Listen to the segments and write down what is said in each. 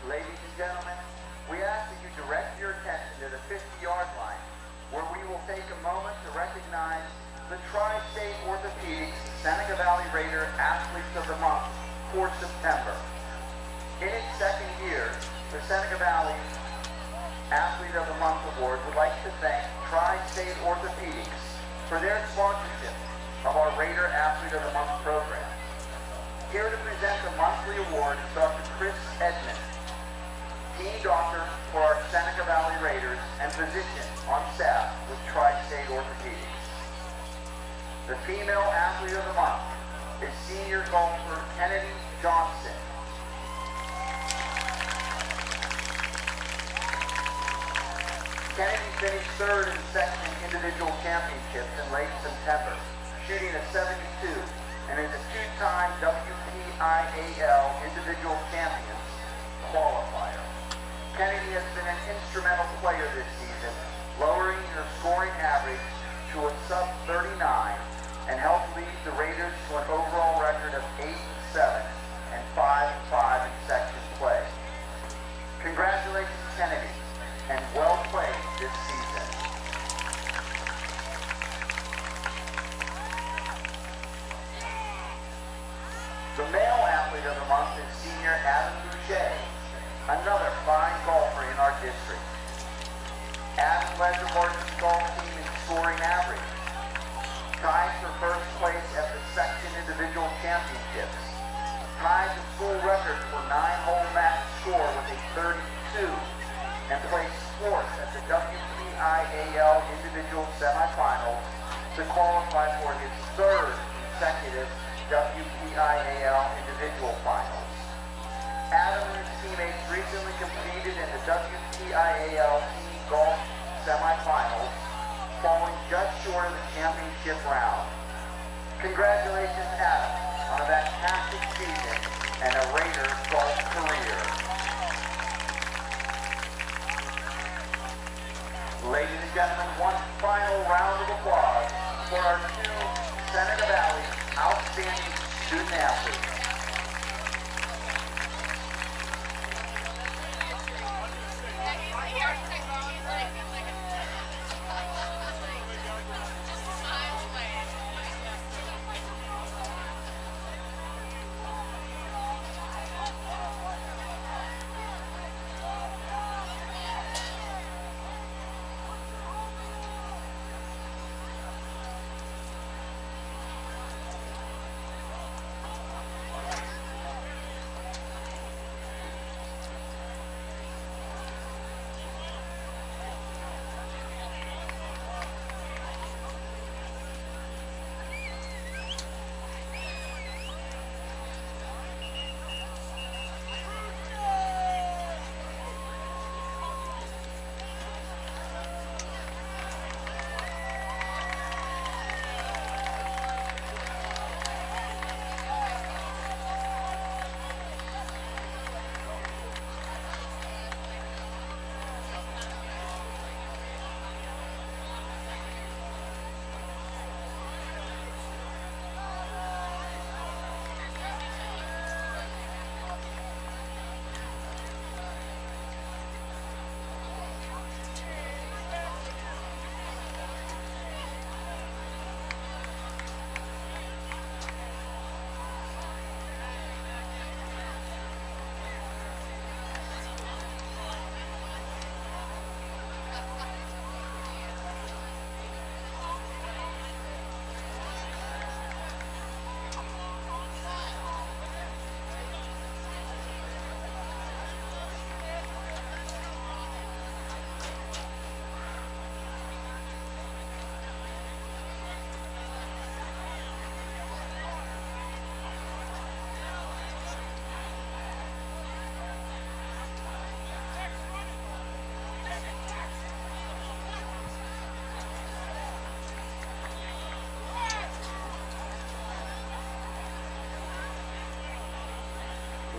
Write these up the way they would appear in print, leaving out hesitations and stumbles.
Ladies and gentlemen, we ask that you direct your attention to the 50-yard line, where we will take a moment to recognize the Tri-State Orthopedics Seneca Valley Raider Athletes of the Month for September. In its second year, the Seneca Valley Athlete of the Month Award would like to thank Tri-State Orthopedics for their sponsorship of our Raider Athlete of the Month program. Here to present the monthly award is Dr. Chris Edmond, team doctor for our Seneca Valley Raiders and physician on staff with Tri-State Orthopedics. The female athlete of the month is senior golfer Kennedy Johnson. Kennedy finished third in the section individual championships in late September, shooting a 72, and is a two-time WPIAL individual champions qualifier. Kennedy has been an instrumental player this season, lowering her scoring average to a sub-39 and helped lead the Raiders to an overall record of 8-7 and 5-5 in section play. Congratulations, Kennedy, and well played this season. The male athlete of the month is senior Adam Boucher, another fine golfer in our district. Adam led the varsity golf team in scoring average, tied for first place at the section individual championships, tied the school record for 9-hole match score with a 32, and placed fourth at the WPIAL individual semifinals to qualify for his third consecutive WPIAL individual finals. Adam and his teammates recently competed in the WPIAL team golf semifinals, falling just short of the championship round. Congratulations, Adam, on a fantastic season and a Raider golf career. Ladies and gentlemen, one final round of applause for our two Seneca Valley outstanding student athletes.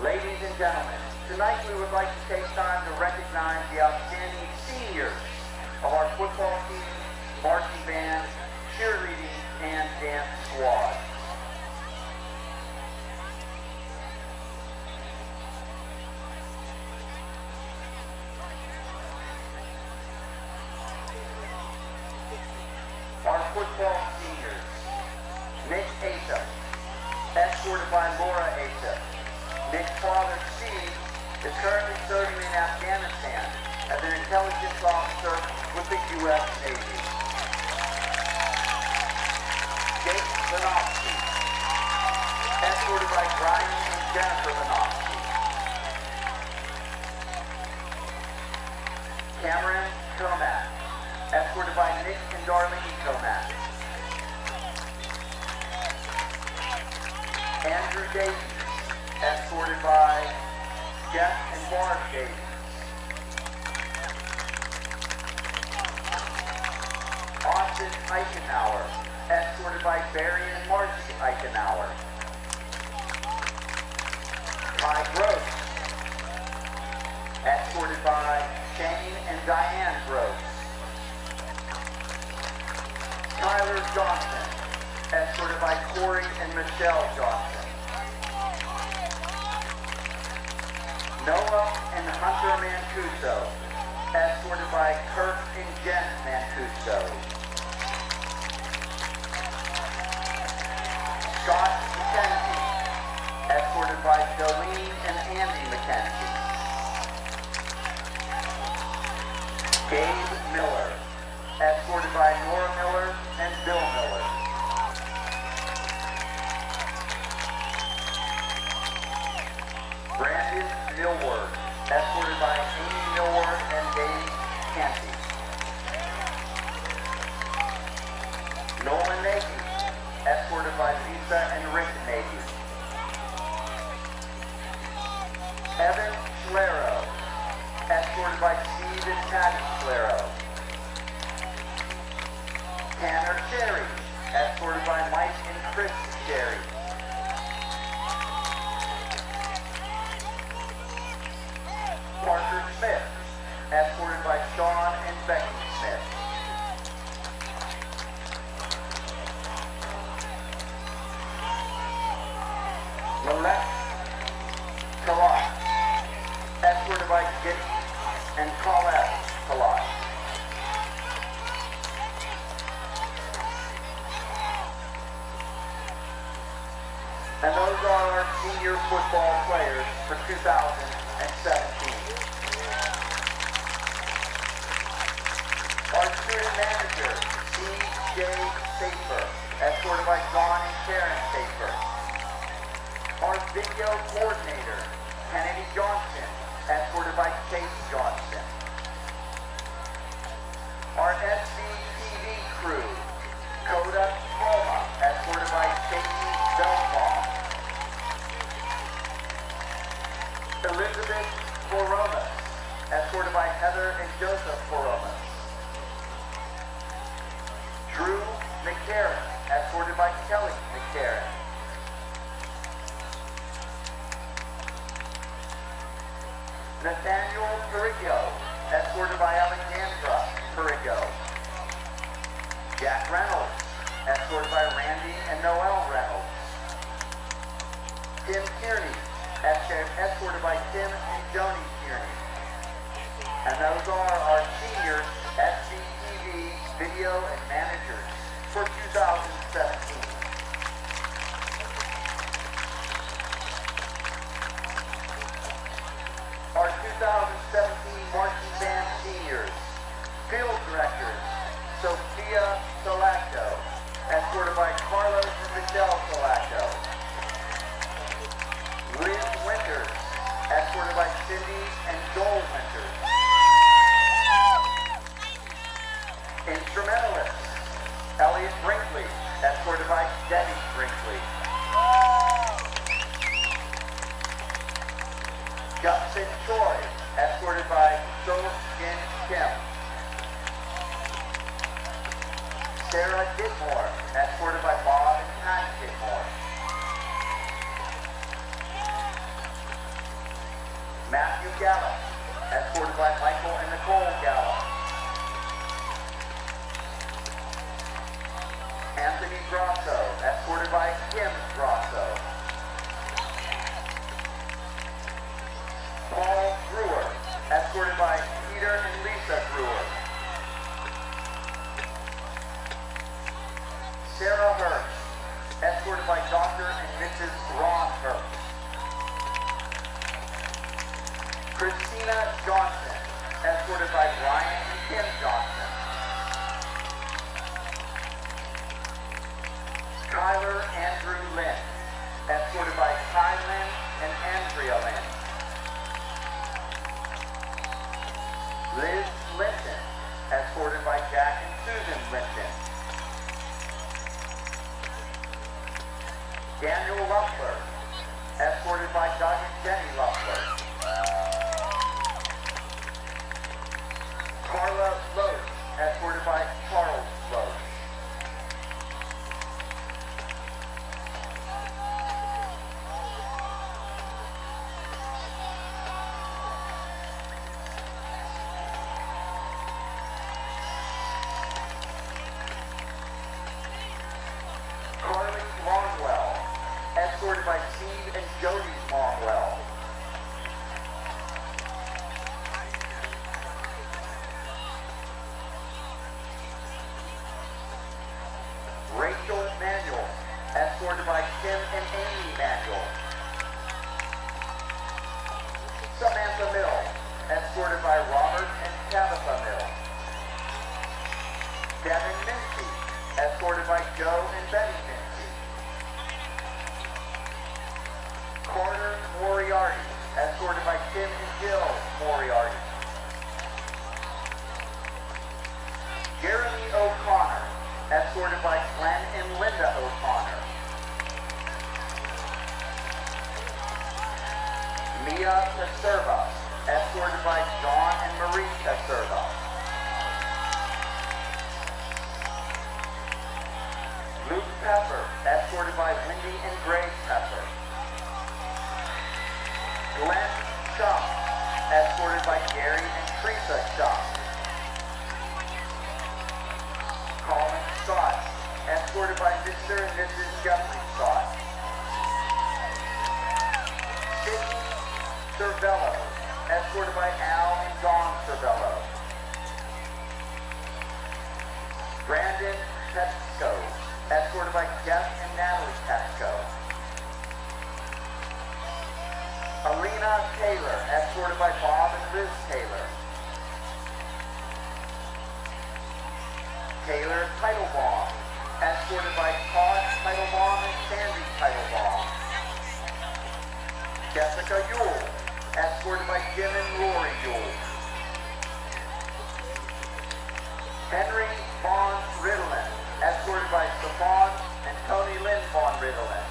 Ladies and gentlemen, tonight we would like to take time to recognize the outstanding seniors of our football team, marching band, cheerleading, and dance squad. U.S. Navy. Jake Vanovsky, escorted by Brian and Jennifer Vanovsky. Cameron Comack, escorted by Nick and Darlene Comack. Andrew Davies, escorted by Jeff and Barb Davies. Austin Eichenauer, escorted by Barry and Marcy Eichenauer. Ty Gross, escorted by Shane and Diane Gross. Tyler Johnson, escorted by Corey and Michelle Johnson. Noah and Hunter Mancuso, escorted by Kirk and Jen Mancuso. Scott McKenzie, escorted by Jolene and Andy McKenzie. Gabe Miller, escorted by Nora Miller and Bill Miller. Brandon Millward, escorted by Amy Millward and Dave Canty. Nolan Nagy, escorted by Lisa and Rick Nagy. Evan Schlero, escorted by Steve and Patty Schlero. Tanner Sherry, escorted by Mike and Chris Sherry. Parker Smith, escorted by Sean and Becky Smith. Malek Talat, escorted by Jenny and Colette Talat. And those are our senior football players for 2017. Our student manager, C.J. Safer, escorted by John and Karen Safer. Our video coordinator, Kennedy Johnson, escorted by Chase Johnson. Our SVTV crew, Coda Palma, escorted by Stacy Belbaum. Elizabeth Foromas, escorted by Heather and Joseph Foromas. Drew McCarran, escorted by Kelly McCarran. Nathaniel Perigo, escorted by Alexandra Perigo. Jack Reynolds, escorted by Randy and Noel Reynolds. Tim Kearney, escorted by Tim and Joni Kearney. And those are our senior SVTV video and managers for 2017. Our 2017 marching band seniors, field directors, Sophia Solacto, escorted by Carlos and Michelle Solacto. Liz Winters, escorted by Cindy and Joel Winters. Instrumentalists, Elliot Brinkley, escorted by Debbie Brinkley. Justin Choi, escorted by So Jin Kim. Sarah Ditmore, escorted by Bob and Pat Ditmore. Matthew Gallup, escorted by Michael and Nicole Gallup. Anthony Grosso, escorted by Kim Grosso. Paul Brewer, escorted by Peter and Lisa Brewer. Sarah Hurst, escorted by Dr. and Mrs. Ron Hurst. Christina Johnson, escorted by Brian Susan Linton. Daniel Luffler, escorted by Doug and Jenny Luffler. Carla Loach, escorted by Charles Loach. Carly Longwell, escorted by Steve and Jody Longwell. Rachel Manuel, escorted by Tim and Amy Manuel. Samantha Mill, escorted by Robert and Tabitha Mill. Devin Mincy, escorted by Joe and Betty Mincy. Carter Moriarty, escorted by Tim and Jill Moriarty. Jeremy O'Connor, escorted by Glenn and Linda O'Connor. Mia Caserva, escorted by John and Marie Caserva. Luke Pepper, escorted by Wendy and Grace Pepper. Glenn Schumm, escorted by Gary and Teresa Schumm. Colin Scott, escorted by Mr. and Mrs. Jeffrey Scott. Sidney Cervello, escorted by Al and Dawn Cervello. Brandon Petsko, escorted by Jeff and Natalie Petsko. Alina Taylor, escorted by Bob and Liz Taylor. Taylor Teitelbaum, escorted by Todd Teitelbaum and Sandy Teitelbaum. Jessica Yule, escorted by Jim and Lori Yule. Henry Von Riddlin, escorted by Stefan and Tony Lynn Von Riddlin.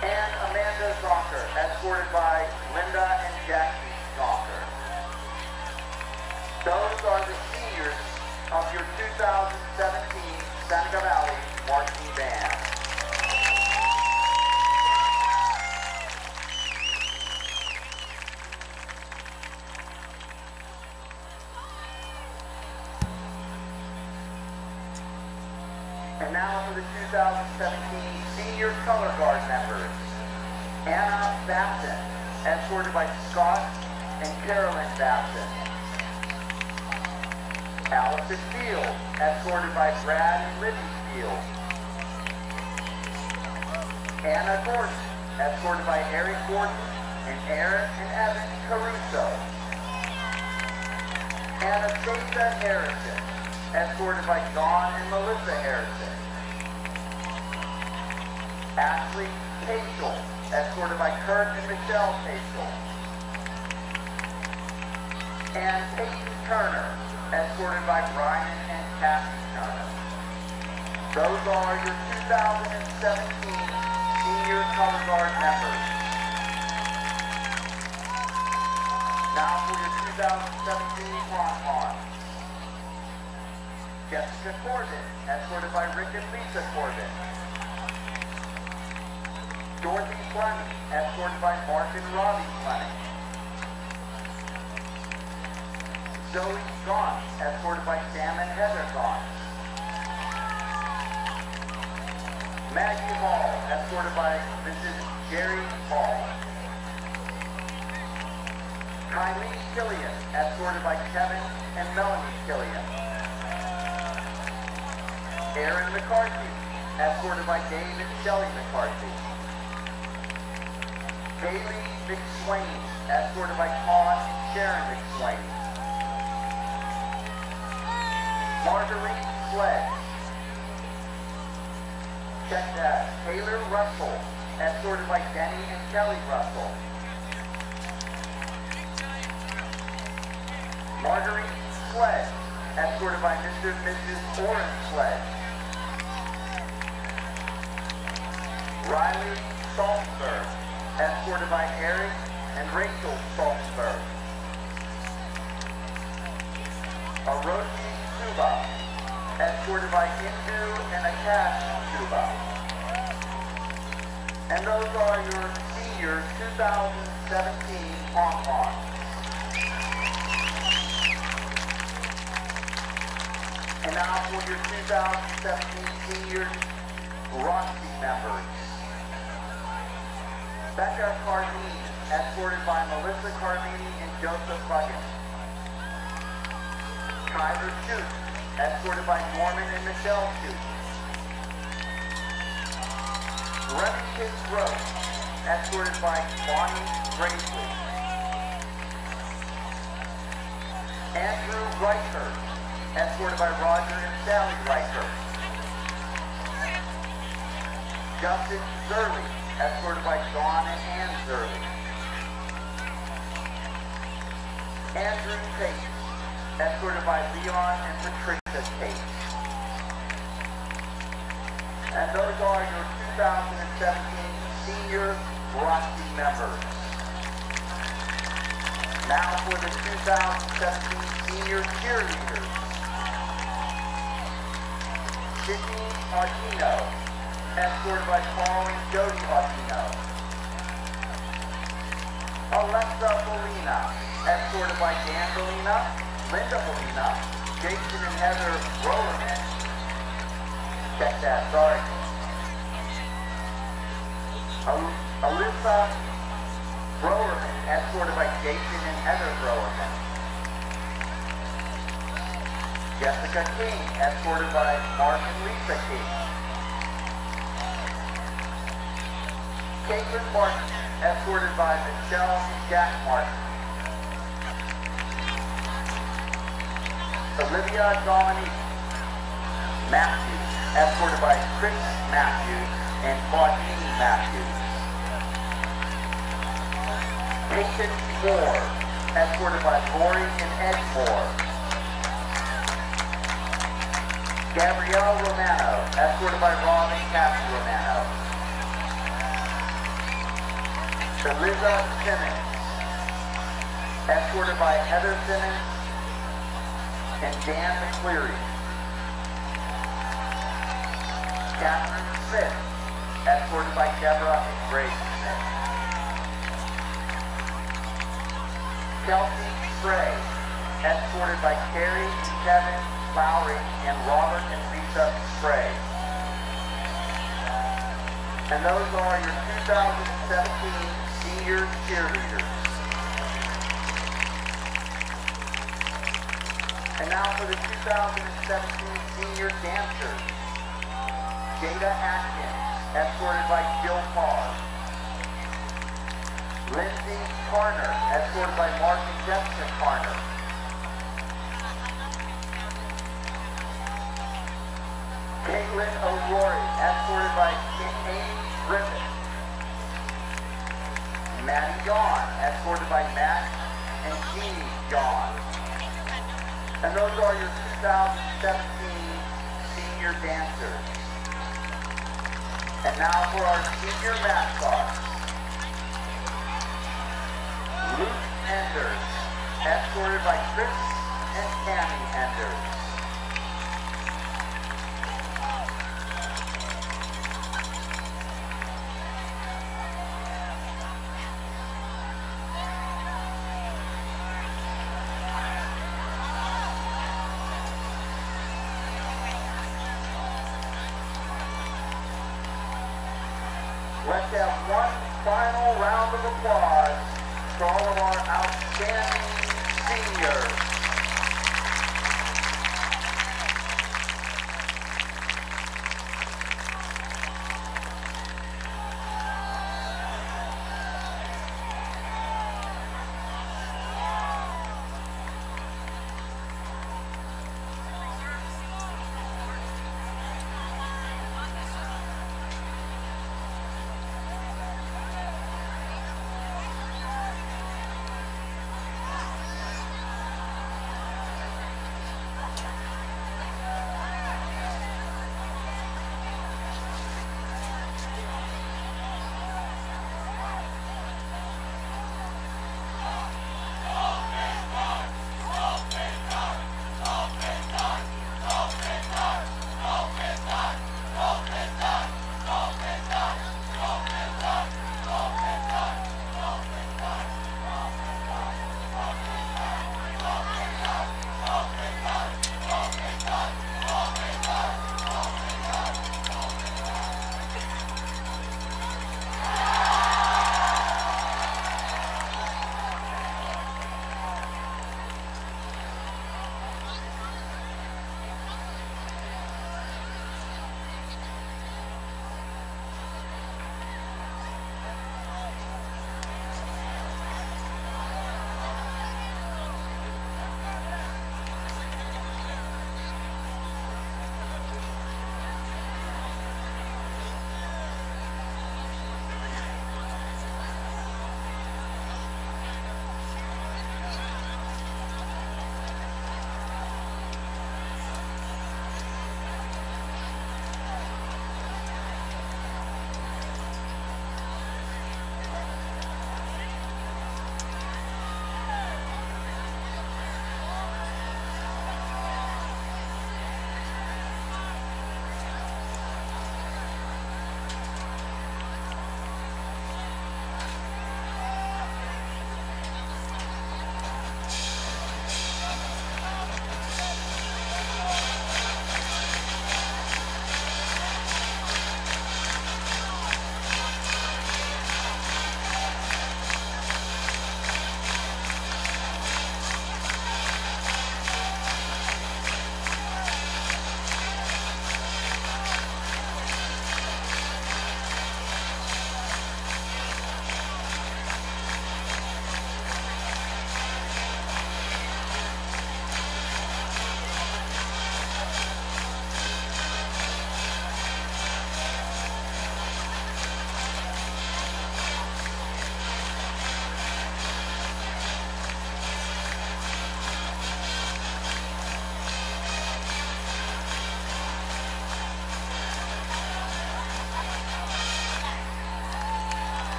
And Amanda Zonker, escorted by Linda and Jackie Zonker. Those are the seniors of your 2017 Seneca Valley Marching Band. And now for the 2017 Senior Color Guard members. Anna Batson, escorted by Scott and Carolyn Batson. Allison Field, escorted by Brad and Libby Field. Anna Gordon, escorted by Eric Gordon and Aaron and Evan Caruso. Anastasia Harrison, escorted by John and Melissa Harrison. Ashley Cashel, escorted by Kurt and Michelle Cashel. And Peyton Turner, escorted by Brian and Kathy Turner. Those are your 2017 Senior Color Guard members. Now for your 2017 pom-poms. Jessica Corbin, escorted by Rick and Lisa Corbin. Dorothy Fleming, escorted by Mark and Robbie Fleming. Zoe Gaunt, escorted by Sam and Heather Gaunt. Maggie Hall, escorted by Mrs. Jerry Hall. Kylie Killian, escorted by Kevin and Melanie Killian. Aaron McCarthy, escorted by Dave and Shelley McCarthy. Haley McSwain, escorted by Todd and Sharon McSwain. Marguerite Sledge. Check that. Taylor Russell, escorted by Denny and Kelly Russell. Marguerite escorted by Mr. and Mrs. Orange Sledge. Riley Salzberg, escorted by Eric and Rachel Salzberg. Orochi Suba, escorted by Indu and Akash Suba. And those are your senior 2017 pom-poms. And now for your 2017 senior Roxy members. Becca Carmine, escorted by Melissa Carmini and Joseph Buggin. Kyler Schutz, escorted by Norman and Michelle Schutz. Remington Gross, escorted by Bonnie Gravely. Andrew Reicher, escorted by Roger and Sally Reicher. Justin Zerly, escorted by Dawn and Ann Zerly. Andrew Tate, escorted by Leon and Patricia Tate. And those are your 2017 senior Roxy members. Now for the 2017 senior cheerleaders. Sydney Audino, escorted by Paul and Jody Audino. Alexa Molina, escorted by Dan Molina, Linda Molina, Jason and Heather Rollerman. Check that, sorry. Alyssa Browerman, escorted by Jason and Heather Browerman. Jessica King, escorted by Mark and Lisa King. Caitlin Martin, escorted by Michelle and Jack Martin. Olivia Dominique Matthews, escorted by Chris Matthews and Claudine Matthews. Peyton Moore, escorted by Lori and Ed Moore. Gabrielle Romano, escorted by Rob and Kathy Romano. Eliza Simmons, escorted by Heather Simmons and Dan McCleary. Catherine Smith, escorted by Deborah and Grace Smith. Kelsey Spray, escorted by Carrie, Kevin, Lowry, and Robert and Lisa Spray. And those are your 2017 senior cheerleaders. And now for the 2017 senior dancers. Jada Atkins, escorted by Jill Carr. Lindsay Carner, escorted by Mark and Jessica Carner. Caitlin O'Rourke, escorted by Amy Griffin. Maddie Dawn, escorted by Matt and Jeannie Dawn. And those are your 2017 senior dancers. And now for our senior mascots. Luke Enders, escorted by Chris and Tammy Enders. Let's have one final round of applause for all of our outstanding seniors.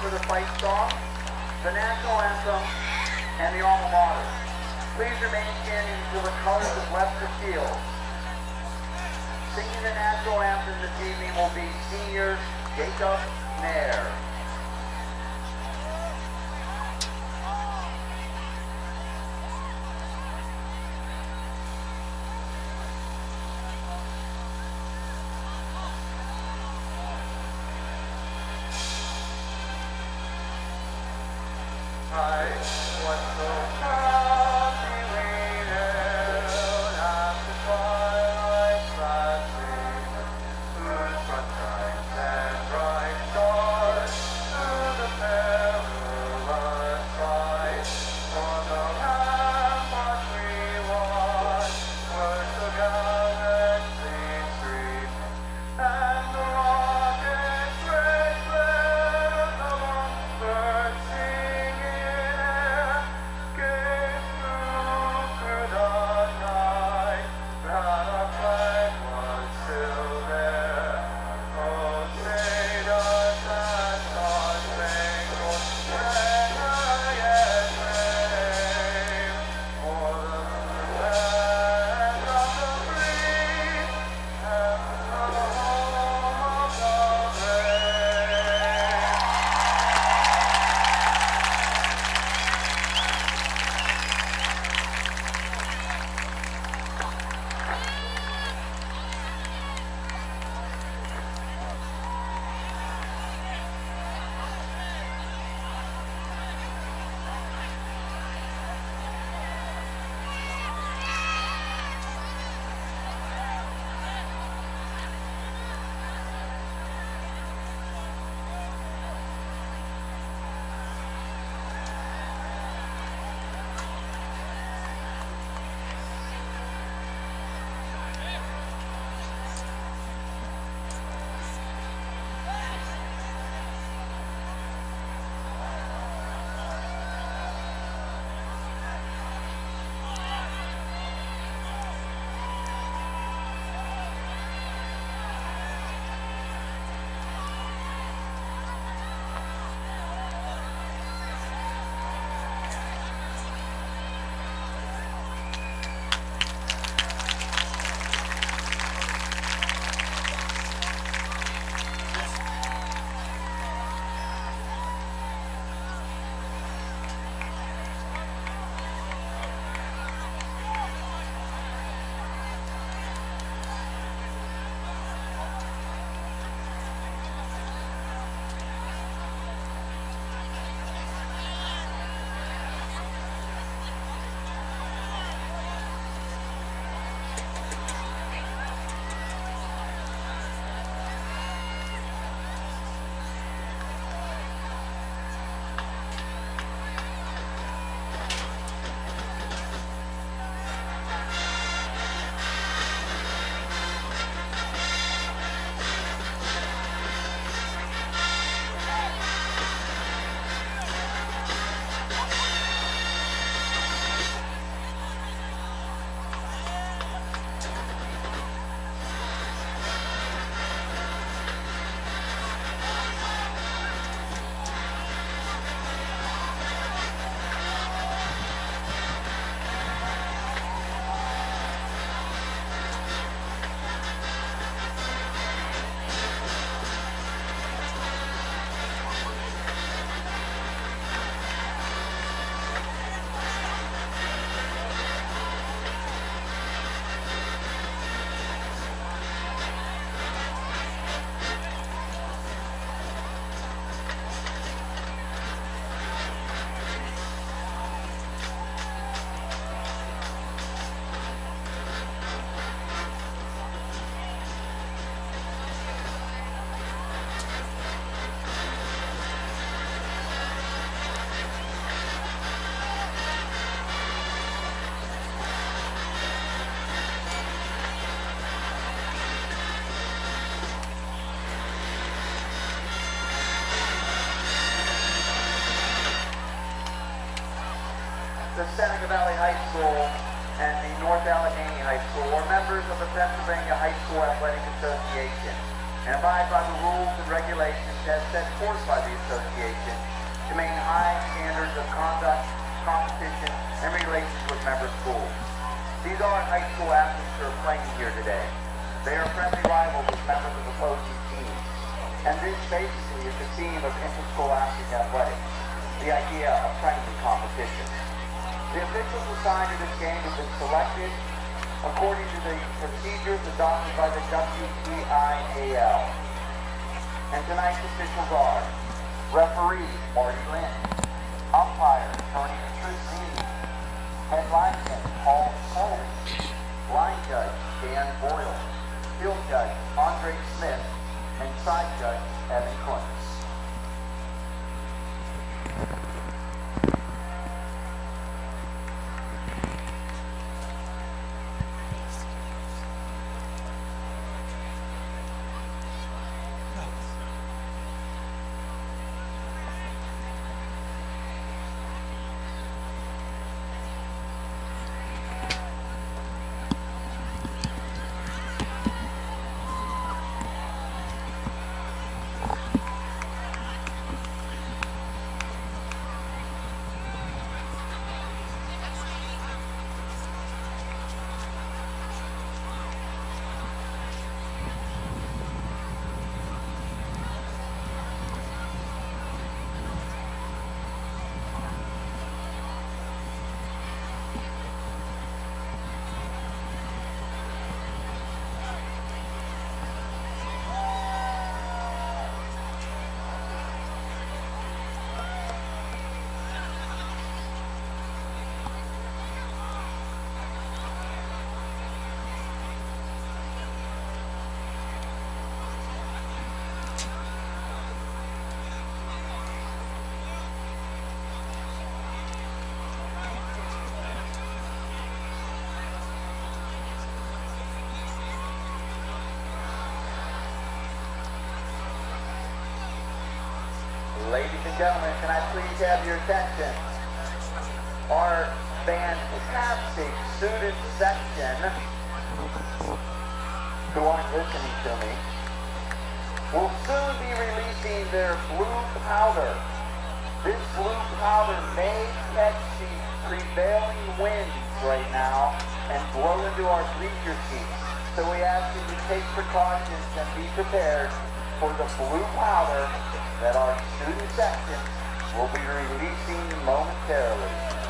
for the fight song, the national anthem, and the alma mater. Please remain standing until the colors have left the field. Singing the national anthem this evening will be senior Jacob Nair. I was so happy waiting at the twilight's flashing, through sunshine and bright stars, through the perilous fight. For the ramparts we watched were so gallantly streamed, and the rocket's red glare, the long-bird the Seneca Valley High School and the North Allegheny High School are members of the Pennsylvania High School Athletic Association, and abide by the rules and regulations as set forth by the association to maintain high standards of conduct, competition, and relations with member schools. These are high school athletes who are playing here today. They are friendly rivals with members of opposing teams. And this basically is the theme of inter-school athlete athletics, the idea of friendly competition. The officials assigned to this game have been selected according to the procedures adopted by the WPIAL. And tonight's officials are referee Marty Lynn, umpire Tony Trissini, head linesman Paul Cole, line judge Dan Boyle, field judge Andre Smith, and side judge Evan Kuntz. Ladies and gentlemen, can I please have your attention? Our fantastic student section, who aren't listening to me, will soon be releasing their blue powder. This blue powder may catch the prevailing winds right now and blow into our bleacher seats. So we ask you to take precautions and be prepared for the blue powder that our student section will be releasing momentarily.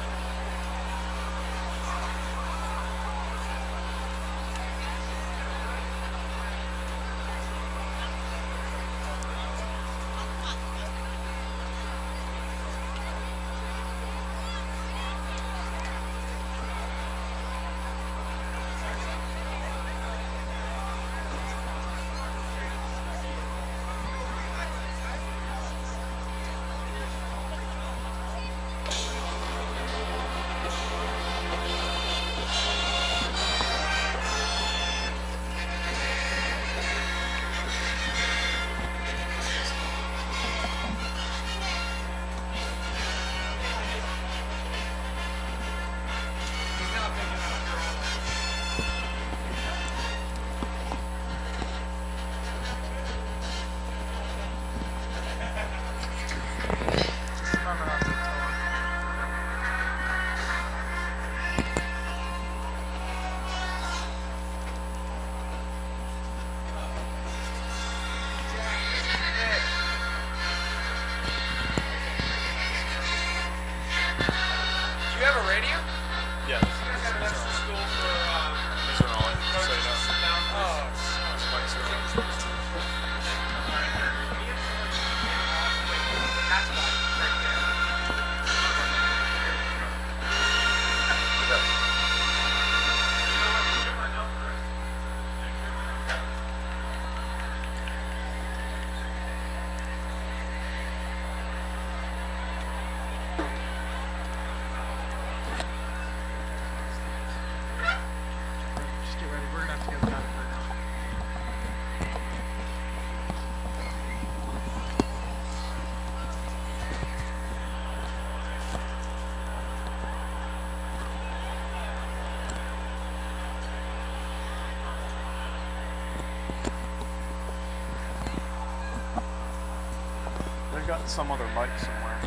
got some other mic somewhere.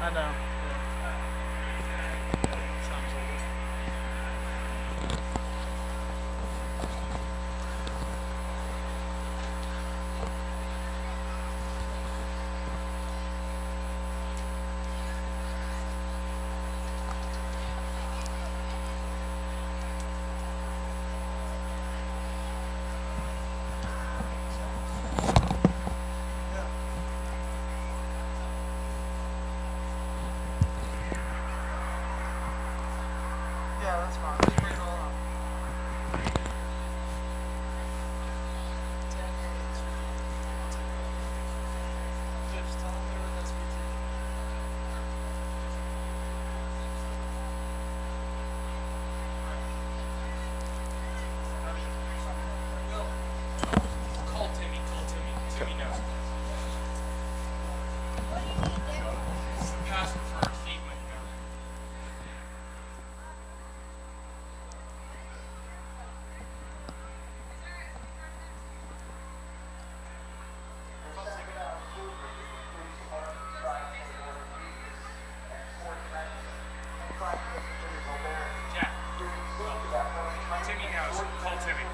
I know. Yeah. Sounds like it. Yeah, that's fine. Just bring it all up. 10 minutes. Just tell them they're with SVTV. Call Timmy. Timmy knows. It's the password for our feed might go. Jack. Well, Timmy knows. Call Timmy.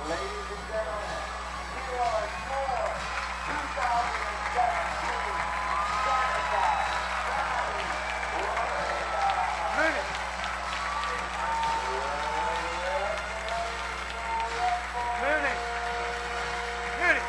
Ladies and gentlemen, here are your 2017 certified rally Move it. Mooney. Mooney.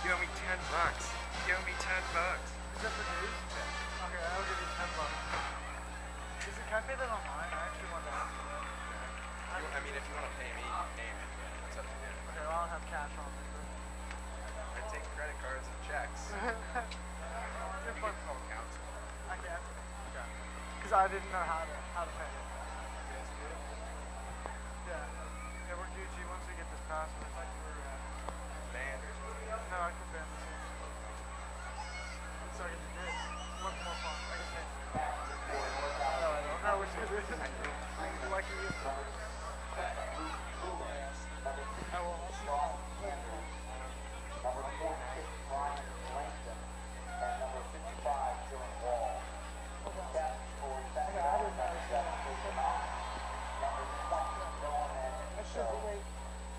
You owe me $10. You owe me $10. Is that for dues? Okay, I'll give you $10. Can I pay that online? I actually want to ask you that. I mean, if you want to pay me, you can. It's up to you. Okay, well, I don't have cash on me. I take credit cards and checks. You're You fun. can call council. I can. Okay. Because I didn't know how to pay it. Yeah. Yeah, we're Gucci once we get this password. Like we're Band or something. no, I can ban this one. So I can do this. What's more fun? I can pay. No, I don't know which is this. Like you used to. I will also. number 46, Ryan Langdon, and number 55, Dylan Wall. Captain for Senegal, number 7, Jason Knox, number 20, Noah Manning,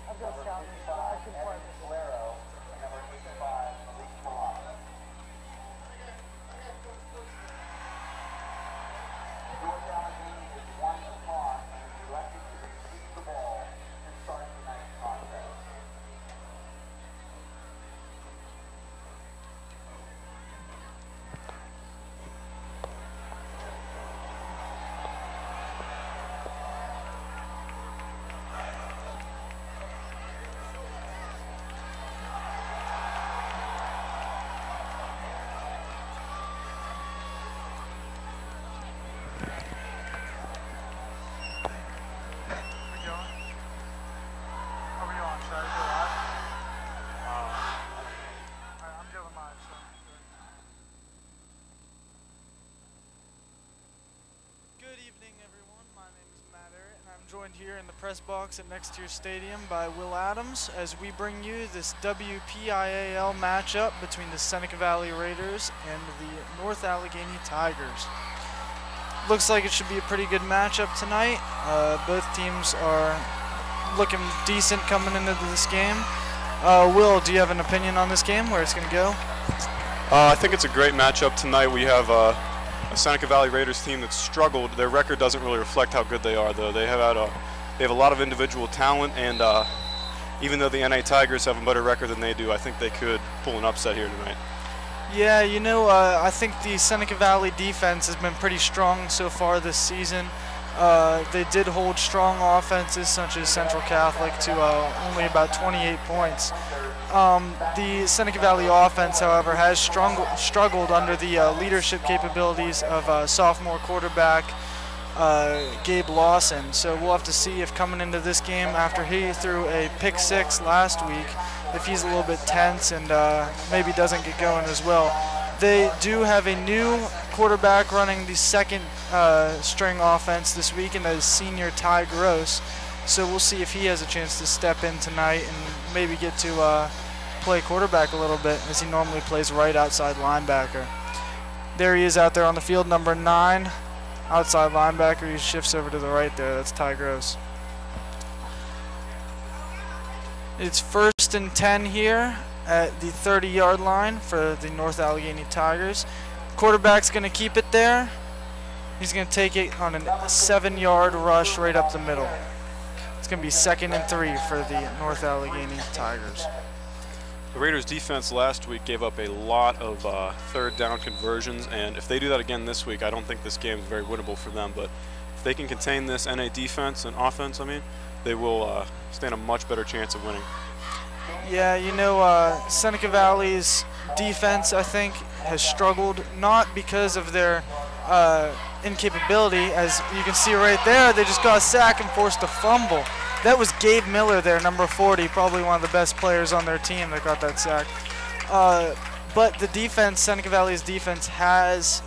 I've got number 55, Evan Solero, and number 85, Malik Malak. North Allegheny is 1 o'clock and is elected to receive the ball to start tonight's contest. in the press box at Next Tier Stadium by Will Adams as we bring you this WPIAL matchup between the Seneca Valley Raiders and the North Allegheny Tigers. Looks like it should be a pretty good matchup tonight. Both teams are looking decent coming into this game. Will, do you have an opinion on this game, where it's going to go? I think it's a great matchup tonight. We have a Seneca Valley Raiders team that's struggled. Their record doesn't really reflect how good they are, though. They have a lot of individual talent, and even though the NA Tigers have a better record than they do, I think they could pull an upset here tonight. Yeah, you know, I think the Seneca Valley defense has been pretty strong so far this season. They did hold strong offenses such as Central Catholic to only about 28 points. The Seneca Valley offense, however, has struggled under the leadership capabilities of sophomore quarterback Gabe Lawson. So we'll have to see if coming into this game, after he threw a pick 6 last week, if he's a little bit tense and maybe doesn't get going as well. They do have a new quarterback running the second string offense this week, and that is senior Ty Gross. So we'll see if he has a chance to step in tonight and maybe get to play quarterback a little bit, as he normally plays right outside linebacker. There he is out there on the field, number 9, outside linebacker. He shifts over to the right there. That's Ty Gross. It's 1st and 10 here at the 30-yard line for the North Allegheny Tigers. Quarterback's going to keep it there. He's going to take it on a 7-yard rush right up the middle. It's going to be 2nd and 3 for the North Allegheny Tigers. The Raiders defense last week gave up a lot of 3rd down conversions, and if they do that again this week, I don't think this game is very winnable for them. But if they can contain this NA defense and offense, they will stand a much better chance of winning. Yeah, you know, Seneca Valley's defense, I think, has struggled, not because of their incapability. As you can see right there, they just got a sack and forced a fumble. That was Gabe Miller there, number 40, probably one of the best players on their team that got that sack. But the defense, Seneca Valley's defense, has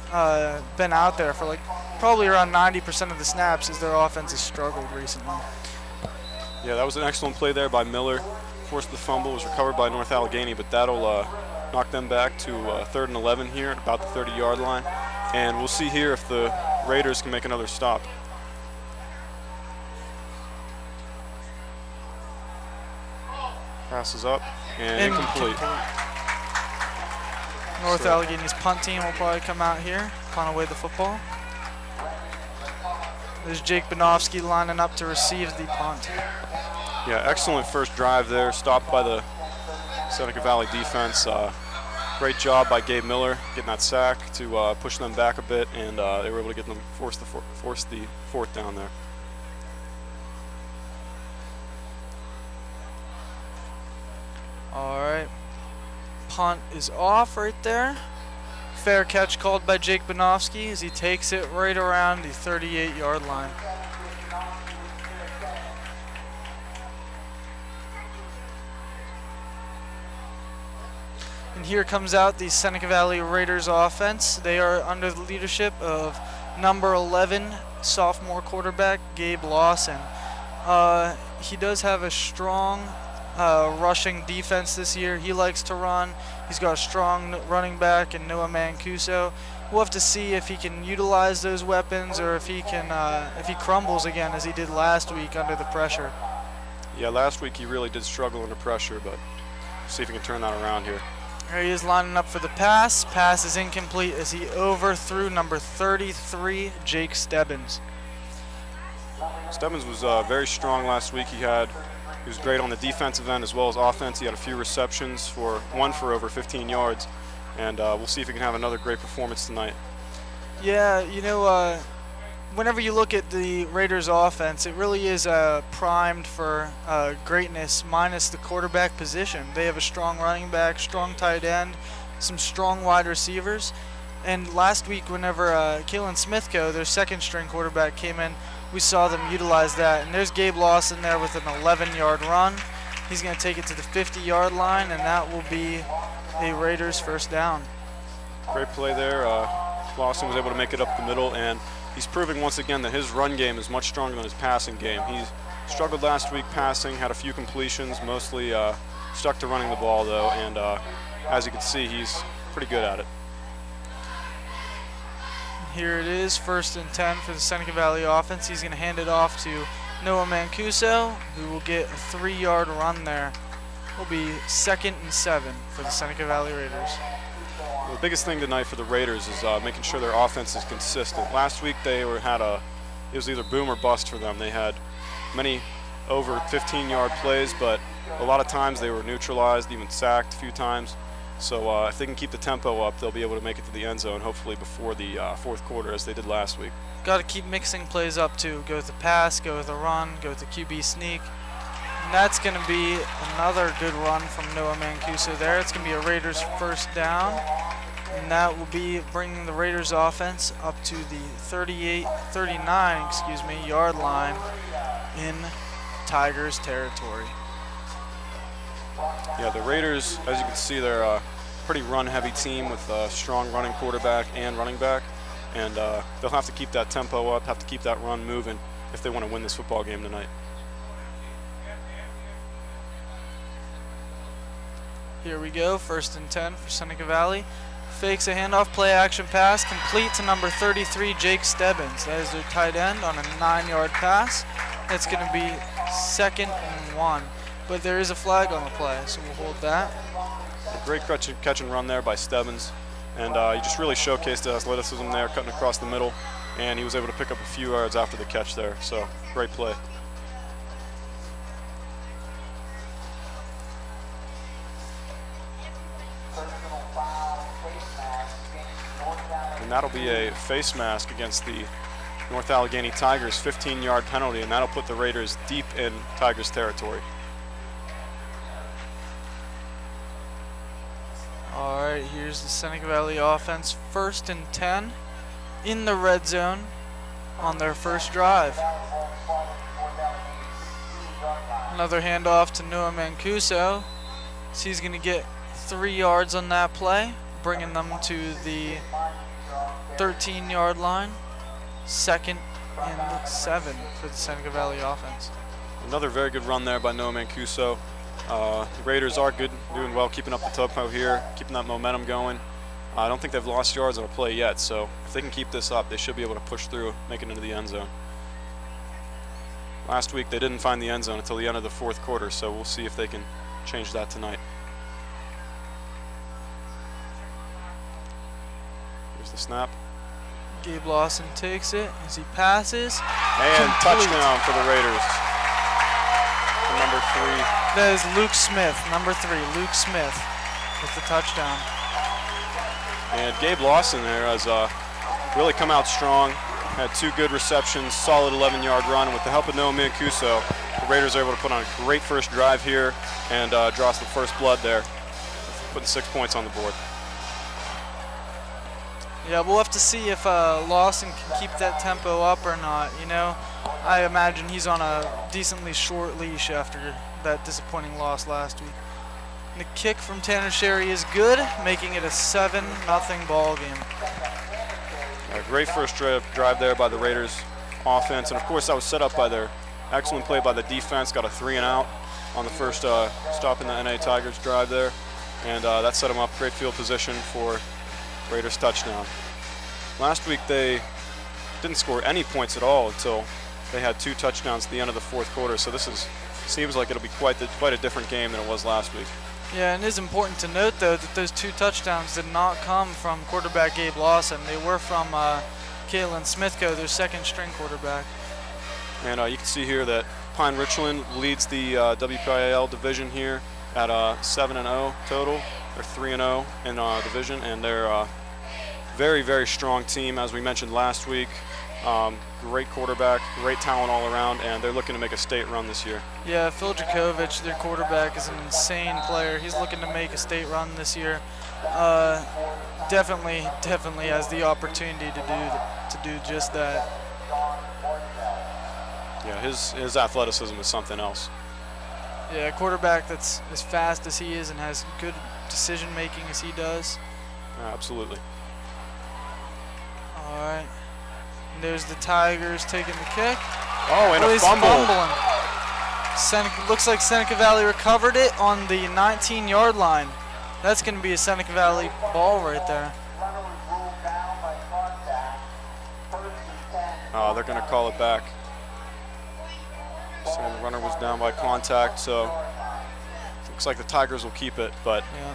been out there for probably around 90% of the snaps as their offense has struggled recently. Yeah, that was an excellent play there by Miller. Forced the fumble, was recovered by North Allegheny, but that'll knock them back to 3rd and 11 here at about the 30-yard line. And we'll see here if the Raiders can make another stop. Passes up and incomplete. North Allegheny's punt team will probably come out here, punt away the football. There's Jake Banofsky lining up to receive the punt. Yeah, excellent first drive there, stopped by the Seneca Valley defense. Great job by Gabe Miller getting that sack to push them back a bit, and they were able to get them force the 4th down there. All right, punt is off right there. Fair catch called by Jake Banofsky as he takes it right around the 38-yard line. And here comes out the Seneca Valley Raiders offense. They are under the leadership of number 11 sophomore quarterback Gabe Lawson. He does have a strong rushing defense this year. He likes to run. He's got a strong running back in Noah Mancuso. We'll have to see if he can utilize those weapons or if he crumbles again as he did last week under the pressure. Yeah, last week he really did struggle under pressure, but see if he can turn that around here. Here he is lining up for the pass. Pass is incomplete as he overthrew number 33, Jake Stebbins. Stebbins was very strong last week. He was great on the defensive end as well as offense. He had a few receptions, one for over 15 yards, and we'll see if he can have another great performance tonight. Yeah, you know, whenever you look at the Raiders offense, it really is primed for greatness minus the quarterback position. They have a strong running back, strong tight end, some strong wide receivers. And last week, whenever Kalen Smithco, their 2nd string quarterback, came in, we saw them utilize that. And there's Gabe Lawson there with an 11-yard run. He's going to take it to the 50-yard line, and that will be a Raiders 1st down. Great play there. Lawson was able to make it up the middle, and he's proving once again that his run game is much stronger than his passing game. He's Struggled last week passing, had a few completions, mostly stuck to running the ball though, and as you can see, he's pretty good at it. Here it is, 1st and 10 for the Seneca Valley offense. He's going to hand it off to Noah Mancuso, who will get a 3-yard run there. Will be 2nd and 7 for the Seneca Valley Raiders. Well, the biggest thing tonight for the Raiders is making sure their offense is consistent. Last week it was either boom or bust for them. They had many over 15-yard plays, but a lot of times they were neutralized, even sacked a few times. So if they can keep the tempo up, they'll be able to make it to the end zone, hopefully before the 4th quarter, as they did last week. Got to keep mixing plays up too. Go with the pass, go with the run, go with the QB sneak. And that's going to be another good run from Noah Mancuso there. It's going to be a Raiders 1st down, and that will be bringing the Raiders offense up to the 39 yard line in Tigers territory. Yeah, the Raiders, as you can see, they're a pretty run-heavy team with a strong running quarterback and running back, and they'll have to keep that tempo up, have to keep that run moving if they want to win this football game tonight. Here we go, 1st and 10 for Seneca Valley. Fakes a handoff, play action pass, complete to number 33, Jake Stebbins. That is their tight end on a 9-yard pass. It's going to be 2nd and 1. But there is a flag on the play, so we'll hold that. A great catch and run there by Stebbins. And he just really showcased the athleticism there, cutting across the middle. And he was able to pick up a few yards after the catch there. So, great play. And that'll be a face mask against the North Allegheny Tigers, 15-yard penalty, and that'll put the Raiders deep in Tigers territory. All right, here's the Seneca Valley offense, 1st and 10 in the red zone on their 1st drive. Another handoff to Noah Mancuso. So he's going to get 3 yards on that play, bringing them to the 13-yard line. 2nd and 7 for the Seneca Valley offense. Another very good run there by Noah Mancuso. The Raiders are good, doing well, keeping up the tempo here, keeping that momentum going. I don't think they've lost yards on a play yet, so if they can keep this up, they should be able to push through, make it into the end zone. Last week they didn't find the end zone until the end of the 4th quarter, so we'll see if they can change that tonight. Here's the snap. Gabe Lawson takes it as he passes. And touchdown for the Raiders. Number 3. That is Luke Smith, number 3, Luke Smith with the touchdown. And Gabe Lawson there has really come out strong. Had 2 good receptions, solid 11-yard run. And with the help of Noah Mancuso, the Raiders are able to put on a great 1st drive here and draw some first blood there, putting 6 points on the board. Yeah, we'll have to see if Lawson can keep that tempo up or not. You know, I imagine he's on a decently short leash after that disappointing loss last week. And the kick from Tanner Sherry is good, making it a 7-0 ball game. A great 1st drive there by the Raiders offense, and of course that was set up by their excellent play by the defense. Got a 3-and-out on the 1st stop in the NA Tigers drive there, and that set them up. Great field position for Raiders touchdown. Last week they didn't score any points at all until they had 2 touchdowns at the end of the 4th quarter. So this seems like it'll be quite a different game than it was last week. Yeah, and it is important to note though that those 2 touchdowns did not come from quarterback Gabe Lawson. They were from Kalen Smithco, their 2nd-string quarterback. And you can see here that Pine Richland leads the WPIAL division here at 7-0 total. They're 3-0 in division, and they're a very, very strong team, as we mentioned last week. Great quarterback, great talent all around, and they're looking to make a state run this year. Yeah, Phil Jakovich, their quarterback, is an insane player. He's looking to make a state run this year. Definitely has the opportunity to do just that. Yeah, his athleticism is something else. Yeah, a quarterback that's as fast as he is and has good decision making as he does. Absolutely. All right. And there's the Tigers taking the kick. Oh, and a he's fumble. fumbling. Looks like Seneca Valley recovered it on the 19-yard line. That's going to be a Seneca Valley ball right there. Oh, they're going to call it back. So the runner was down by contact, so looks like the Tigers will keep it, but yeah.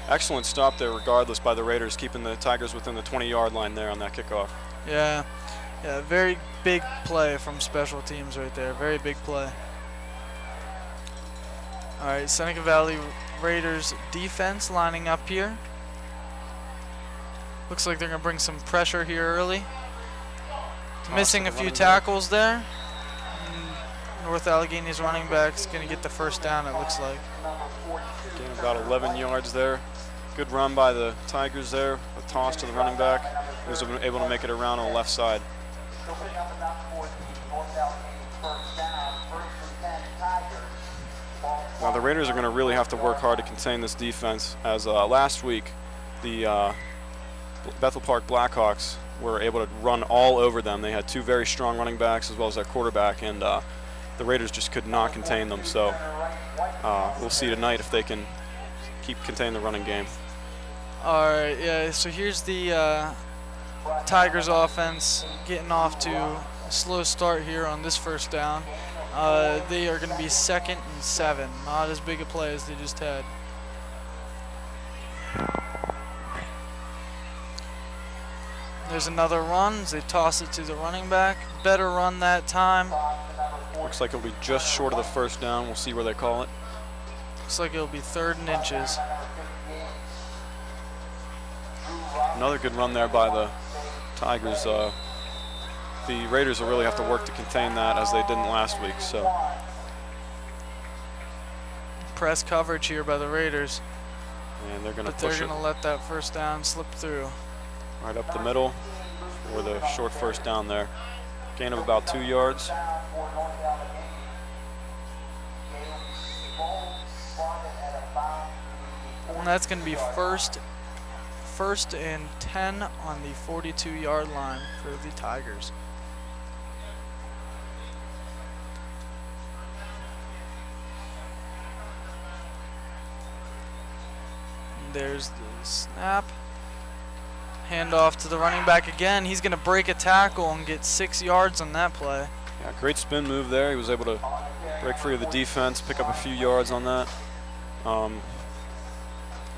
Excellent stop there regardless by the Raiders, keeping the Tigers within the 20-yard line there on that kickoff. Yeah, very big play from special teams right there, very big play. All right, Seneca Valley Raiders defense lining up here. Looks like they're going to bring some pressure here early. Missing a few tackles there. North Allegheny's running back's going to get the first down, it looks like. Gain about 11 yards there. Good run by the Tigers there. A toss to the running back. He was able to make it around on the left side. Now the Raiders are going to really have to work hard to contain this defense, as last week the Bethel Park Blackhawks were able to run all over them. They had two very strong running backs as well as their quarterback, and the Raiders just could not contain them. So we'll see tonight if they can contain the running game. All right, yeah, so here's the Tigers offense getting off to a slow start here on this first down. They are going to be 2nd and 7. Not as big a play as they just had. There's another run as they toss it to the running back. Better run that time. Looks like it'll be just short of the first down. We'll see where they call it. Looks like it'll be 3rd and inches. Another good run there by the Tigers. The Raiders will really have to work to contain that as they didn't last week. So press coverage here by the Raiders. And they're going to but push they're going to let that first down slip through. Right up the middle for the short first down there. Gain of about 2 yards. And that's going to be first and 10 on the 42-yard line for the Tigers. And there's the snap. Handoff to the running back again. He's going to break a tackle and get 6 yards on that play. Yeah, great spin move there. He was able to break free of the defense, pick up a few yards on that.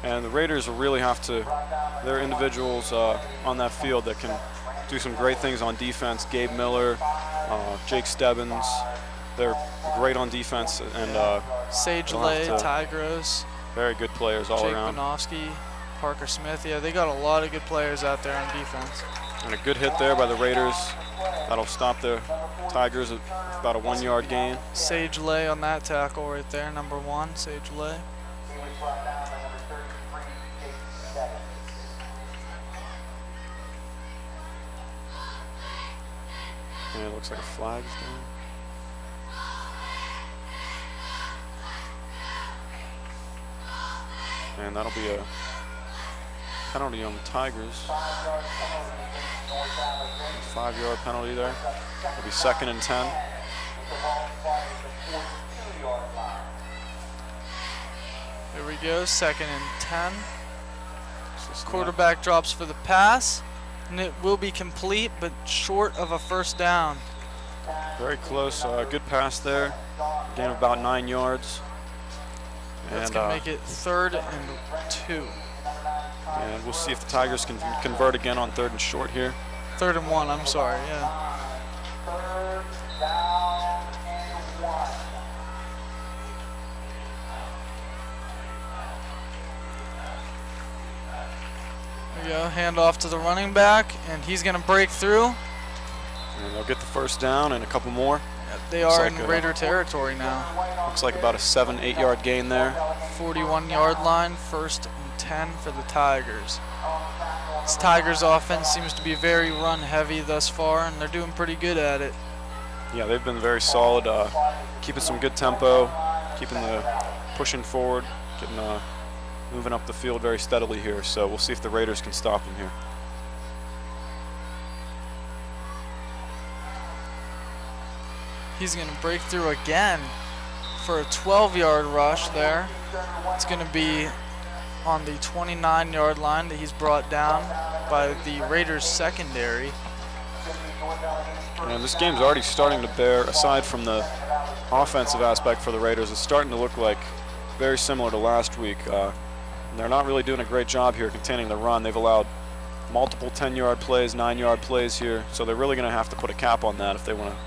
And the Raiders will really have to, they're individuals on that field that can do some great things on defense. Gabe Miller, Jake Stebbins, they're great on defense. And Sage Lay, Ty Gross. Very good players all around. Jake Banofsky, Parker Smith. Yeah, they got a lot of good players out there on defense. And a good hit there by the Raiders. That'll stop the Tigers at about a 1 yard gain. Sage Lay on that tackle right there, number 1, Sage Lay. Yeah, it looks like a flag's down. And that'll be a penalty on the Tigers. A 5-yard penalty there. It'll be 2nd and 10. There we go, 2nd and 10. Quarterback drops for the pass, and it will be complete, but short of a first down. Very close, good pass there. Gain of about 9 yards. That's going to make it 3rd and 2. And we'll see if the Tigers can convert again on 3rd and short here. 3rd and 1, I'm sorry, yeah. There we go, hand off to the running back, and he's going to break through. And they'll get the first down and a couple more. They are in Raider territory now. Looks like about a 7-8 yard gain there. 41-yard line, 1st and 10 for the Tigers. This Tigers offense seems to be very run heavy thus far, and they're doing pretty good at it. Yeah, they've been very solid, keeping some good tempo, keeping the pushing forward, getting moving up the field very steadily here. So we'll see if the Raiders can stop them here. He's going to break through again. for a 12-yard rush there. It's going to be on the 29-yard line that he's brought down by the Raiders secondary. And this game's already starting to bear, aside from the offensive aspect for the Raiders, it's starting to look like very similar to last week. They're not really doing a great job here containing the run. They've allowed multiple 10-yard plays, 9-yard plays here, so they're really going to have to put a cap on that if they want to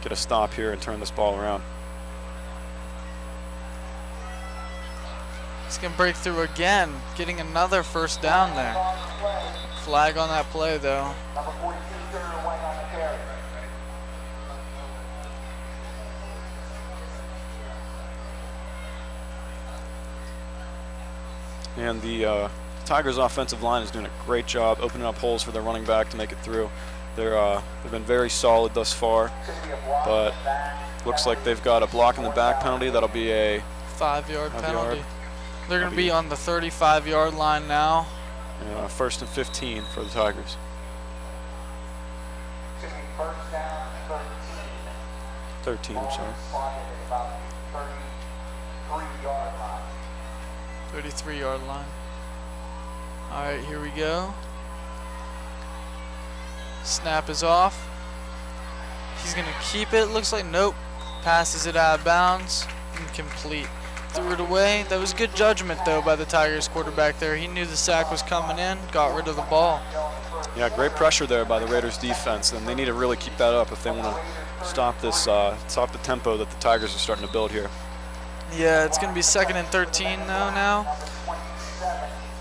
get a stop here and turn this ball around. He's going to break through again, getting another first down there. Flag on that play, though. Number 42, turner away on the carry. And the Tigers' offensive line is doing a great job opening up holes for their running back to make it through. They've been very solid thus far, but looks like they've got a block in the back penalty. That'll be a 5-yard penalty. They're going to be on the 35-yard line now. First and 15 for the Tigers. First down, 13, I'm sorry. 33-yard line. 33-yard line. All right, here we go. Snap is off. He's going to keep it. Looks like nope. Passes it out of bounds. Incomplete. Threw it away. That was good judgment, though, by the Tigers quarterback there. He knew the sack was coming in, got rid of the ball. Yeah, great pressure there by the Raiders defense, and they need to really keep that up if they want to stop this, stop the tempo that the Tigers are starting to build here. Yeah, it's going to be 2nd and 13 though now.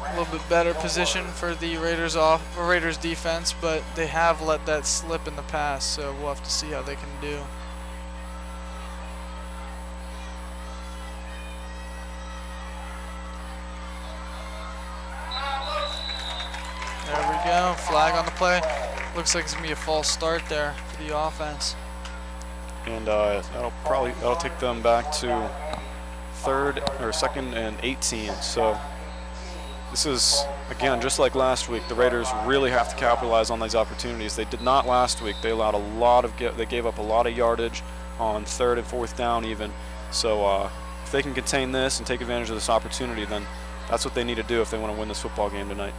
A little bit better position for the Raiders defense, but they have let that slip in the past, so we'll have to see how they can do. There we go, flag on the play. Looks like it's going to be a false start there for the offense. And that'll take them back to 2nd and 18. So this is, again, just like last week, the Raiders really have to capitalize on these opportunities. They did not last week. They allowed they gave up a lot of yardage on 3rd and 4th down even. So if they can contain this and take advantage of this opportunity, then that's what they need to do if they want to win this football game tonight.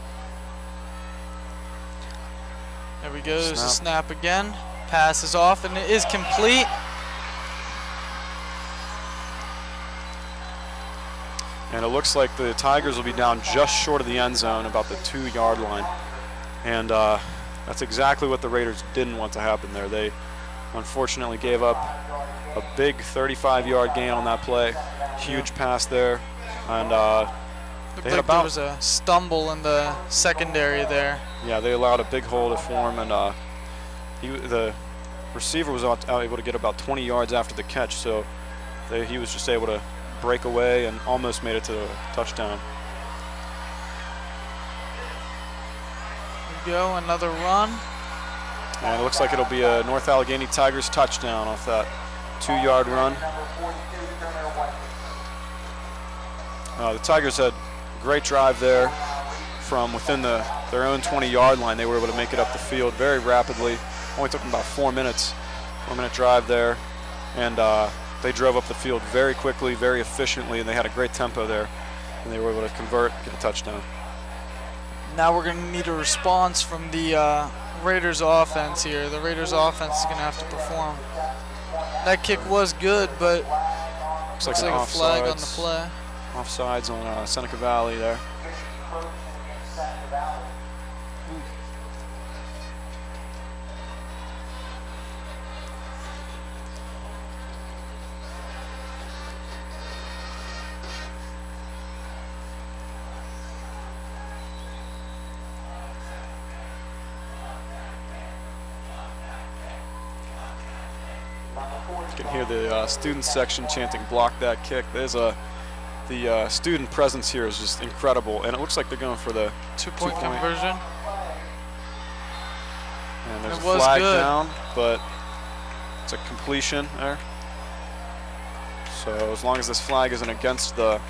There we go, there's a snap again. Pass is off and it is complete. And it looks like the Tigers will be down just short of the end zone, about the 2-yard line. And that's exactly what the Raiders didn't want to happen there. They unfortunately gave up a big 35-yard gain on that play. Huge pass there. And looked like there was a stumble in the secondary there. Yeah, they allowed a big hole to form, and the receiver was able to get about 20 yards after the catch, so he was just able to break away and almost made it to a touchdown. There we go, another run. And it looks like it'll be a North Allegheny Tigers touchdown off that 2-yard run. The Tigers had a great drive there from within their own 20-yard line. They were able to make it up the field very rapidly. Only took them about 4 minutes. 4-minute drive there. And they drove up the field very quickly, very efficiently, and they had a great tempo there. And they were able to convert, get a touchdown. Now we're going to need a response from the Raiders offense here. The Raiders offense is going to have to perform. That kick was good, but looks like a flag on the play. Offsides on Seneca Valley there. You can hear the student section chanting, "Block that kick." There's the student presence here is just incredible, and it looks like they're going for the two-point conversion. And there's a flag down, but it's a completion there. So as long as this flag isn't against the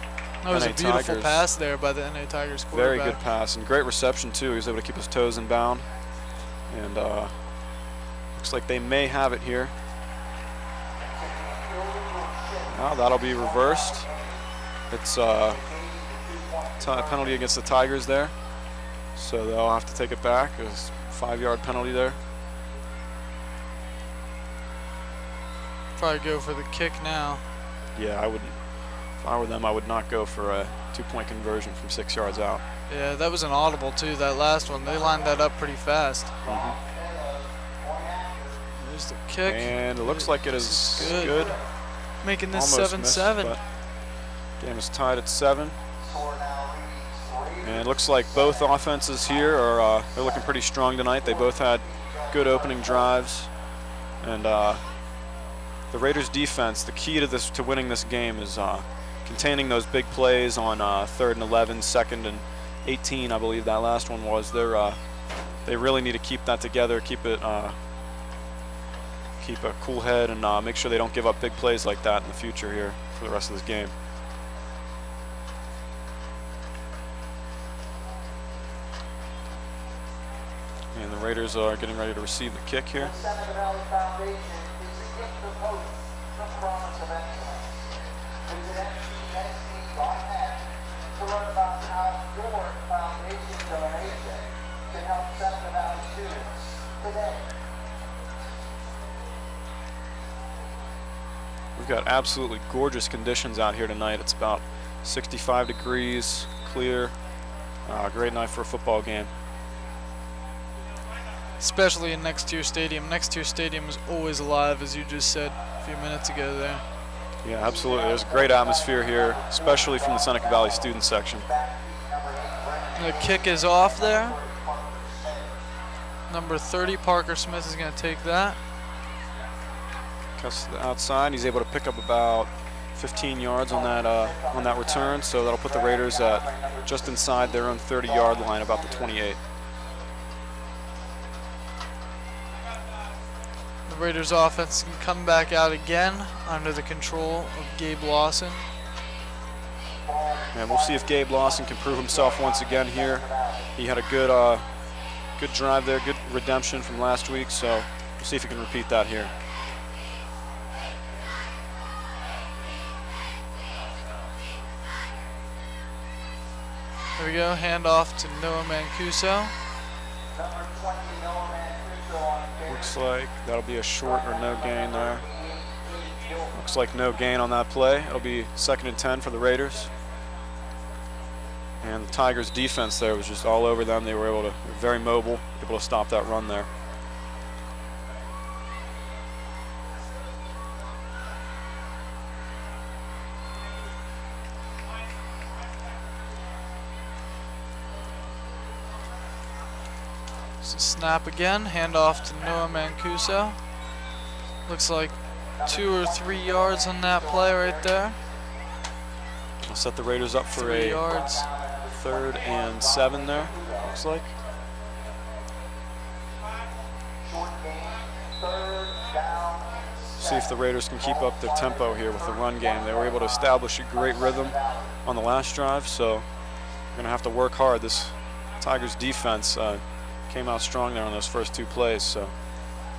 That was a beautiful pass there by the NA Tigers quarterback. Very good pass and great reception too. He was able to keep his toes in bound, and looks like they may have it here. Well, that'll be reversed. It's a penalty against the Tigers there. So they'll have to take it back. It's a 5-yard penalty there. Probably go for the kick now. Yeah, I wouldn't. If I were them, I would not go for a 2-point conversion from 6 yards out. Yeah, that was an audible too, that last one. They lined that up pretty fast. There's the kick. And it looks like it is good. Making this Almost 7-7. missed, game is tied at 7. And it looks like both offenses here are they're looking pretty strong tonight. They both had good opening drives. And the Raiders defense, the key to winning this game is containing those big plays on 3rd and 11, 2nd and 18, I believe that last one was. They really need to keep that together, keep a cool head, and make sure they don't give up big plays like that in the future here for the rest of this game. And the Raiders are getting ready to receive the kick here. We've got absolutely gorgeous conditions out here tonight. It's about 65 degrees, clear. Great night for a football game. Especially in next to your stadium. Next to your stadium is always alive, as you just said a few minutes ago there. Yeah, absolutely. There's a great atmosphere here, especially from the Seneca Valley student section. The kick is off there. Number 30, Parker Smith, is going to take that. Cuts to the outside. He's able to pick up about 15 yards on that return, so that'll put the Raiders at just inside their own 30-yard line, about the 28. The Raiders offense can come back out again under the control of Gabe Lawson. And we'll see if Gabe Lawson can prove himself once again here. He had a good drive there, good redemption from last week, so we'll see if he can repeat that here. There we go, handoff to Noah Mancuso. Looks like that'll be a short or no gain there. Looks like no gain on that play. It'll be 2nd and 10 for the Raiders. And the Tigers defense there was just all over them. They were very mobile, able to stop that run there. So snap again, handoff to Noah Mancuso. Looks like 2 or 3 yards on that play right there. I'll set the Raiders up for 3 yards. 3rd and 7 there, looks like. See if the Raiders can keep up their tempo here with the run game. They were able to establish a great rhythm on the last drive, so we're going to have to work hard. This Tigers defense came out strong there on those first 2 plays, so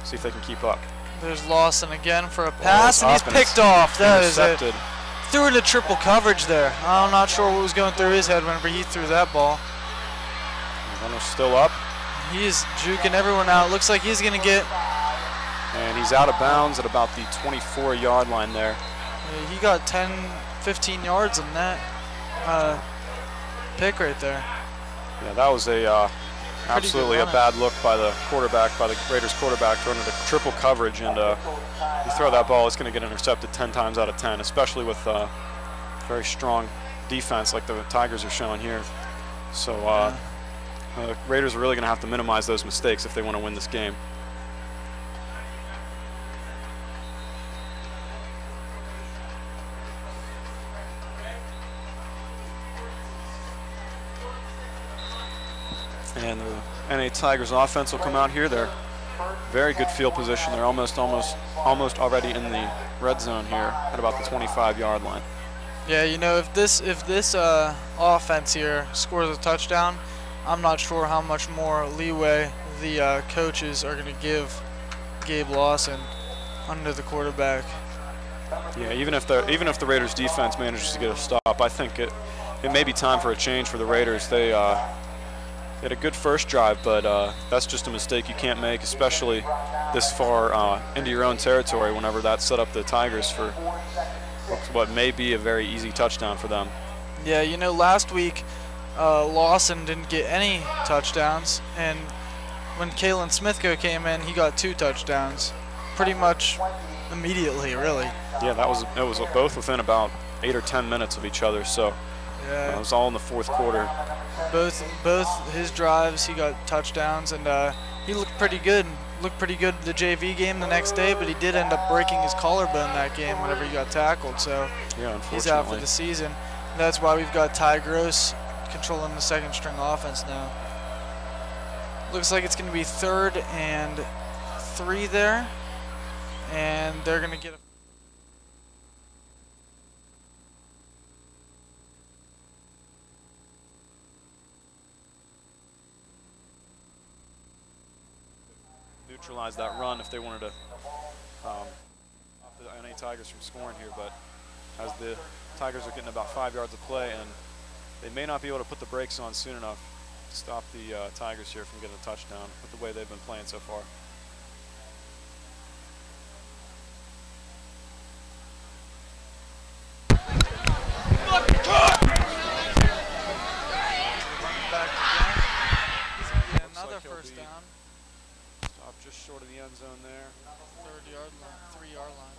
see if they can keep up. There's Lawson again for a pass, and he's picked off. That is it. Threw into triple coverage there. I'm not sure what was going through his head whenever he threw that ball. Runner's still up. He's juking everyone out. Looks like he's going to get... And he's out of bounds at about the 24-yard line there. Yeah, he got 10, 15 yards on that pick right there. Yeah, that was absolutely a bad look by the quarterback, by the Raiders quarterback, throwing into triple coverage, and you throw that ball, it's going to get intercepted 10 times out of 10, especially with very strong defense like the Tigers are showing here. So the Raiders are really going to have to minimize those mistakes if they want to win this game. And the NA Tigers offense will come out here. They're very good field position. They're almost already in the red zone here at about the 25-yard line. Yeah, you know, if this offense here scores a touchdown, I'm not sure how much more leeway the coaches are going to give Gabe Lawson under the quarterback. Yeah, even if the Raiders defense manages to get a stop, I think it may be time for a change for the Raiders. They had a good first drive, but that's just a mistake you can't make, especially this far into your own territory whenever that set up the Tigers for what may be a very easy touchdown for them. Yeah, you know, last week Lawson didn't get any touchdowns, and when Kalen Smithko came in, he got 2 touchdowns pretty much immediately, really. Yeah, it was both within about 8 or 10 minutes of each other, so yeah. It was all in the fourth quarter. Both his drives, he got touchdowns, and he looked pretty good. Looked pretty good the JV game the next day, but he did end up breaking his collarbone that game whenever he got tackled, so yeah, he's out for the season. And that's why we've got Ty Gross controlling the second string offense now. Looks like it's going to be 3rd and 3 there, and they're going to get a neutralize that run if they wanted to stop the NA Tigers from scoring here, but as the Tigers are getting about 5 yards of play, and they may not be able to put the brakes on soon enough to stop the Tigers here from getting a touchdown with the way they've been playing so far. another first down. Stop just short of the end zone there. 3-yard line.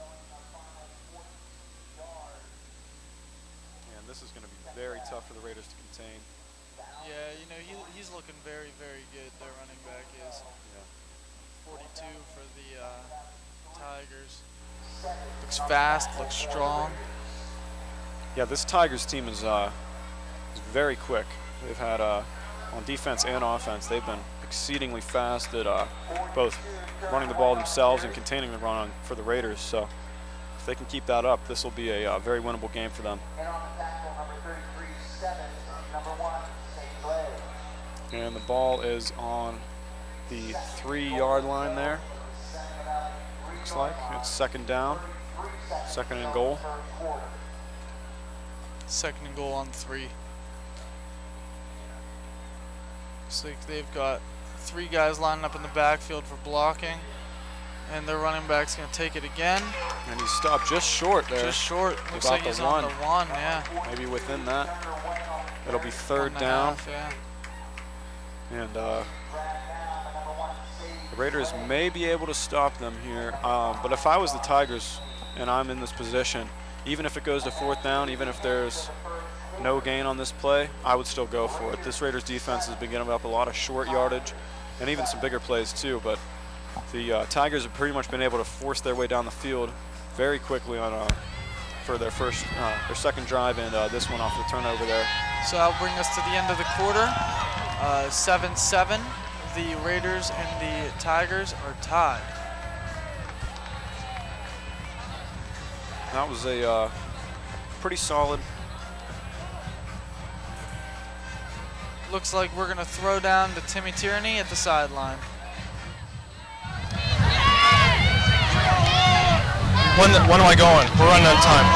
And this is going to be very tough for the Raiders to contain. Yeah, you know, he's looking very, very good, their running back is. Yeah. 42 for the Tigers. Looks fast, looks strong. Yeah, this Tigers team is very quick. They've had, on defense and offense, they've been exceedingly fast at both running the ball themselves and containing the run for the Raiders. So if they can keep that up, this will be a very winnable game for them. And the ball is on the 3-yard line there. Looks like it's 2nd down, 2nd and goal. 2nd and goal on 3. Looks like they've got 3 guys lining up in the backfield for blocking, and their running back's going to take it again. And he stopped just short there. Just short. Looks like he's on the 1, yeah. Maybe within that. It'll be 3rd down. Half, yeah. And the Raiders may be able to stop them here. But if I was the Tigers and I'm in this position, even if it goes to 4th down, even if there's no gain on this play, I would still go for it. This Raiders defense has been giving up a lot of short yardage and even some bigger plays too, but the Tigers have pretty much been able to force their way down the field very quickly on for their second drive, and this one off the turnover there. So that'll bring us to the end of the quarter. 7-7. The Raiders and the Tigers are tied. That was a pretty solid. Looks like we're going to throw down to Timmy Tierney at the sideline. When am I going? We're running out of time.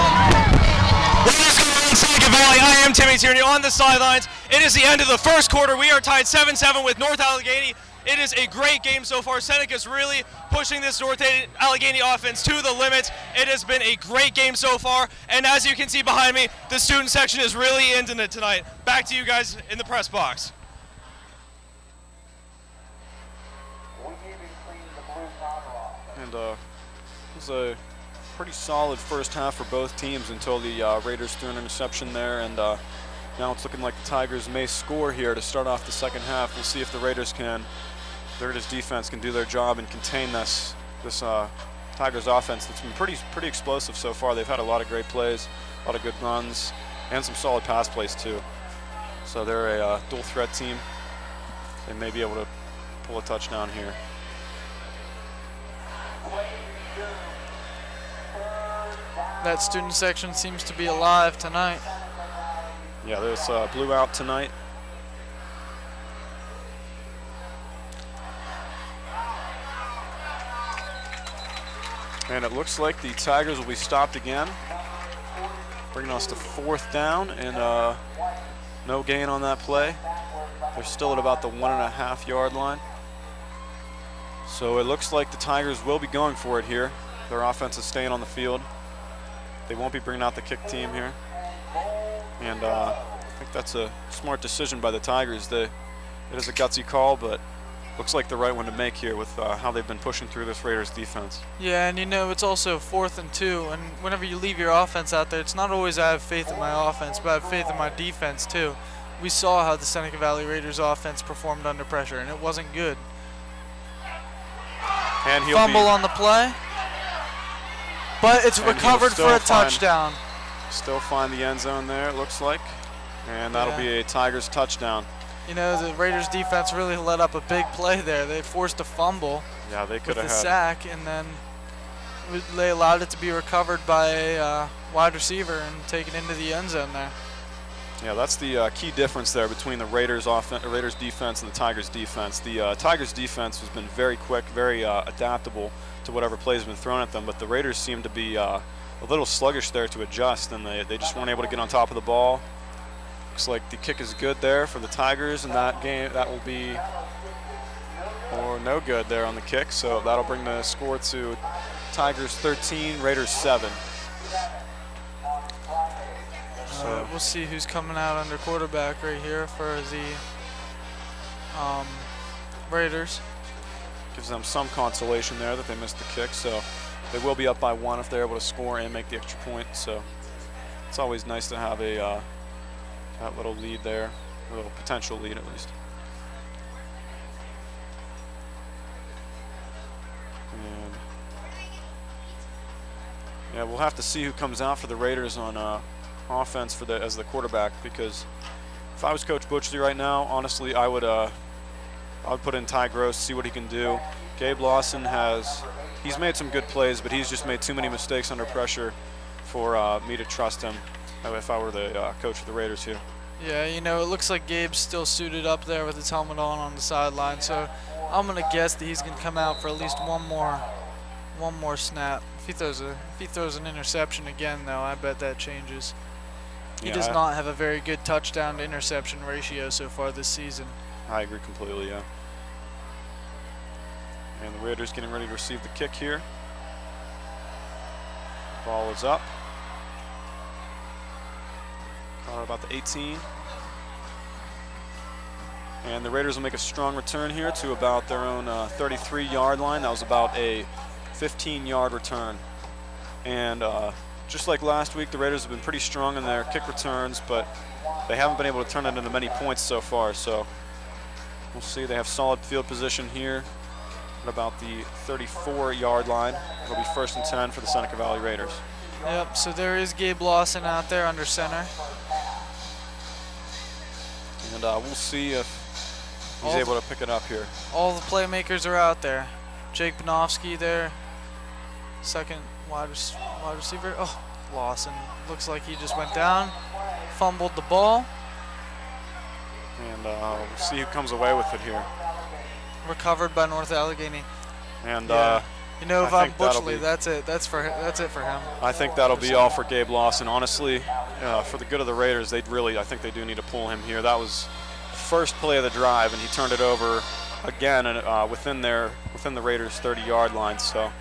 What is going on in Seneca Valley? I am Timmy Tierney on the sidelines. It is the end of the first quarter. We are tied 7-7 with North Allegheny. It is a great game so far. Seneca's really pushing this North Allegheny offense to the limits. It has been a great game so far, and as you can see behind me, the student section is really into it tonight. Back to you guys in the press box. And it was a pretty solid first half for both teams until the Raiders threw an interception there, and now it's looking like the Tigers may score here to start off the second half. We'll see if the Raiders defense can do their job and contain this Tigers offense that's been pretty explosive so far. They've had a lot of great plays, a lot of good runs, and some solid pass plays too. So they're a dual threat team. They may be able to pull a touchdown here. That student section seems to be alive tonight. Yeah, there's blew out tonight. And it looks like the Tigers will be stopped again, bringing us to 4th down, and no gain on that play. They're still at about the 1.5 yard line. So it looks like the Tigers will be going for it here. Their offense is staying on the field. They won't be bringing out the kick team here. And I think that's a smart decision by the Tigers. It is a gutsy call, but looks like the right one to make here with how they've been pushing through this Raiders defense. Yeah, and you know, it's also 4th and 2, and whenever you leave your offense out there, it's not always I have faith in my offense, but I have faith in my defense too. We saw how the Seneca Valley Raiders offense performed under pressure, and it wasn't good. And he'll fumble on the play, but it's recovered for a touchdown. Still find the end zone there, it looks like, and that'll be a Tigers touchdown. You know, the Raiders defense really let up a big play there. They forced a fumble. Yeah, they could have had a had sack, and then they allowed it to be recovered by a wide receiver and taken into the end zone there. Yeah, that's the key difference there between the Raiders defense and the Tigers defense. The Tigers defense has been very quick, very adaptable to whatever plays have been thrown at them, but the Raiders seem to be a little sluggish there to adjust, and they just weren't able to get on top of the ball. Looks like the kick is good there for the Tigers, and that will be no good there on the kick, so that'll bring the score to Tigers 13, Raiders 7. So we'll see who's coming out under quarterback right here for the Raiders. Gives them some consolation there that they missed the kick, so they will be up by 1 if they're able to score and make the extra point. So it's always nice to have that little lead there, a little potential lead at least. And yeah, we'll have to see who comes out for the Raiders on offense as the quarterback, because if I was Coach Butchley right now, honestly, I would put in Ty Gross, see what he can do. Gabe Lawson he's made some good plays, but he's just made too many mistakes under pressure for me to trust him if I were the coach of the Raiders here. Yeah, you know, it looks like Gabe's still suited up there with his helmet on the sideline, so I'm gonna guess that he's gonna come out for at least one more snap. If he throws an interception again, though, I bet that changes. He does not have a very good touchdown to interception ratio so far this season. I agree completely, yeah. And the Raiders getting ready to receive the kick here. Ball is up. About the 18. And the Raiders will make a strong return here to about their own 33-yard line. That was about a 15-yard return. And just like last week, the Raiders have been pretty strong in their kick returns, but they haven't been able to turn it into many points so far. So we'll see. They have solid field position here at about the 34-yard line. It'll be 1st and 10 for the Seneca Valley Raiders. Yep, so there is Gabe Lawson out there under center. And we'll see if he's able to pick it up here. All the playmakers are out there. Jake Panofsky there, second wide receiver. Oh, Lawson. Looks like he just went down, fumbled the ball. And we'll see who comes away with it here. Recovered by North Allegheny. And you know, if I'm Butchley, that's it. That's it for him. I think that'll be all for Gabe Lawson. Honestly, for the good of the Raiders, I think they do need to pull him here. That was the first play of the drive, and he turned it over again and within the Raiders' 30-yard line. So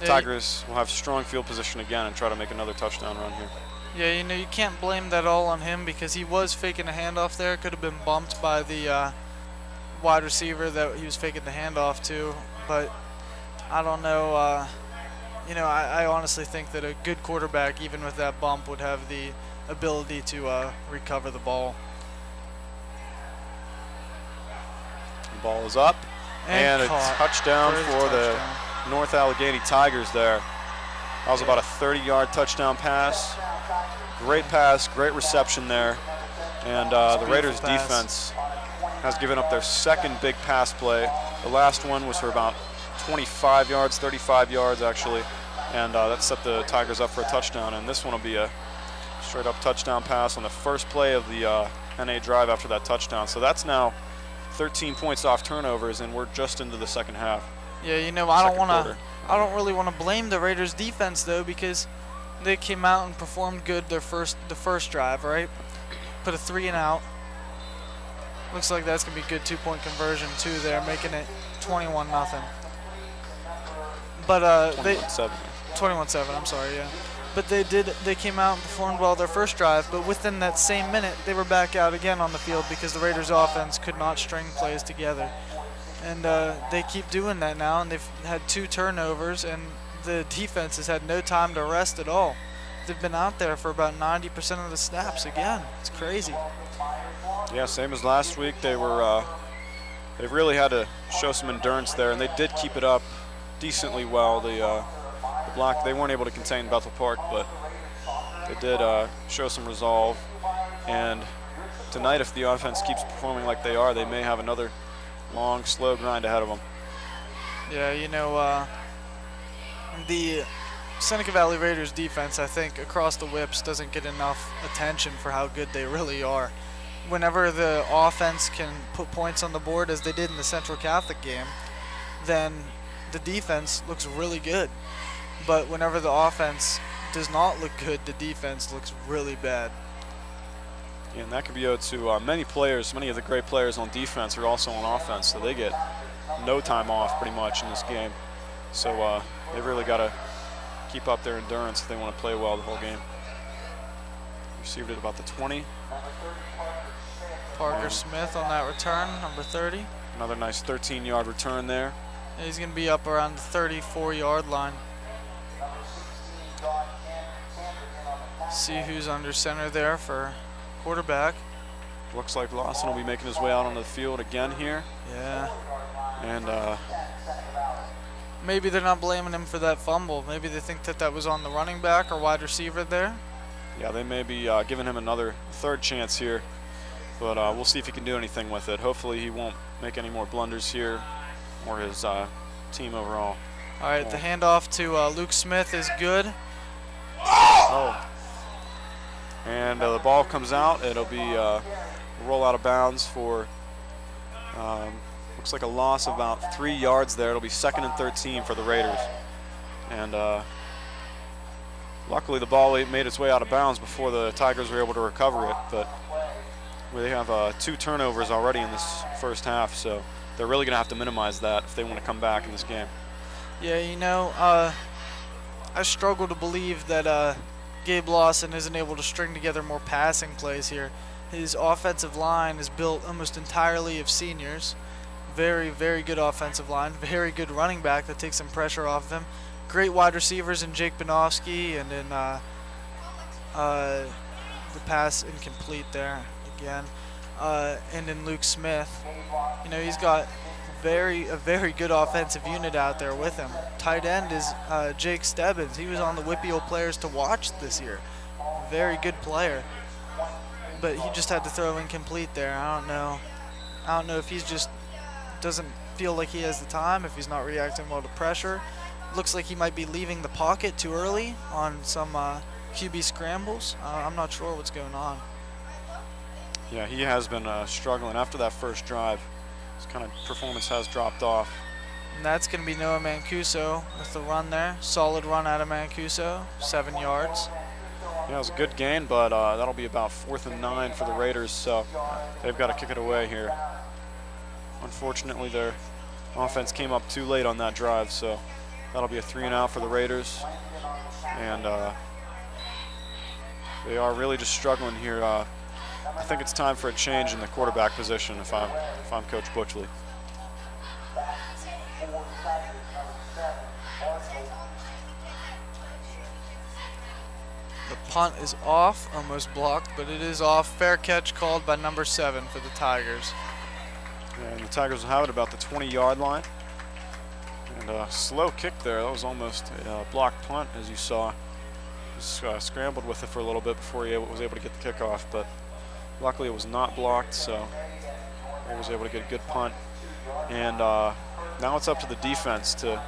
Tigers will have strong field position again and try to make another touchdown run here. Yeah, you know, you can't blame that all on him because he was faking a handoff there. Could have been bumped by the wide receiver that he was faking the handoff to, but I don't know. You know, I honestly think that a good quarterback, even with that bump, would have the ability to recover the ball. The ball is up, and a touchdown for the North Allegheny Tigers there. That was about a 30-yard touchdown pass. Great pass, great reception there. And the Raiders defense has given up their second big pass play. The last one was for about 25 yards, 35 yards actually. And that set the Tigers up for a touchdown. And this one will be a straight up touchdown pass on the first play of the NA drive after that touchdown. So that's now 13 points off turnovers, and we're just into the second half. Yeah, you know, I don't want I don't really want to blame the Raiders defense though, because they came out and performed good the first drive, right? Put a 3 and out. Looks like that's gonna be a good 2-point conversion too there, making it 21-0. But 21-7. 21-7, I'm sorry, yeah. But they came out and performed well their first drive, but within that same minute, they were back out again on the field because the Raiders offense could not string plays together. And they keep doing that now, and they've had 2 turnovers, and the defense has had no time to rest at all. They've been out there for about 90% of the snaps again. It's crazy. Yeah, same as last week. They really had to show some endurance there, and they did keep it up decently well. The block, they weren't able to contain Bethel Park, but they did show some resolve. And tonight, if the offense keeps performing like they are, they may have another long, slow grind ahead of them. Yeah, you know, the Seneca Valley Raiders defense, I think, across the whips doesn't get enough attention for how good they really are. Whenever the offense can put points on the board, as they did in the Central Catholic game, then the defense looks really good. But whenever the offense does not look good, the defense looks really bad. Yeah, and that can be owed to many players. Many of the great players on defense are also on offense, so they get no time off pretty much in this game. So they've really got to keep up their endurance if they want to play well the whole game. Received at about the 20. Parker Smith on that return, number 30. Another nice 13-yard return there. And he's going to be up around the 34-yard line. See who's under center there for quarterback. Looks like Lawson will be making his way out onto the field again here. Yeah. And maybe they're not blaming him for that fumble. Maybe they think that that was on the running back or wide receiver there. Yeah, they may be giving him another 3rd chance here. But we'll see if he can do anything with it. Hopefully he won't make any more blunders here, or his team overall. All right, the handoff to Luke Smith is good. Oh. And the ball comes out. It'll be a roll out of bounds for, looks like a loss of about 3 yards there. It'll be 2nd and 13 for the Raiders. And luckily the ball made its way out of bounds before the Tigers were able to recover it. But they have 2 turnovers already in this first half, so they're really going to have to minimize that if they want to come back in this game. Yeah, you know, I struggle to believe that Gabe Lawson isn't able to string together more passing plays here. His offensive line is built almost entirely of seniors. Very, very good offensive line. Very good running back that takes some pressure off of him. Great wide receivers in Jake Banofsky, and then the pass incomplete there again. And then Luke Smith. You know, he's got a very good offensive unit out there with him. Tight end is Jake Stebbins. He was on the Whippeal Players to Watch this year. Very good player. But he just had to throw incomplete there. I don't know if he's just doesn't feel like he has the time, if he's not reacting well to pressure. Looks like he might be leaving the pocket too early on some QB scrambles. I'm not sure what's going on. Yeah, he has been struggling after that first drive. His kind of performance has dropped off. And that's going to be Noah Mancuso with the run there. Solid run out of Mancuso, 7 yards. Yeah, it was a good gain, but that'll be about 4th and 9 for the Raiders, so they've got to kick it away here. Unfortunately, their offense came up too late on that drive, so that'll be a 3 and out for the Raiders. And they are really just struggling here. I think it's time for a change in the quarterback position if I'm Coach Butchley. The punt is off, almost blocked, but it is off. Fair catch called by number 7 for the Tigers. And the Tigers will have it about the 20-yard line. And a slow kick there. That was almost a blocked punt, as you saw. Just scrambled with it for a little bit before he was able to get the kickoff, but luckily it was not blocked, so he was able to get a good punt. And now it's up to the defense to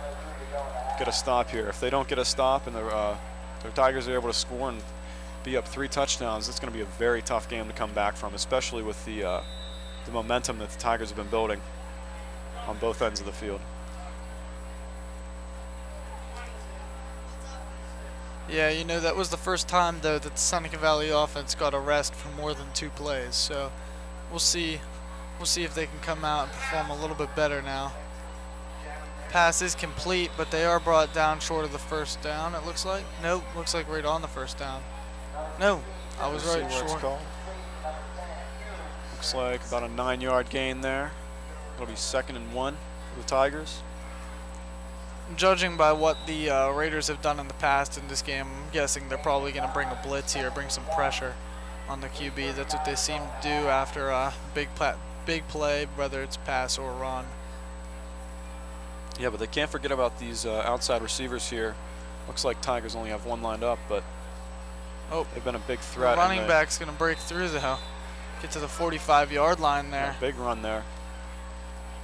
get a stop here. If they don't get a stop and the Tigers are able to score and be up 3 touchdowns, it's going to be a very tough game to come back from, especially with the momentum that the Tigers have been building on both ends of the field. Yeah, you know, that was the first time, though, that the Seneca Valley offense got a rest for more than 2 plays. So we'll see if they can come out and perform a little bit better now. Pass is complete, but they are brought down short of the first down, it looks like. Nope, looks like right on the first down. No, I was right, short. Looks like about a 9-yard gain there. It'll be 2nd and 1 for the Tigers. Judging by what the Raiders have done in the past in this game, I'm guessing they're probably going to bring a blitz here, bring some pressure on the QB. That's what they seem to do after a big play, whether it's pass or run. Yeah, but they can't forget about these outside receivers here. Looks like Tigers only have 1 lined up, but they've been a big threat. The running back's going to break through, though. Get to the 45-yard line there. Yeah, big run there.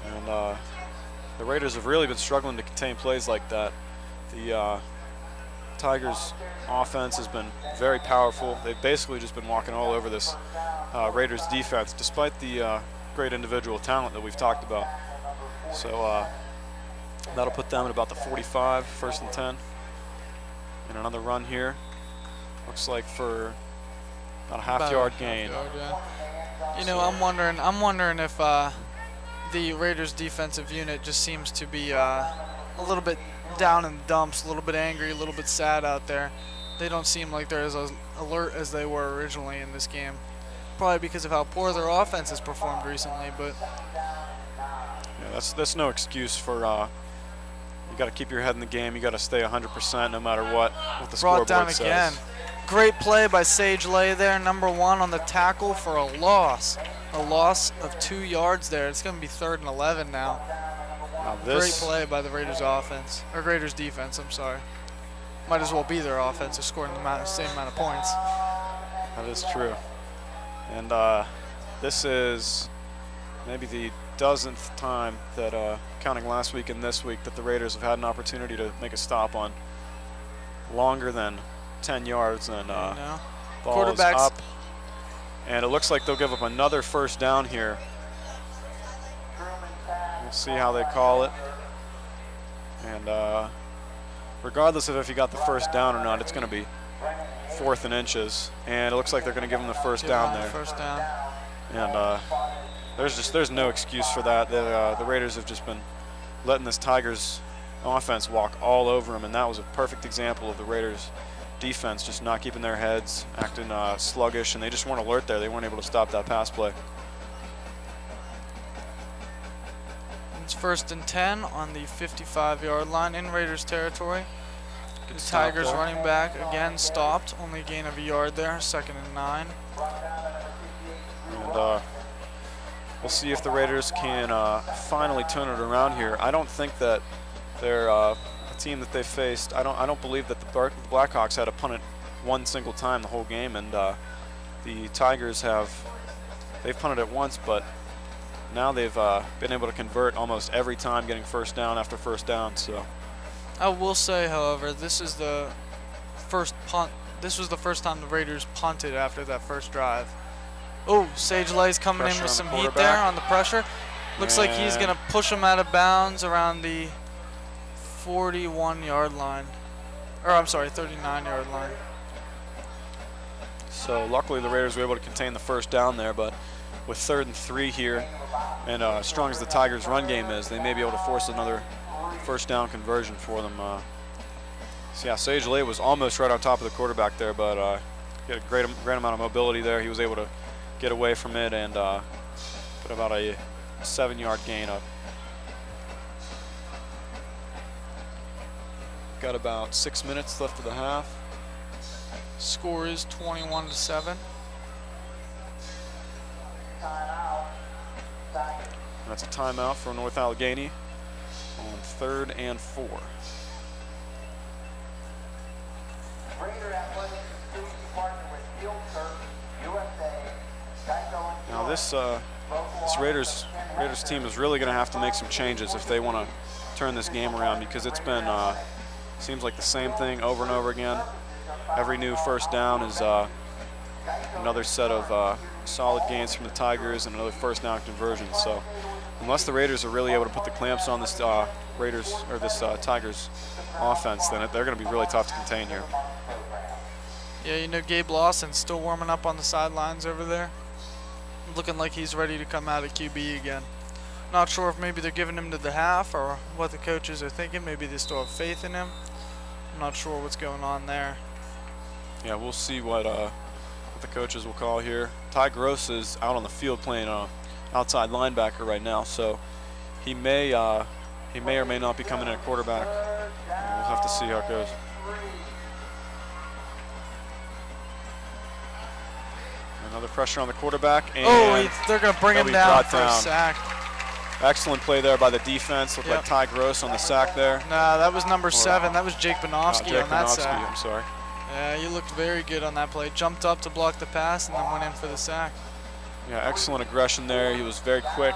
And the Raiders have really been struggling to contain plays like that. The Tigers' offense has been very powerful. They've basically just been walking all over this Raiders' defense, despite the great individual talent that we've talked about. So that'll put them at about the 45, 1st and 10. And another run here. Looks like for about a half-yard gain. You know, I'm wondering if the Raiders defensive unit just seems to be a little bit down in the dumps, a little bit angry, a little bit sad out there. They don't seem like they're as alert as they were originally in this game. Probably because of how poor their offense has performed recently, but yeah, that's no excuse for you got to keep your head in the game. You got to stay 100% no matter what the scoreboard brought down says. Again. Great play by Sage Lay there, number 1 on the tackle for a loss. A loss of 2 yards there. It's going to be 3rd and 11 now. Great play by the Raiders offense, or Raiders defense, I'm sorry. Might as well be their offense. They're scoring the same amount of points. That is true. And this is maybe the dozenth time that, counting last week and this week, that the Raiders have had an opportunity to make a stop on longer than 10 yards, and ball is up. And it looks like they'll give up another 1st down here. We'll see how they call it. And regardless of if you got the 1st down or not, it's going to be 4th and inches. And it looks like they're going to give them the 1st down there. First down. And there's no excuse for that. The Raiders have just been letting this Tigers offense walk all over them, and that was a perfect example of the Raiders defense just not keeping their heads, acting sluggish, and they just weren't alert there. They weren't able to stop that pass play. It's 1st and 10 on the 55-yard line in Raiders territory. The Tigers running back again stopped, only a gain of a yard there, 2nd and 9. And we'll see if the Raiders can finally turn it around here. I don't think that they're team that they faced. I don't believe that the Blackhawks had a punt it 1 single time the whole game, and the Tigers they've punted it once, but now they've been able to convert almost every time, getting 1st down after 1st down. So I will say, however, this is the first punt. This was the first time the Raiders punted after that first drive. Oh, Sage Lay's coming in with some heat there on the pressure. Looks like he's going to push him out of bounds around the 41-yard line, or I'm sorry, 39-yard line. So luckily the Raiders were able to contain the 1st down there, but with 3rd and 3 here, and as strong as the Tigers' run game is, they may be able to force another 1st down conversion for them. So yeah, Sage Lay was almost right on top of the quarterback there, but he had a great amount of mobility there. He was able to get away from it and put about a 7-yard gain up. Got about 6 minutes left of the half. Score is 21-7. That's a timeout for North Allegheny on 3rd and 4. Now this Raiders team is really going to have to make some changes if they want to turn this game around, because it's been seems like the same thing over and over again. Every new 1st down is another set of solid gains from the Tigers and another 1st down conversion. So unless the Raiders are really able to put the clamps on this Tigers offense, then they're going to be really tough to contain here. Yeah, you know, Gabe Lawson's still warming up on the sidelines over there. Looking like he's ready to come out of QB again. Not sure if maybe they're giving him to the half or what the coaches are thinking. Maybe they still have faith in him. I'm not sure what's going on there. Yeah, we'll see what the coaches will call here. Ty Gross is out on the field playing outside linebacker right now, so he may or may not be coming in at quarterback. We'll have to see how it goes. Another pressure on the quarterback, and they're going to bring him down for a sack. Excellent play there by the defense. Looked like Ty Gross on the sack there. Nah, that was number 7. That was Jake Banofsky on that sack. I'm sorry. Yeah, you looked very good on that play. Jumped up to block the pass and then went in for the sack. Yeah, excellent aggression there. He was very quick.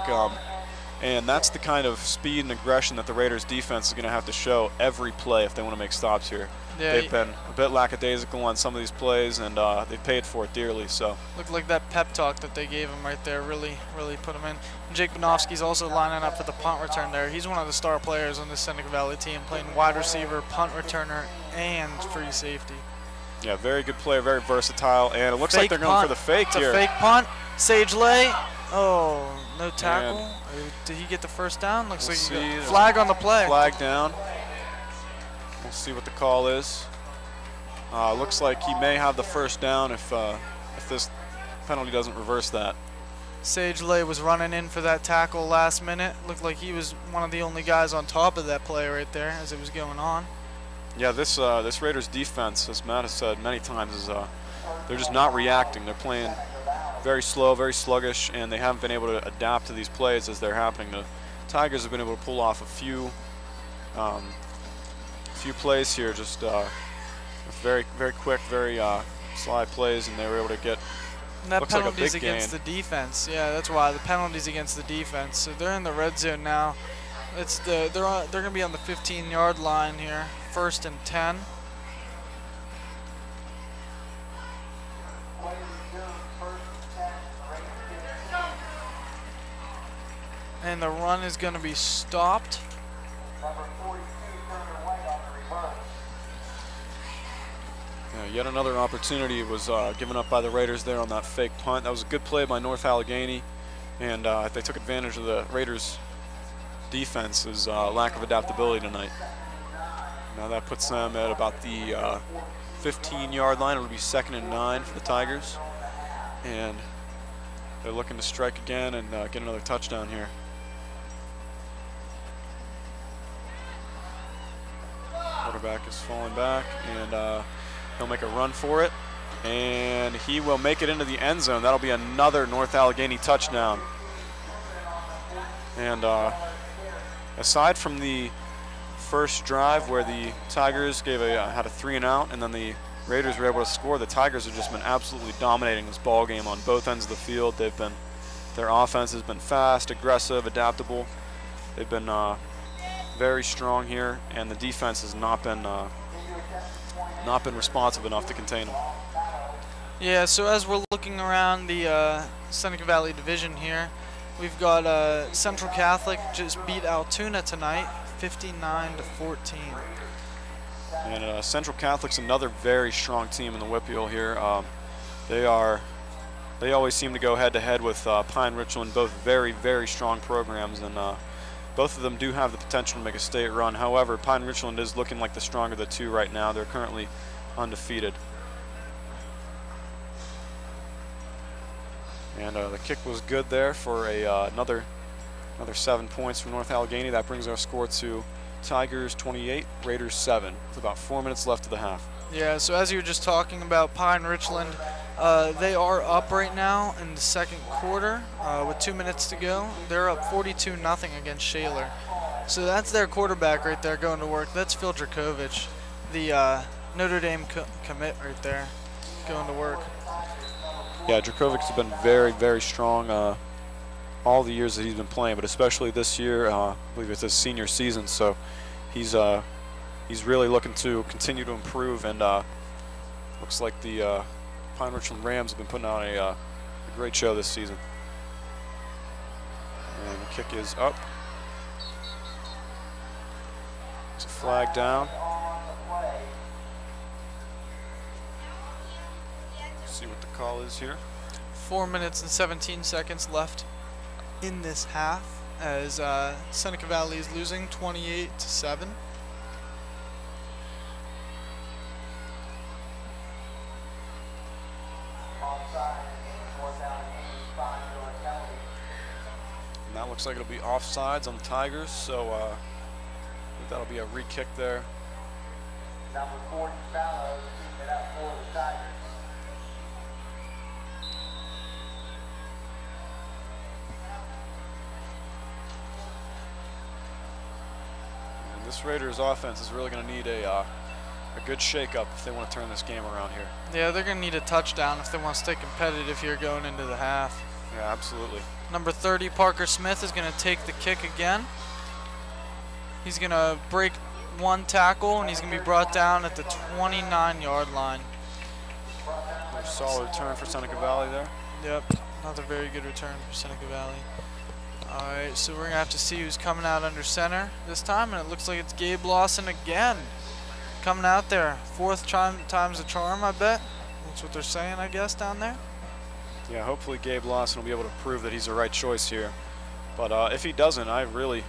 And that's the kind of speed and aggression that the Raiders defense is going to have to show every play if they want to make stops here. Yeah, they've been a bit lackadaisical on some of these plays, and they've paid for it dearly. So looked like that pep talk that they gave him right there really put him in. And Jake Banofsky's also lining up for the punt return there. He's one of the star players on this Seneca Valley team, playing wide receiver, punt returner, and free safety. Yeah, very good player, very versatile, and it looks like they're going for the fake here. It's a fake punt. Sage Lay. Oh, no tackle. Did he get the first down? Looks like he got flag on the play. Flag down. We'll see what the call is. Looks like he may have the first down if this penalty doesn't reverse that. Sage Lay was running in for that tackle last minute. Looked like he was one of the only guys on top of that play right there as it was going on. Yeah, this Raiders defense, as Matt has said many times, is they're just not reacting. They're playing very slow, very sluggish, and they haven't been able to adapt to these plays as they're happening. The Tigers have been able to pull off a few plays here, just very quick, very sly plays, and they were able to get. And that looks like a penalties big against gain. the defense. Yeah, that's why the penalties against the defense. So they're in the red zone now. They're going to be on the 15-yard line here. 1st and 10. And the run is going to be stopped. Yeah, yet another opportunity was given up by the Raiders there on that fake punt. That was a good play by North Allegheny, and they took advantage of the Raiders' defense's lack of adaptability tonight. Now that puts them at about the 15-yard line. It'll be 2nd and 9 for the Tigers, and they're looking to strike again and get another touchdown here. Quarterback is falling back, and he'll make a run for it, and he will make it into the end zone. That'll be another North Allegheny touchdown. And aside from the first drive where the Tigers had a 3-and-out, and then the Raiders were able to score, the Tigers have just been absolutely dominating this ball game on both ends of the field. Their offense has been fast, aggressive, adaptable. They've been very strong here, and the defense has not been responsive enough to contain them. Yeah, so as we're looking around the Seneca Valley division here, we've got Central Catholic just beat Altoona tonight, 59-14. And Central Catholic's another very strong team in the Whippeal here. They always seem to go head-to-head with Pine Richland, both very strong programs, and both of them do have the potential to make a state run. However, Pine Richland is looking like the stronger of the two right now. They're currently undefeated. And the kick was good there for another 7 points from North Allegheny. That brings our score to Tigers 28, Raiders 7, with about 4 minutes left of the half. Yeah, so as you were just talking about Pine Richland, they are up right now in the second quarter with 2 minutes to go. They're up 42-0 against Shaler. So that's their quarterback right there going to work. That's Phil Drakovich, the Notre Dame commit right there, going to work. Yeah, Drakovich has been very strong all the years that he's been playing, but especially this year. I believe it's his senior season, so he's really looking to continue to improve, and looks like the Pine Richland Rams have been putting on a great show this season. And the kick is up. It's a flag down. See what the call is here. 4 minutes and 17 seconds left in this half as Seneca Valley is losing 28-7. And that looks like it'll be offsides on the Tigers, so I think that'll be a re-kick there. Number 40 Fallows keeping it up for the Tigers. And this Raiders offense is really going to need a good shake-up if they want to turn this game around here. Yeah, they're going to need a touchdown if they want to stay competitive here going into the half. Yeah, absolutely. Number 30, Parker Smith, is going to take the kick again. He's going to break one tackle, and he's going to be brought down at the 29-yard line. A solid return for Seneca Valley there. Yep, another very good return for Seneca Valley. All right, so we're going to have to see who's coming out under center this time, and it looks like it's Gabe Lawson again coming out there. Fourth time's the charm, I bet. That's what they're saying, I guess, down there. Yeah, hopefully Gabe Lawson will be able to prove that he's the right choice here. But if he doesn't, I'm really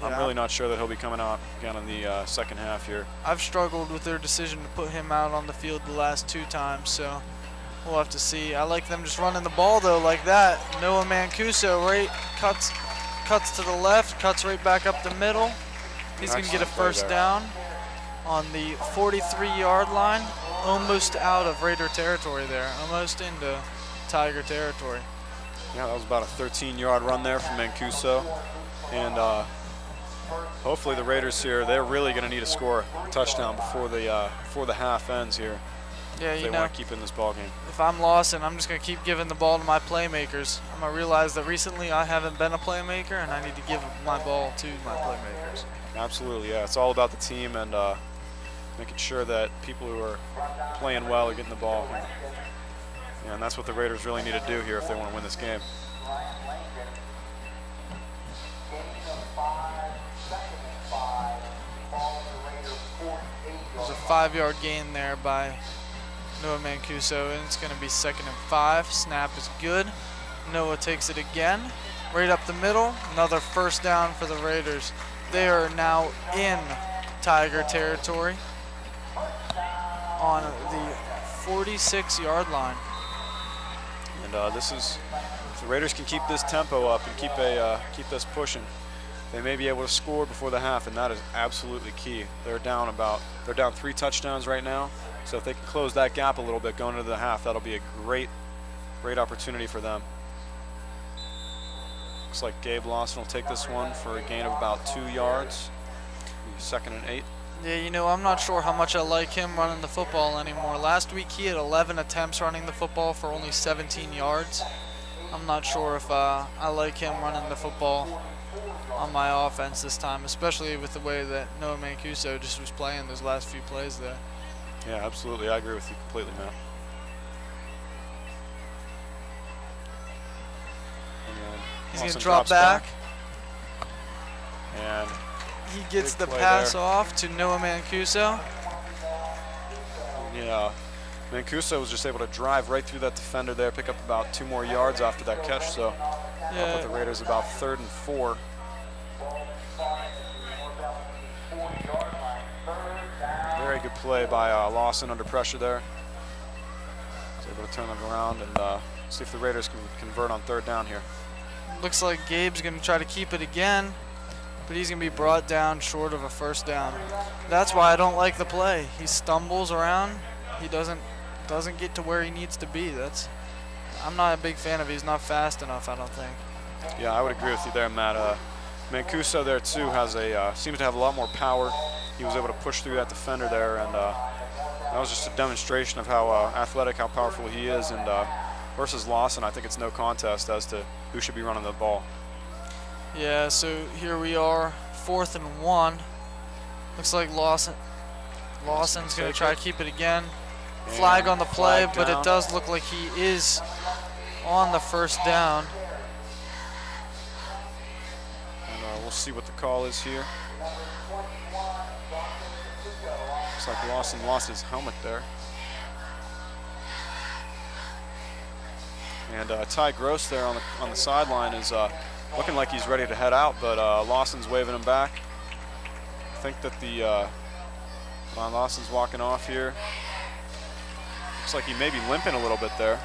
not sure that he'll be coming out again in the second half here. I've struggled with their decision to put him out on the field the last 2 times, so we'll have to see. I like them just running the ball, though, like that. Noah Mancuso right cuts to the left, cuts right back up the middle. He's going to get a first down on the 43-yard line, almost out of Raider territory there, almost into Tiger territory. Yeah, that was about a 13-yard run there from Mancuso. And hopefully the Raiders here, they're really going to need to score a touchdown before the half ends here. Yeah, if they want to keep in this ball game. If I'm Lawson, I'm just going to keep giving the ball to my playmakers. I'm going to realize that recently I haven't been a playmaker, and I need to give my ball to my playmakers. Absolutely, yeah. It's all about the team and making sure that people who are playing well are getting the ball. Yeah, and that's what the Raiders really need to do here if they want to win this game. There's a 5-yard gain there by Noah Mancuso, and it's going to be 2nd and 5. Snap is good. Noah takes it again, right up the middle. Another first down for the Raiders. They are now in Tiger territory on the 46-yard line. And this is, if the Raiders can keep this tempo up and keep this pushing, they may be able to score before the half, and that is absolutely key. They're down 3 touchdowns right now, so if they can close that gap a little bit going into the half, that'll be a great opportunity for them. Looks like Gabe Lawson will take this one for a gain of about 2 yards. 2nd and 8. Yeah, you know, I'm not sure how much I like him running the football anymore. Last week he had 11 attempts running the football for only 17 yards. I'm not sure if I like him running the football on my offense this time, especially with the way that Noah Mancuso just was playing those last few plays there. Yeah, absolutely. I agree with you completely, Matt. He's going to drop back. And he gets the pass off to Noah Mancuso. Yeah, Mancuso was just able to drive right through that defender there, pick up about 2 more yards after that catch, so that'll put the Raiders about 3rd and 4. Very good play by Lawson under pressure there. He's able to turn them around and see if the Raiders can convert on 3rd down here. Looks like Gabe's going to try to keep it again, but he's going to be brought down short of a first down. That's why I don't like the play. He stumbles around. He doesn't get to where he needs to be. I'm not a big fan of it. He's not fast enough, I don't think. Yeah, I would agree with you there, Matt. Mancuso there too seems to have a lot more power. He was able to push through that defender there, and that was just a demonstration of how athletic, how powerful he is. And versus Lawson, I think it's no contest as to who should be running the ball. Yeah, so here we are, 4th and 1. Looks like Lawson's going to try to keep it again. Flag on the play, but it does look like he is on the first down. And we'll see what the call is here. Looks like Lawson lost his helmet there. And Ty Gross there on the sideline is looking like he's ready to head out, but Lawson's waving him back. I think that the Lawson's walking off here. Looks like he may be limping a little bit there.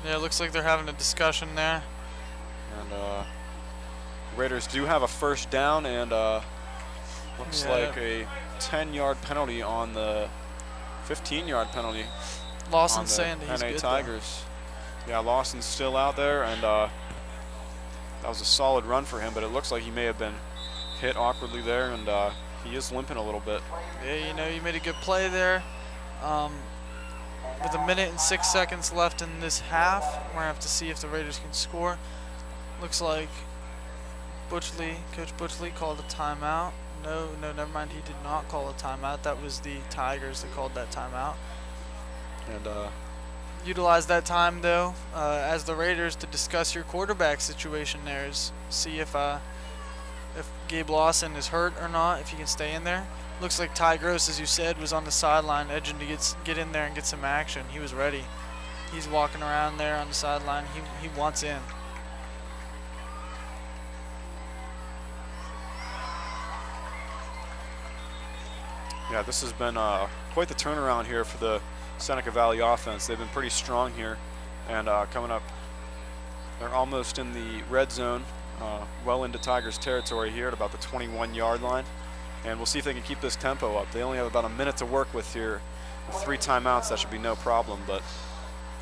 Yeah, it looks like they're having a discussion there. And Raiders do have a first down, and looks like a 10-yard penalty on the 15-yard penalty. Lawson's saying that he's NA good Tigers. Yeah, Lawson's still out there, and that was a solid run for him, but it looks like he may have been hit awkwardly there, and he is limping a little bit. Yeah, you know, you made a good play there. With 1 minute and 6 seconds left in this half, we're going to have to see if the Raiders can score. Looks like Coach Butch Lee called a timeout. No, never mind, he did not call a timeout. That was the Tigers that called that timeout. And utilize that time, though, as the Raiders to discuss your quarterback situation there. See if Gabe Lawson is hurt or not, if he can stay in there. Looks like Ty Gross, as you said, was on the sideline edging to get in there and get some action. He was ready. He's walking around there on the sideline. He wants in. yeah, this has been quite the turnaround here for the Seneca Valley offense. They've been pretty strong here, and coming up, they're almost in the red zone, well into Tigers territory here at about the 21-yard line. And we'll see if they can keep this tempo up. They only have about a minute to work with here. With 3 timeouts, that should be no problem. But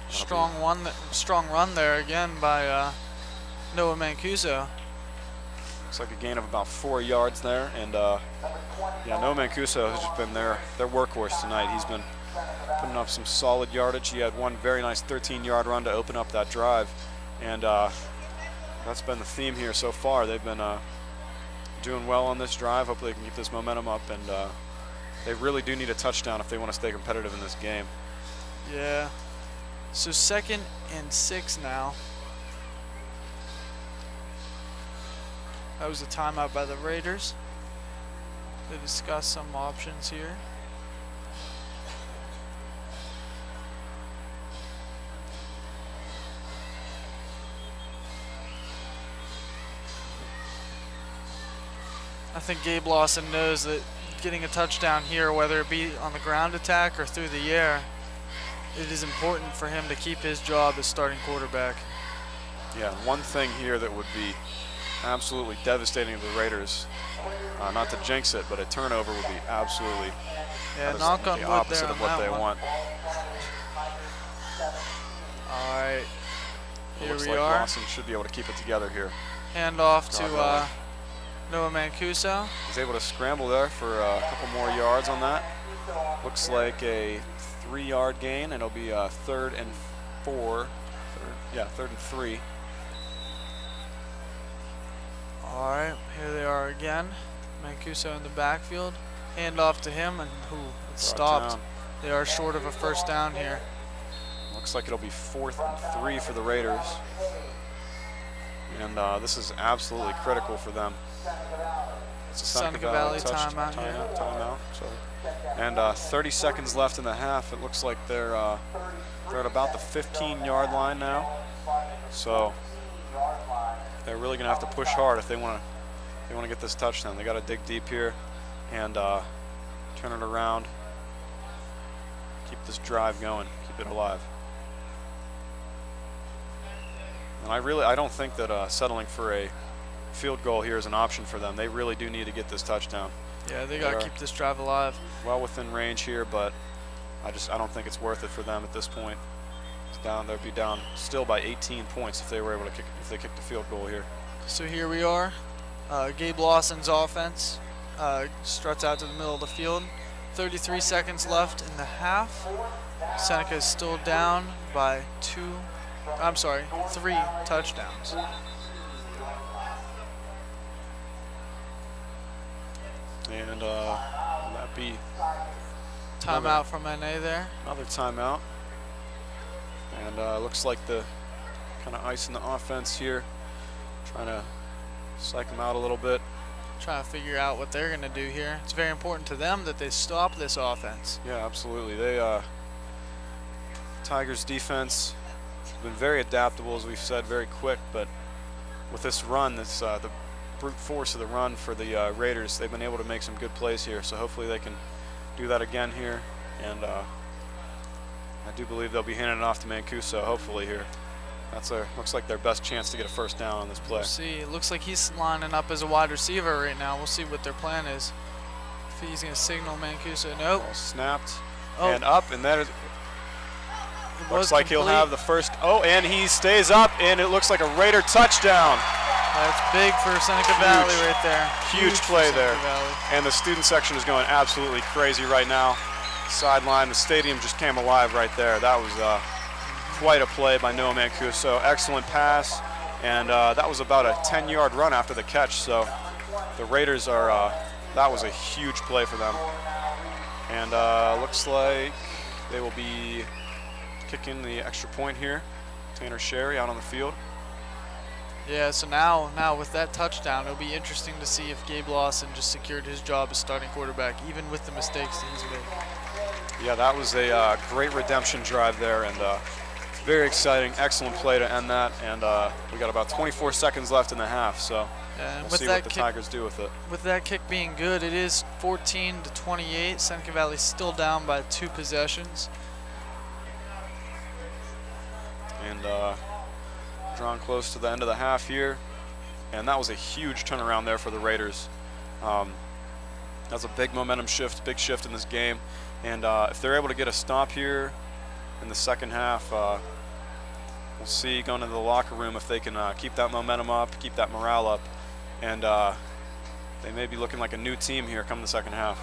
strong run there again by Noah Mancuso. Looks like a gain of about 4 yards there. And yeah, Noah Mancuso has just been their workhorse tonight. He's been putting up some solid yardage. He had one very nice 13-yard run to open up that drive. And that's been the theme here so far. They've been doing well on this drive. Hopefully they can keep this momentum up, and they really do need a touchdown if they want to stay competitive in this game. Yeah. So 2nd and 6 now. That was a timeout by the Raiders. They discuss some options here. I think Gabe Lawson knows that getting a touchdown here, whether it be on the ground attack or through the air, it is important for him to keep his job as starting quarterback. Yeah, one thing here that would be absolutely devastating to the Raiders, not to jinx it, but a turnover would be absolutely knock on the wood opposite there of on what that they one. want. All right, here Looks we like are. Lawson should be able to keep it together here. Hand off to Noah Mancuso. He's able to scramble there for a couple more yards on that. Looks like a 3-yard gain, and it'll be 3rd and 4. Third and 3. All right, here they are again. Mancuso in the backfield. Hand off to him, and it's stopped. Down. They are short of a first down here. Looks like it'll be 4th and 3 for the Raiders. And this is absolutely critical for them. It's a Seneca Valley timeout. Timeout. And 30 seconds left in the half. It looks like they're at about the 15-yard line now. So they're really going to have to push hard if they want to get this touchdown. They got to dig deep here and turn it around. Keep this drive going. Keep it alive. And I don't think that settling for a field goal here is an option for them. They really do need to get this touchdown. Yeah, they got to keep this drive alive. Well within range here, but I don't think it's worth it for them at this point. It's down. They'd be down still by 18 points if they were able to kick the field goal here. So here we are. Gabe Lawson's offense struts out to the middle of the field. 33 seconds left in the half. Seneca is still down by 3 touchdowns. And that be timeout from NA there. Another timeout. And looks like the kind of ice in the offense here, trying to psych them out a little bit. Trying to figure out what they're going to do here. It's very important to them that they stop this offense. Yeah, absolutely. Tigers defense has been very adaptable, as we've said, very quick, but with this run, this the brute force of the run for the Raiders, they've been able to make some good plays here, so hopefully they can do that again here, and I do believe they'll be handing it off to Mancuso, hopefully here. That's looks like their best chance to get a first down on this play. We'll see. It looks like he's lining up as a wide receiver right now. We'll see what their plan is. If he's going to signal Mancuso. Nope. Ball snapped and Oh. up, and that is, It looks was like he'll complete. have the first. Oh, and he stays up, and it looks like a Raider touchdown. That's big for Seneca Valley right there. Huge for play Seneca there. Valley. And the student section is going absolutely crazy right now. Sideline, the stadium just came alive right there. That was quite a play by Noah Mancuso. Excellent pass, and that was about a 10-yard run after the catch. So the Raiders are, that was a huge play for them. And looks like they will be kicking the extra point here. Tanner Sherry out on the field. Yeah, so now with that touchdown, it'll be interesting to see if Gabe Lawson just secured his job as starting quarterback, even with the mistakes that he's made. Yeah, that was a great redemption drive there, and very exciting, excellent play to end that. And we got about 24 seconds left in the half, so And we'll with see that what the kick, Tigers do with it. with that kick being good, it is 14-28. Seneca Valley's still down by 2 possessions. And drawing close to the end of the half here, and that was a huge turnaround there for the Raiders. That's a big momentum shift, big shift in this game, and if they're able to get a stop here in the second half, we'll see going into the locker room if they can keep that momentum up, keep that morale up, and they may be looking like a new team here come the second half.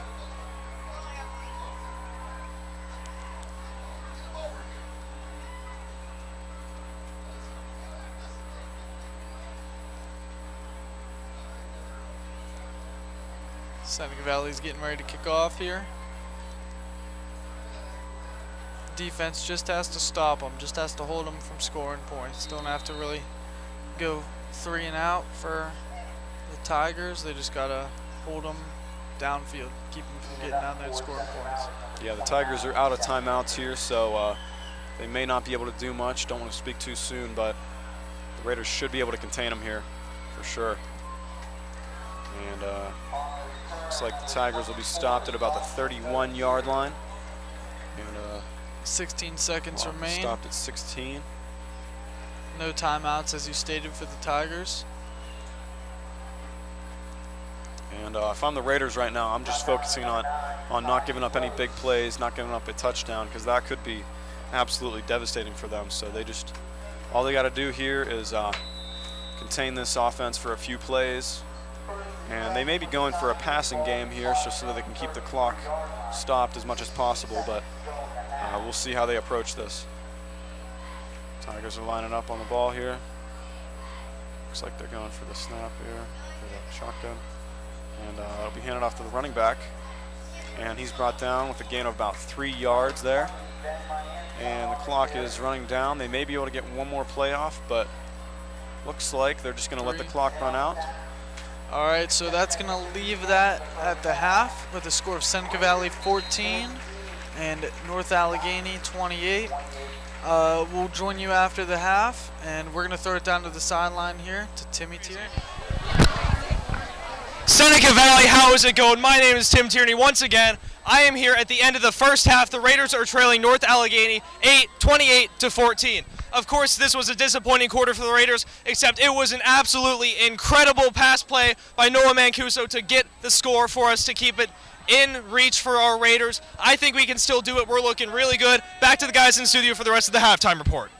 Seneca Valley's getting ready to kick off here. Defense just has to stop them, just has to hold them from scoring points. Don't have to really go 3 and out for the Tigers. They just got to hold them downfield, keep them from getting down there and scoring points. Yeah, the Tigers are out of timeouts here, so they may not be able to do much. Don't want to speak too soon, but the Raiders should be able to contain them here for sure. And looks like the Tigers will be stopped at about the 31-yard line. And 16 seconds remain. Stopped at 16. No timeouts, as you stated, for the Tigers. And if I'm the Raiders right now, I'm just focusing on not giving up any big plays, not giving up a touchdown, because that could be absolutely devastating for them. So they just, all they got to do here is contain this offense for a few plays. And they may be going for a passing game here just so that they can keep the clock stopped as much as possible, but we'll see how they approach this. Tigers are lining up on the ball here. Looks like they're going for the snap here, for the shotgun. And it'll be handed off to the running back. And he's brought down with a gain of about 3 yards there. And the clock is running down. They may be able to get one more play off, but looks like they're just going to let the clock run out. All right, so that's going to leave that at the half with a score of Seneca Valley 14 and North Allegheny 28. We'll join you after the half, and we're going to throw it down to the sideline here to Timmy Tierney. Seneca Valley, how is it going? My name is Tim Tierney. Once again, I am here at the end of the first half. The Raiders are trailing North Allegheny 28-14. Of course, this was a disappointing quarter for the Raiders, except it was an absolutely incredible pass play by Noah Mancuso to get the score for us to keep it in reach for our Raiders. I think we can still do it. We're looking really good. Back to the guys in the studio for the rest of the halftime report.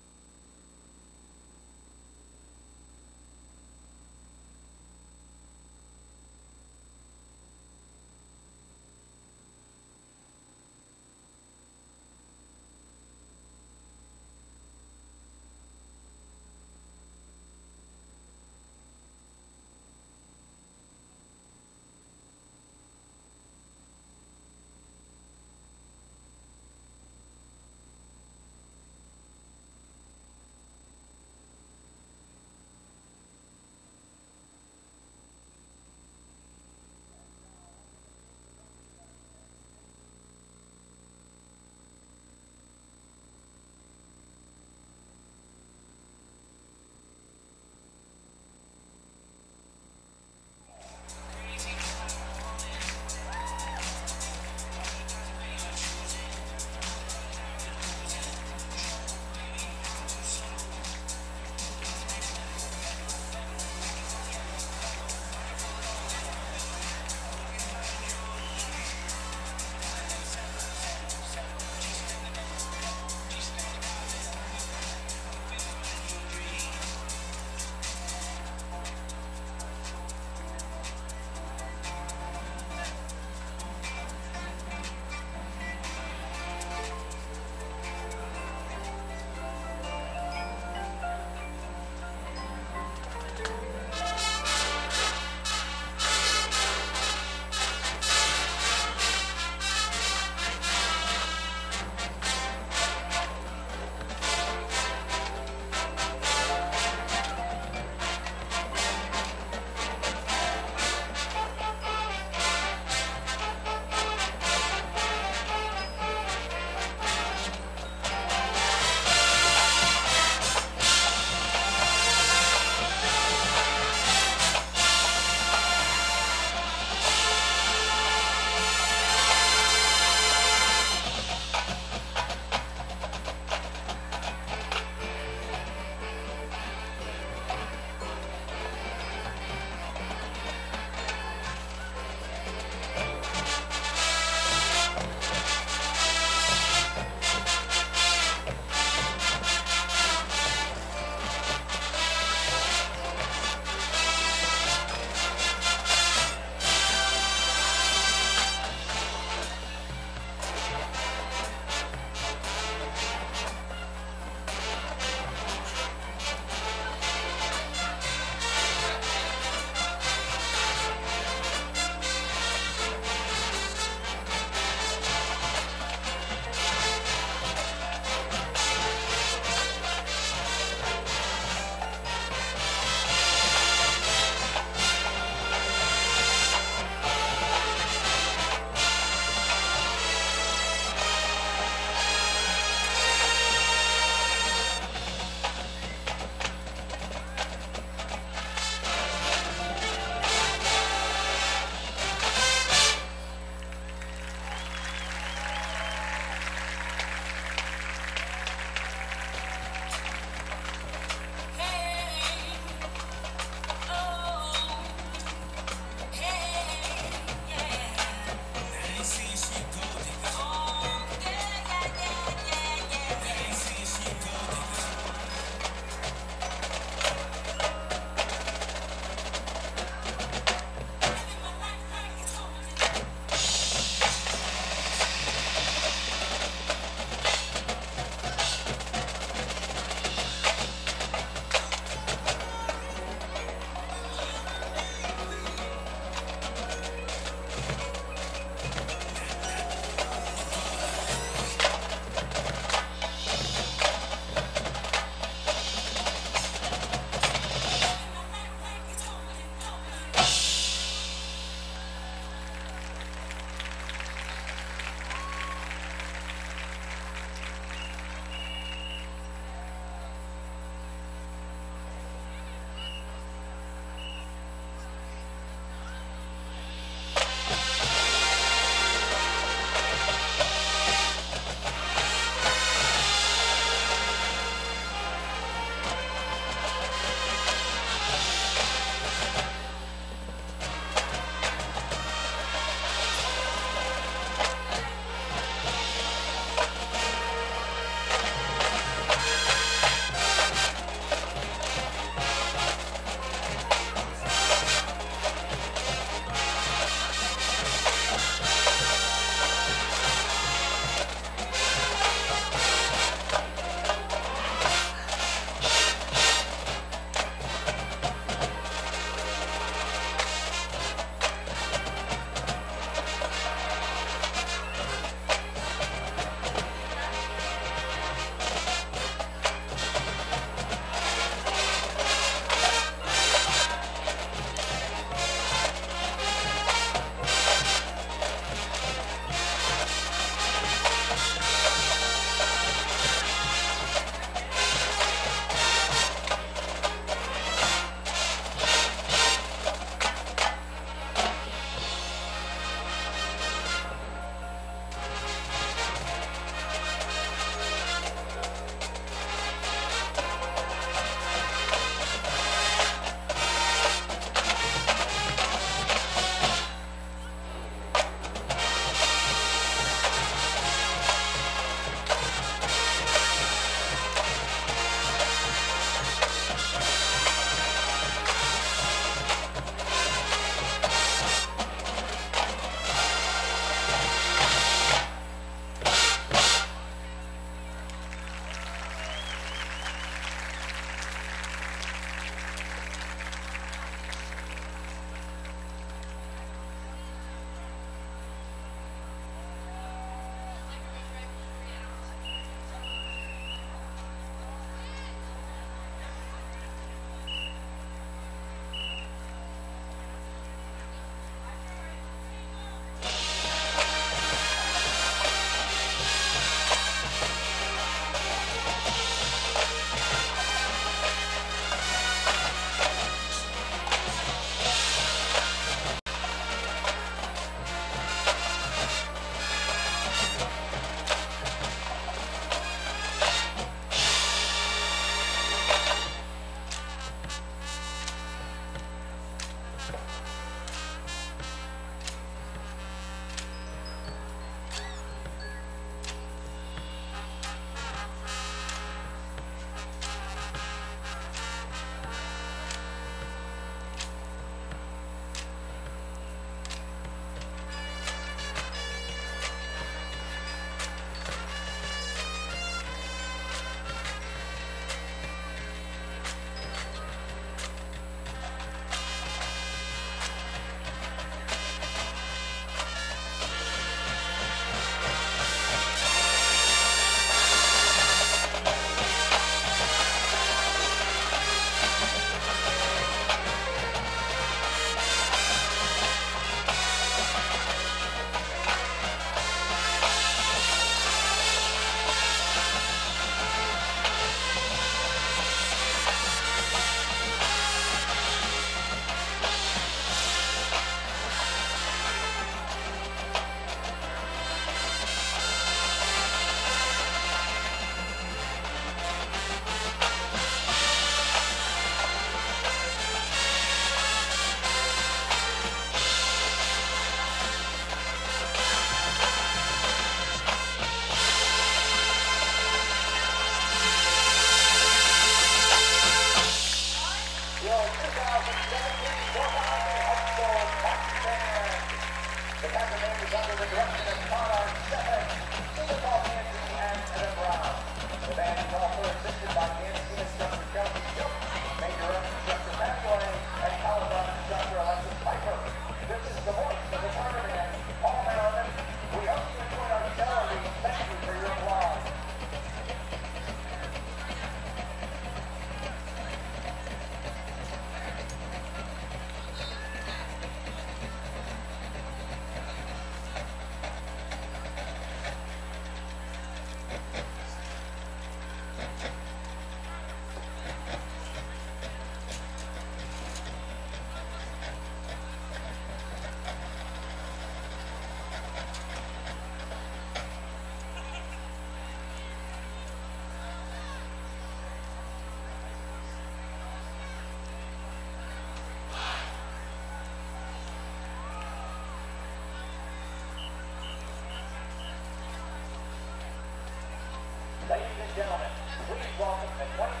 Ladies and gentlemen, please welcome the 2017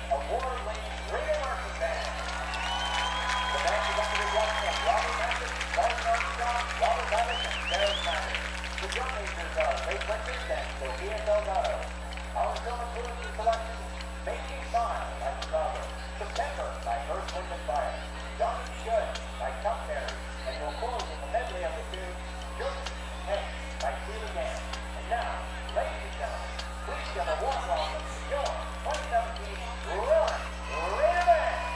award-winning Greater Marching Band. The band is under the direction of Robert Mathis, Martin Armstrong, Robert Mathis, and Derek Mathis. The drum majors are Ray Quintus and Sophia Delgado. Our film includes selections Make Me Smile by Chicago, September by Earth, Wind and Fire, Johnny Be Good by Chuck Berry, and we'll close with a medley of the tune Just Hey by Steely Dan. And now, ladies and gentlemen, please give a warm welcome to your 2017 Roaring Raider Band.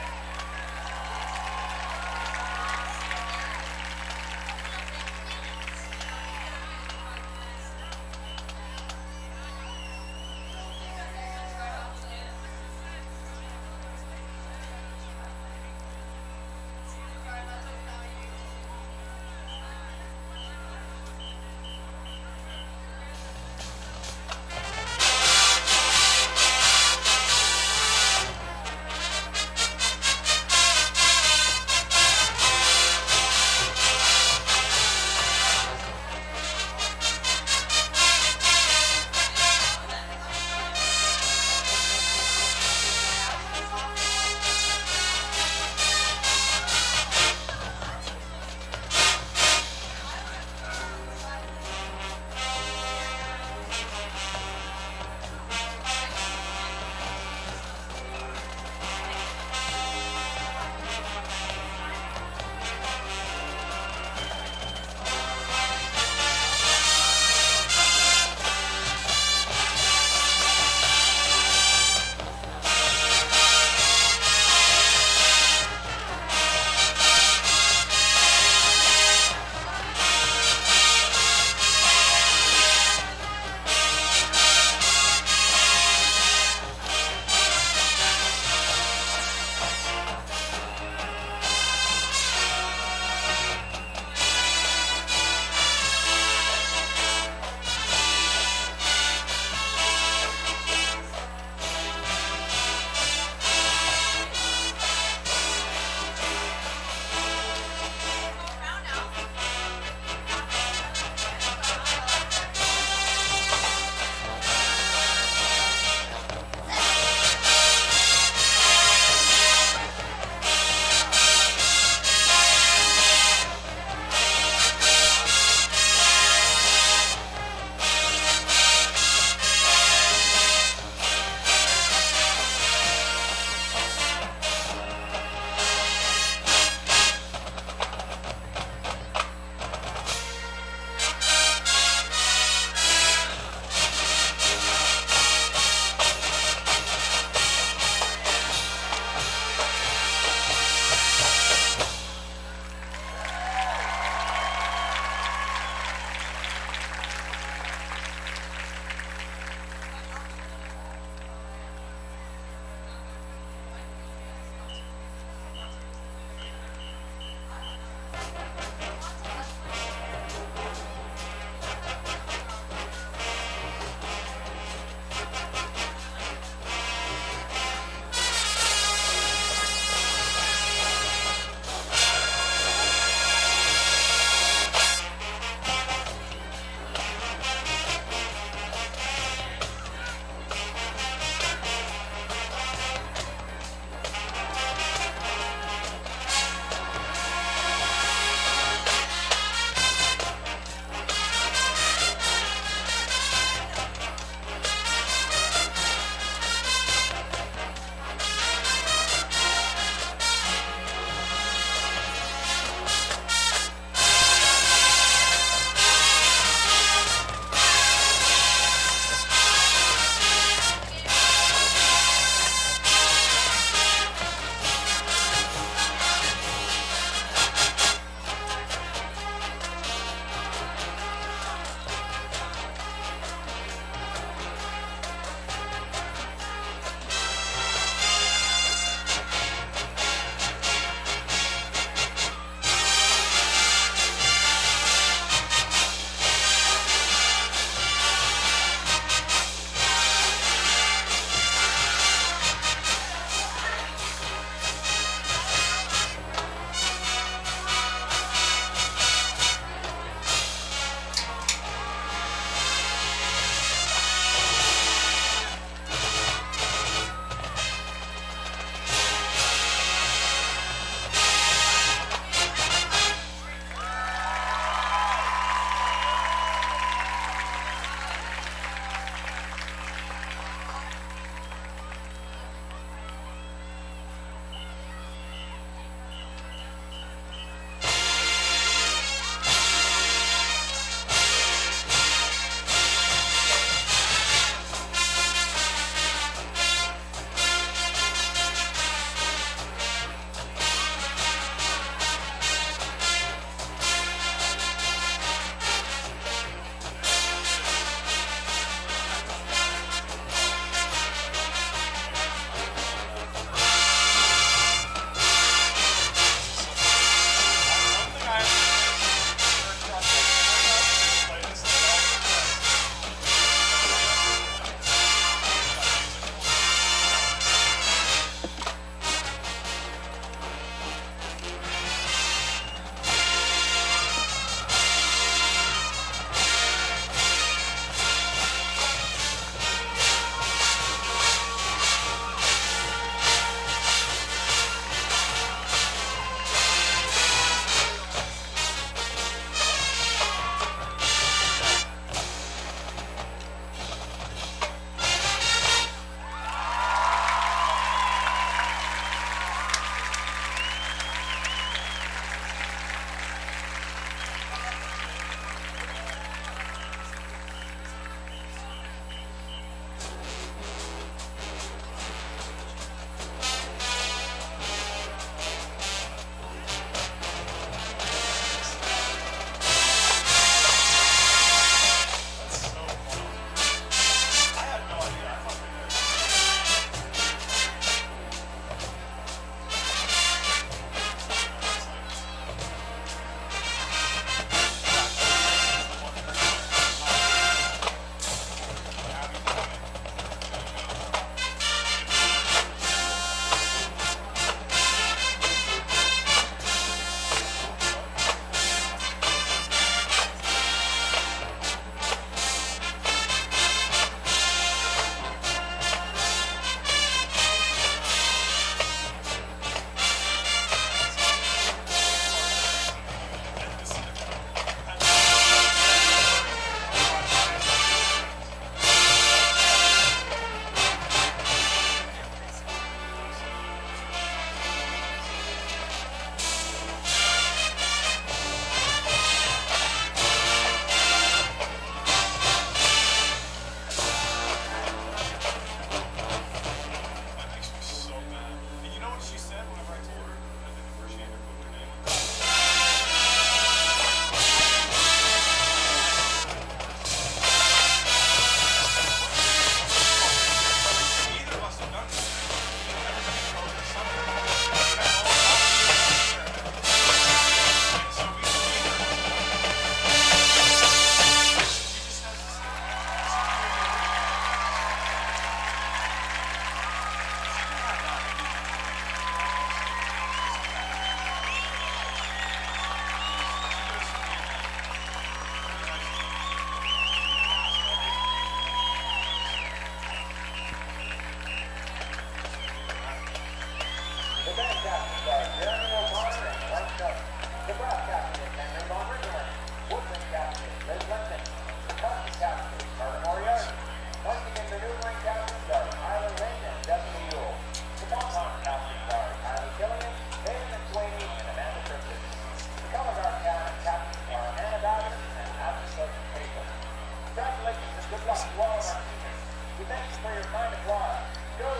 Good luck to all of our teammates. We thank you for your kind applause. Go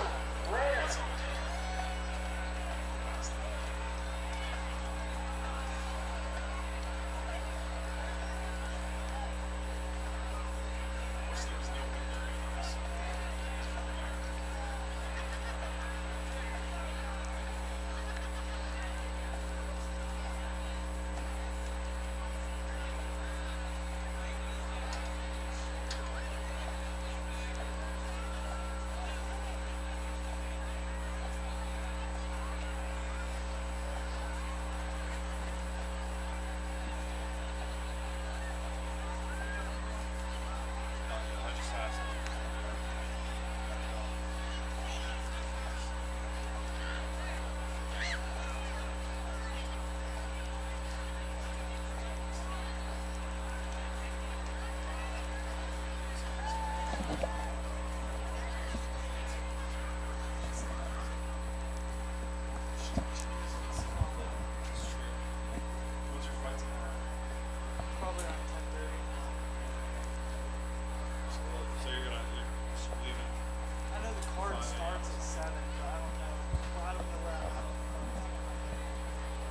Raiders! Probably around 10:30. So you're leaving? I know the card starts at 7, but I don't know. Well, I don't know where I'm at. I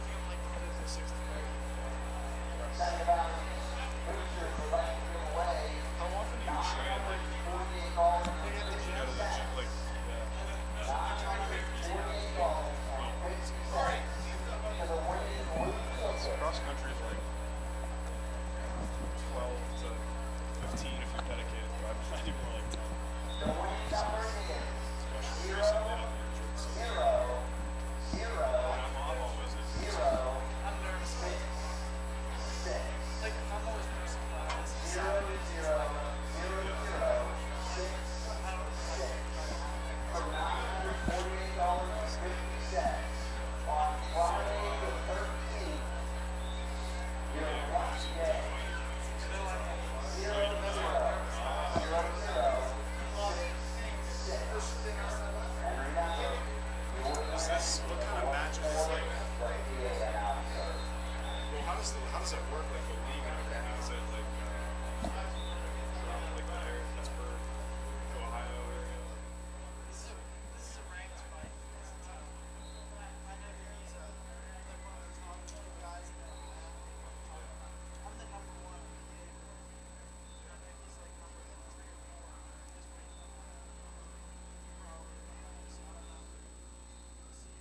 think I'm like close to 6:30. Seneca Valley boosters would like to give away How often do you train? Like, $48 They get the you gym. go to the gym, like, yeah. $48 and 50 cents to the winning loser. Cross country is like 12 to 15 if you're dedicated, but I do more like 10. The winning number is Especially 0, recently, I've been injured, so 0, 0, I'm always in. 0, I'm nervous. 6, 6. Like, I'm always nervous about this. 0, 0, 0, 0, 6, 6. For $948.50 on Friday the 13th. Your lucky day. 0, 0, 0, 0, 6, 6. And remember, Is this, what kind of match is this like? the PA announcer. Well, how does it work, like the league and everything? Is it like, around like the area, Pittsburgh, Ohio area? This is a ranked fight. I know that he's like one of the top 2 guys in the I'm the number 1 in the game. I think he's like number 3 or 4. His weight probably so I don't know. We'll see.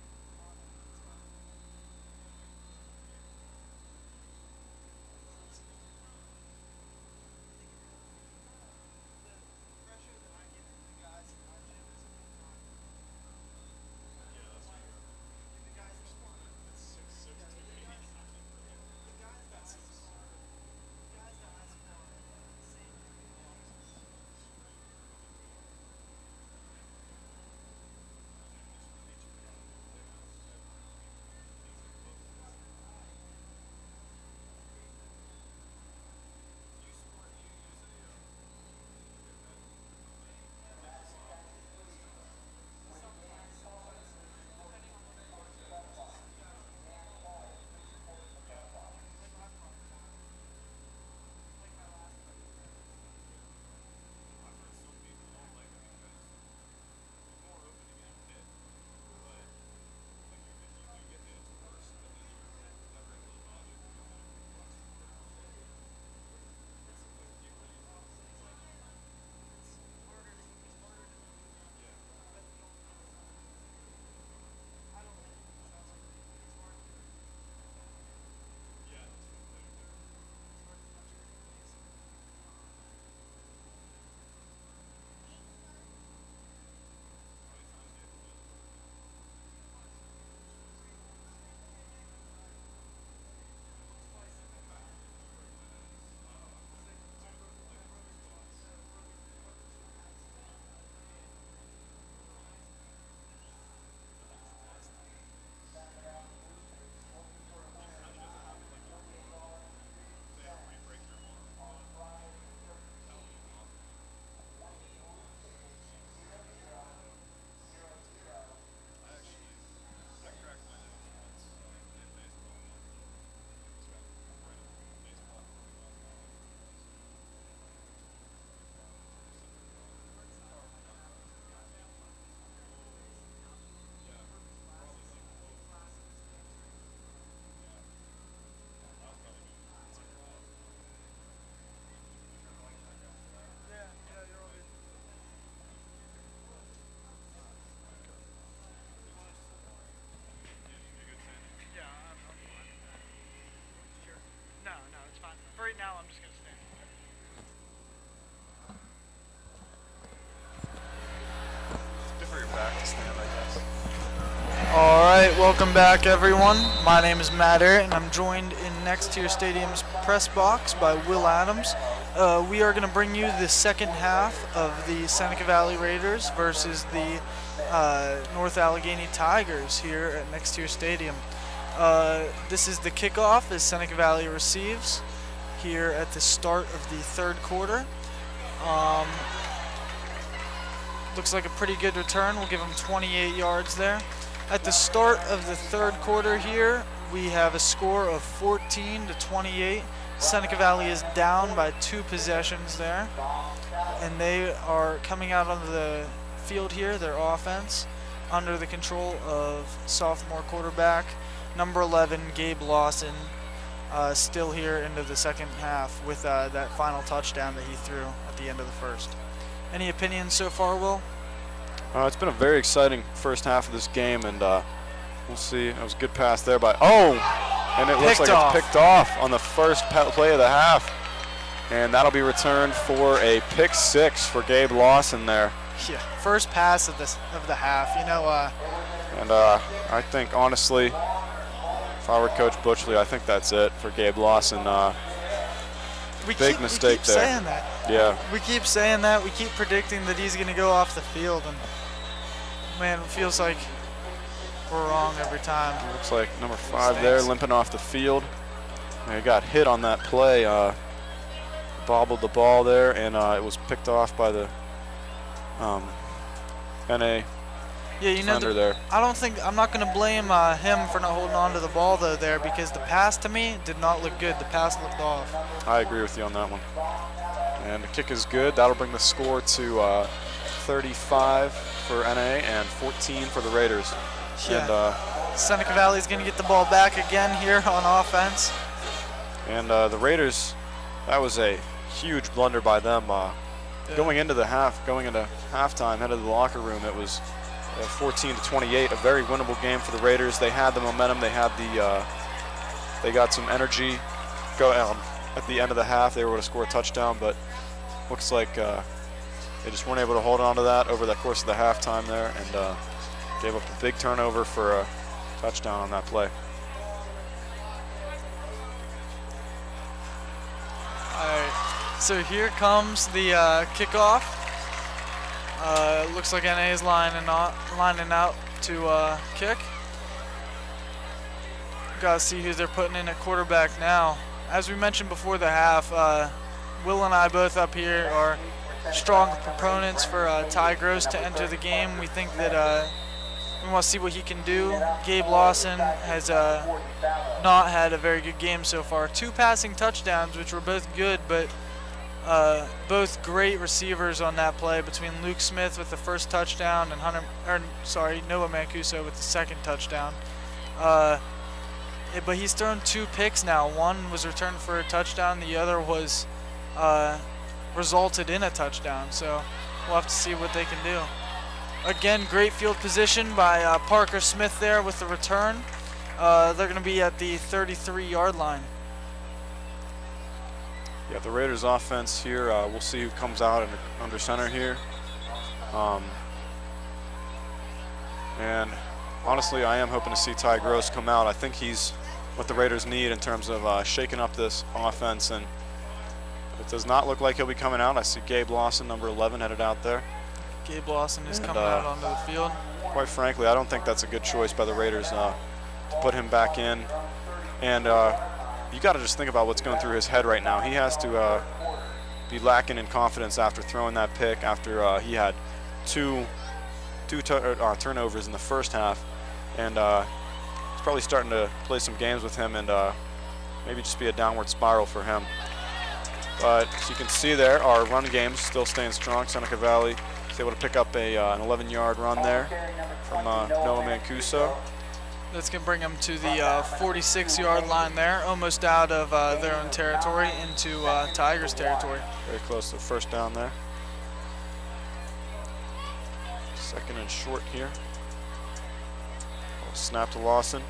Welcome back, everyone. My name is Matt Arrett, and I'm joined in Next Tier Stadium's press box by Will Adams. We are going to bring you the second half of the Seneca Valley Raiders versus the North Allegheny Tigers here at Next Tier Stadium. This is the kickoff as Seneca Valley receives here at the start of the third quarter. Looks like a pretty good return. We'll give them 28 yards there. At the start of the third quarter here, we have a score of 14-28. Seneca Valley is down by 2 possessions there. And they are coming out on the field here, their offense, under the control of sophomore quarterback, number 11, Gabe Lawson, still here into the second half with that final touchdown that he threw at the end of the first. Any opinions so far, Will? It's been a very exciting first half of this game, and we'll see. It was a good pass there by, and it looks like it's picked off on the first play of the half. And that'll be returned for a pick 6 for Gabe Lawson there. Yeah, first pass of the half, you know. And I think, honestly, if I were Coach Butchley, I think that's it for Gabe Lawson. Big mistake there. We keep saying that. Yeah. We keep saying that. We keep predicting that he's going to go off the field, and man, it feels like we're wrong every time. Looks like number 5 there, limping off the field. He got hit on that play, bobbled the ball there, and it was picked off by the NA. Yeah, you know, there. I'm not going to blame him for not holding on to the ball though there, because the pass to me did not look good. The pass looked off. I agree with you on that one. And the kick is good. That'll bring the score to 35 for NA and 14 for the Raiders. Yeah. And Seneca Valley's going to get the ball back again here on offense. And the Raiders, that was a huge blunder by them. Going into halftime, headed to the locker room, it was 14-28, a very winnable game for the Raiders. They had the momentum, they had they got some energy. At the end of the half, they were able to score a touchdown, but looks like they just weren't able to hold on to that over the course of the halftime there, and gave up a big turnover for a touchdown on that play. All right, so here comes the kickoff. Looks like NA is lining out to kick. Gotta see who they're putting in at quarterback now. As we mentioned before the half, Will and I both up here are strong proponents for Ty Gross to enter the game. We think that we want to see what he can do. Gabe Lawson has not had a very good game so far. 2 passing touchdowns, which were both good, but both great receivers on that play between Luke Smith with the first touchdown and Noah Mancuso with the second touchdown. But he's thrown 2 picks now. One was returned for a touchdown. The other was resulted in a touchdown. So we'll have to see what they can do. Again, great field position by Parker Smith there with the return. They're going to be at the 33-yard line. Yeah, the Raiders offense here, we'll see who comes out under center here. And honestly, I am hoping to see Ty Gross come out. I think he's what the Raiders need in terms of shaking up this offense, and it does not look like he'll be coming out. I see Gabe Lawson, number 11, headed out there. Gabe Lawson is coming out onto the field. Quite frankly, I don't think that's a good choice by the Raiders to put him back in. And you got to just think about what's going through his head right now. He has to be lacking in confidence after throwing that pick, after he had two turnovers in the first half, and it's probably starting to play some games with him, and maybe just be a downward spiral for him. But as you can see there, our run game's still staying strong. Seneca Valley is able to pick up an 11-yard run there from Noah Mancuso. That's going to bring them to the 46-yard line there, almost out of their own territory into Tigers territory. Very close to the first down there. Second and short here. Snap to Lawson.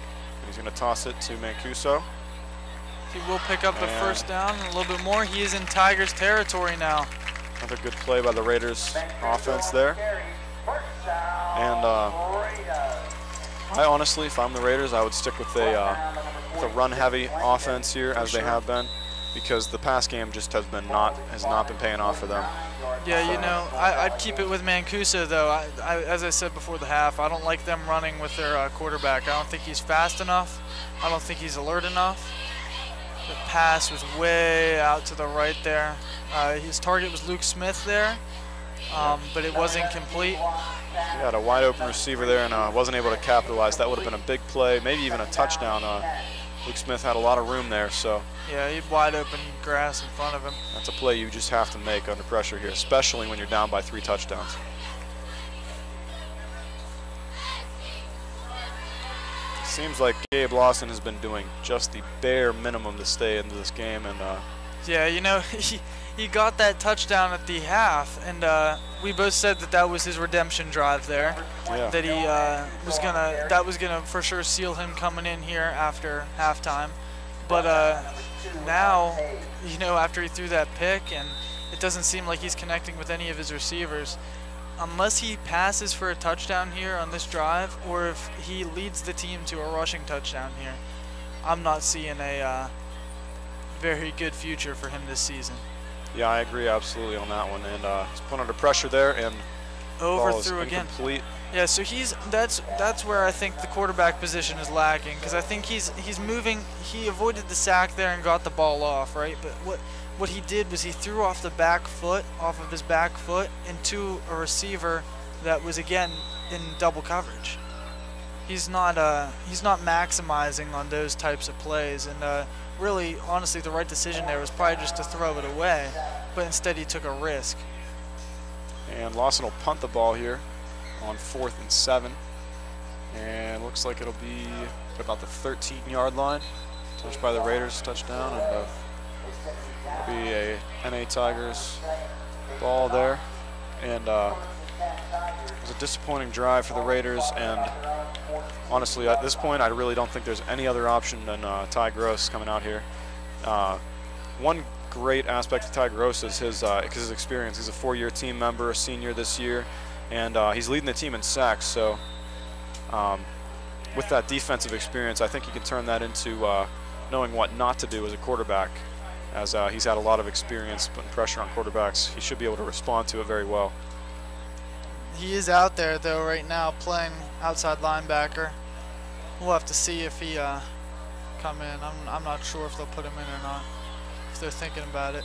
He's going to toss it to Mancuso. He will pick up the first down and a little bit more. He is in Tigers territory now. Another good play by the Raiders offense there. And I honestly, if I'm the Raiders, I would stick with a run-heavy offense here, as they have been, because the pass game just has not been paying off for them. Yeah, you know, I'd keep it with Mancuso, though. As I said before the half, I don't like them running with their quarterback. I don't think he's fast enough. I don't think he's alert enough. The pass was way out to the right there. His target was Luke Smith there, but it wasn't complete. He had a wide-open receiver there and wasn't able to capitalize. That would have been a big play, maybe even a touchdown. Luke Smith had a lot of room there, so. Yeah, he had wide open grass in front of him. That's a play you just have to make under pressure here, especially when you're down by 3 touchdowns. Seems like Gabe Lawson has been doing just the bare minimum to stay into this game, and yeah, you know, he got that touchdown at the half, and we both said that was his redemption drive there. Yeah. That he was gonna for sure seal him coming in here after halftime. But now, you know, after he threw that pick, and it doesn't seem like he's connecting with any of his receivers. Unless he passes for a touchdown here on this drive, or if he leads the team to a rushing touchdown here, I'm not seeing a very good future for him this season. Yeah, I agree absolutely on that one. And he's put under pressure there, and overthrew again. Incomplete. Yeah, so that's where I think the quarterback position is lacking, because I think he's moving. He avoided the sack there and got the ball off, right? But what he did was he threw off the back foot, off of his back foot, into a receiver that was again in double coverage. He's not maximizing on those types of plays, and really, honestly, the right decision there was probably just to throw it away, but instead he took a risk. And Lawson will punt the ball here on 4th and 7, and looks like it'll be at about the 13-yard line. Touched by the Raiders, touchdown, and it'll be a NA Tigers ball there. And it was a disappointing drive for the Raiders, and honestly, at this point, I really don't think there's any other option than Ty Gross coming out here. One great aspect of Ty Gross is his experience. He's a 4-year team member, a senior this year, and he's leading the team in sacks. So with that defensive experience, I think he can turn that into knowing what not to do as a quarterback, as he's had a lot of experience putting pressure on quarterbacks. He should be able to respond to it very well. He is out there, though, right now playing outside linebacker. We'll have to see if he come in. I'm not sure if they'll put him in or not, if they're thinking about it.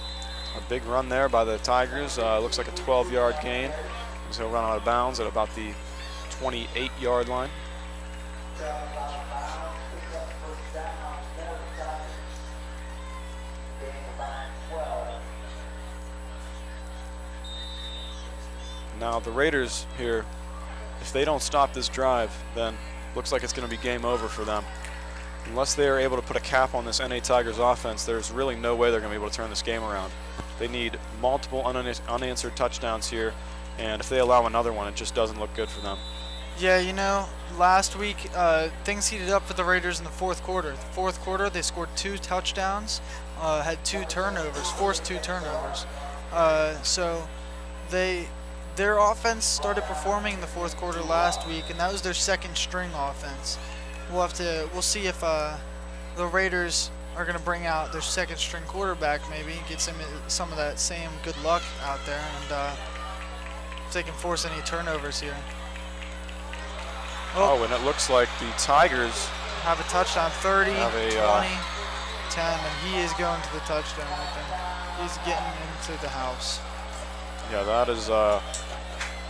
A big run there by the Tigers. Looks like a 12-yard gain. He'll run out of bounds at about the 28-yard line. Now the Raiders here, if they don't stop this drive, then looks like it's going to be game over for them. Unless they are able to put a cap on this NA Tigers offense, there's really no way they're going to be able to turn this game around. They need multiple unanswered touchdowns here, and if they allow another one, it just doesn't look good for them. Yeah, you know, last week things heated up for the Raiders in the fourth quarter. The fourth quarter, they scored 2 touchdowns, had 2 turnovers, forced 2 turnovers. So their offense started performing in the fourth quarter last week, and that was their 2nd string offense. We'll see if the Raiders are going to bring out their 2nd string quarterback, maybe get some of that same good luck out there, and if they can force any turnovers here. Oh, and it looks like the Tigers have a touchdown, 30, 20, 10, and he is going to the touchdown, I think. He's getting into the house. Yeah, that is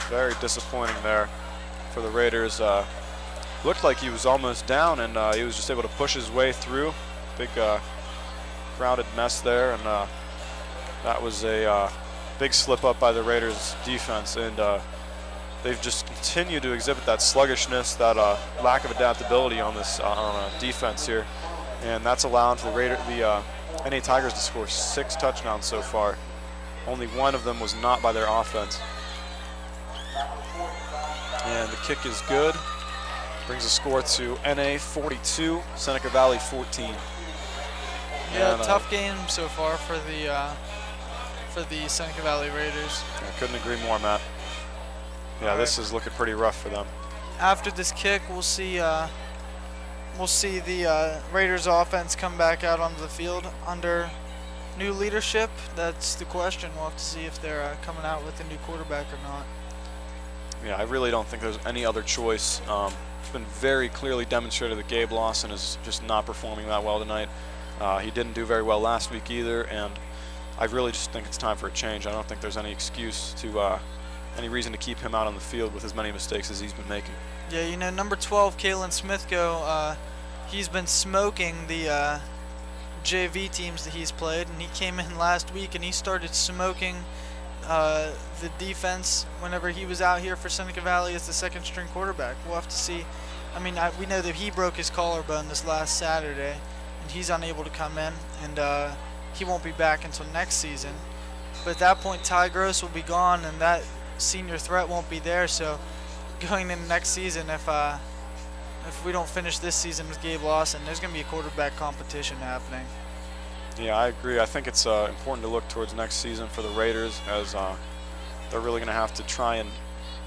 very disappointing there for the Raiders. Looked like he was almost down, and he was just able to push his way through. Big crowded mess there, and that was a big slip up by the Raiders defense, and they've just continued to exhibit that sluggishness, that lack of adaptability on this defense here, and that's allowing for the NA Tigers to score 6 touchdowns so far. Only one of them was not by their offense. And the kick is good. Brings the score to NA 42, Seneca Valley 14. Yeah, tough game so far for the Seneca Valley Raiders. I couldn't agree more, Matt. Yeah, this is looking pretty rough for them. after this kick, we'll see the Raiders offense come back out onto the field under new leadership. That's the question. We'll have to see if they're coming out with a new quarterback or not. Yeah, I really don't think there's any other choice. It's been very clearly demonstrated that Gabe Lawson is just not performing that well tonight. He didn't do very well last week either, and I really just think it's time for a change. I don't think there's any excuse to, any reason to keep him out on the field with as many mistakes as he's been making. Yeah, you know, number 12, Kalen Smithko, he's been smoking the JV teams that he's played, and he came in last week and he started smoking the defense whenever he was out here for Seneca Valley as the second-string quarterback. We'll have to see. I mean, we know that he broke his collarbone this last Saturday, and he's unable to come in, and he won't be back until next season. But at that point, Ty Gross will be gone, and that senior threat won't be there. So going into next season, if we don't finish this season with Gabe Lawson, there's going to be a quarterback competition happening. Yeah, I agree. I think it's important to look towards next season for the Raiders, as they're really going to have to try and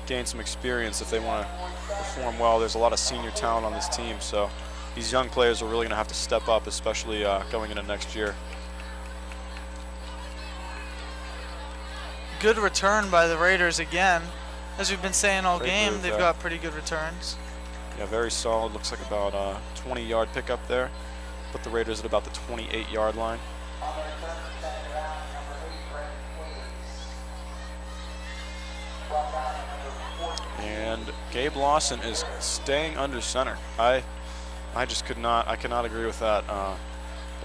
gain some experience if they want to perform well. There's a lot of senior talent on this team, so these young players are really going to have to step up, especially going into next year. Good return by the Raiders again. As we've been saying all game, they've got pretty good returns. Yeah, very solid. Looks like about a 20-yard pickup there. Put the Raiders at about the 28-yard line. And Gabe Lawson is staying under center. I cannot agree with that. I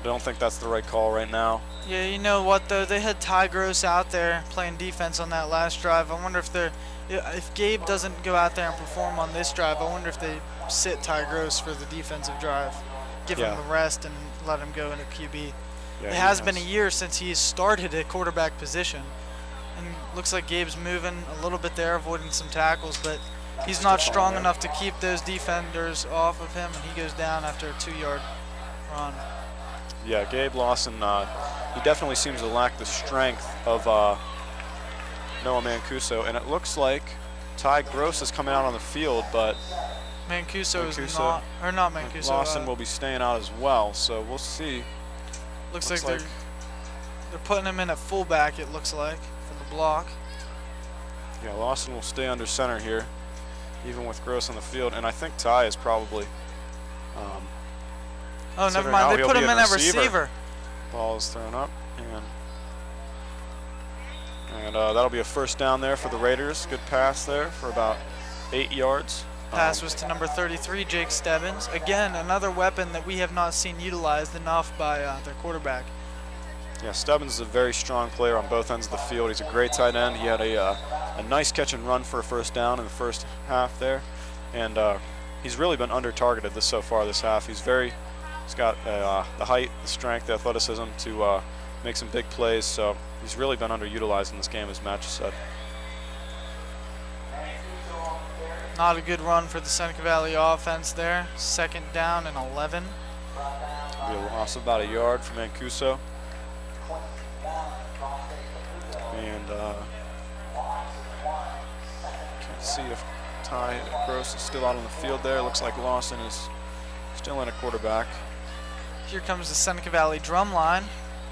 don't think that's the right call right now. Yeah, you know what though? They had Ty Gross out there playing defense on that last drive. I wonder if Gabe doesn't go out there and perform on this drive, I wonder if they sit Ty Gross for the defensive drive. Give him the rest and let him go into QB. Yeah, it has been a year since he's started at quarterback position. And looks like Gabe's moving a little bit there, avoiding some tackles, but he's not strong enough to keep those defenders off of him, and he goes down after a 2-yard run. Yeah, Gabe Lawson, he definitely seems to lack the strength of Noah Mancuso, and it looks like Ty Gross is coming out on the field, but Mancuso is not, or not Mancuso. Lawson will be staying out as well, so we'll see. Looks like they're putting him in at fullback, it looks like, for the block. Yeah, Lawson will stay under center here, even with Gross on the field, and I think Ty is probably oh, never mind. They put him in at receiver. Ball is thrown up, and that'll be a first down there for the Raiders. Good pass there for about 8 yards. Pass was to number 33, Jake Stebbins. Again, another weapon that we have not seen utilized enough by their quarterback. Yeah, Stebbins is a very strong player on both ends of the field. He's a great tight end. He had a nice catch and run for a first down in the first half there, and he's really been under targeted so far this half. He's got the height, the strength, the athleticism to make some big plays. So he's really been underutilized in this game, as Matt just said. Not a good run for the Seneca Valley offense there. Second down and 11. It'll be a loss of about a yard for Mancuso. And can't see if Ty Gross is still out on the field there. Looks like Lawson is still in a quarterback. Here comes the Seneca Valley drum line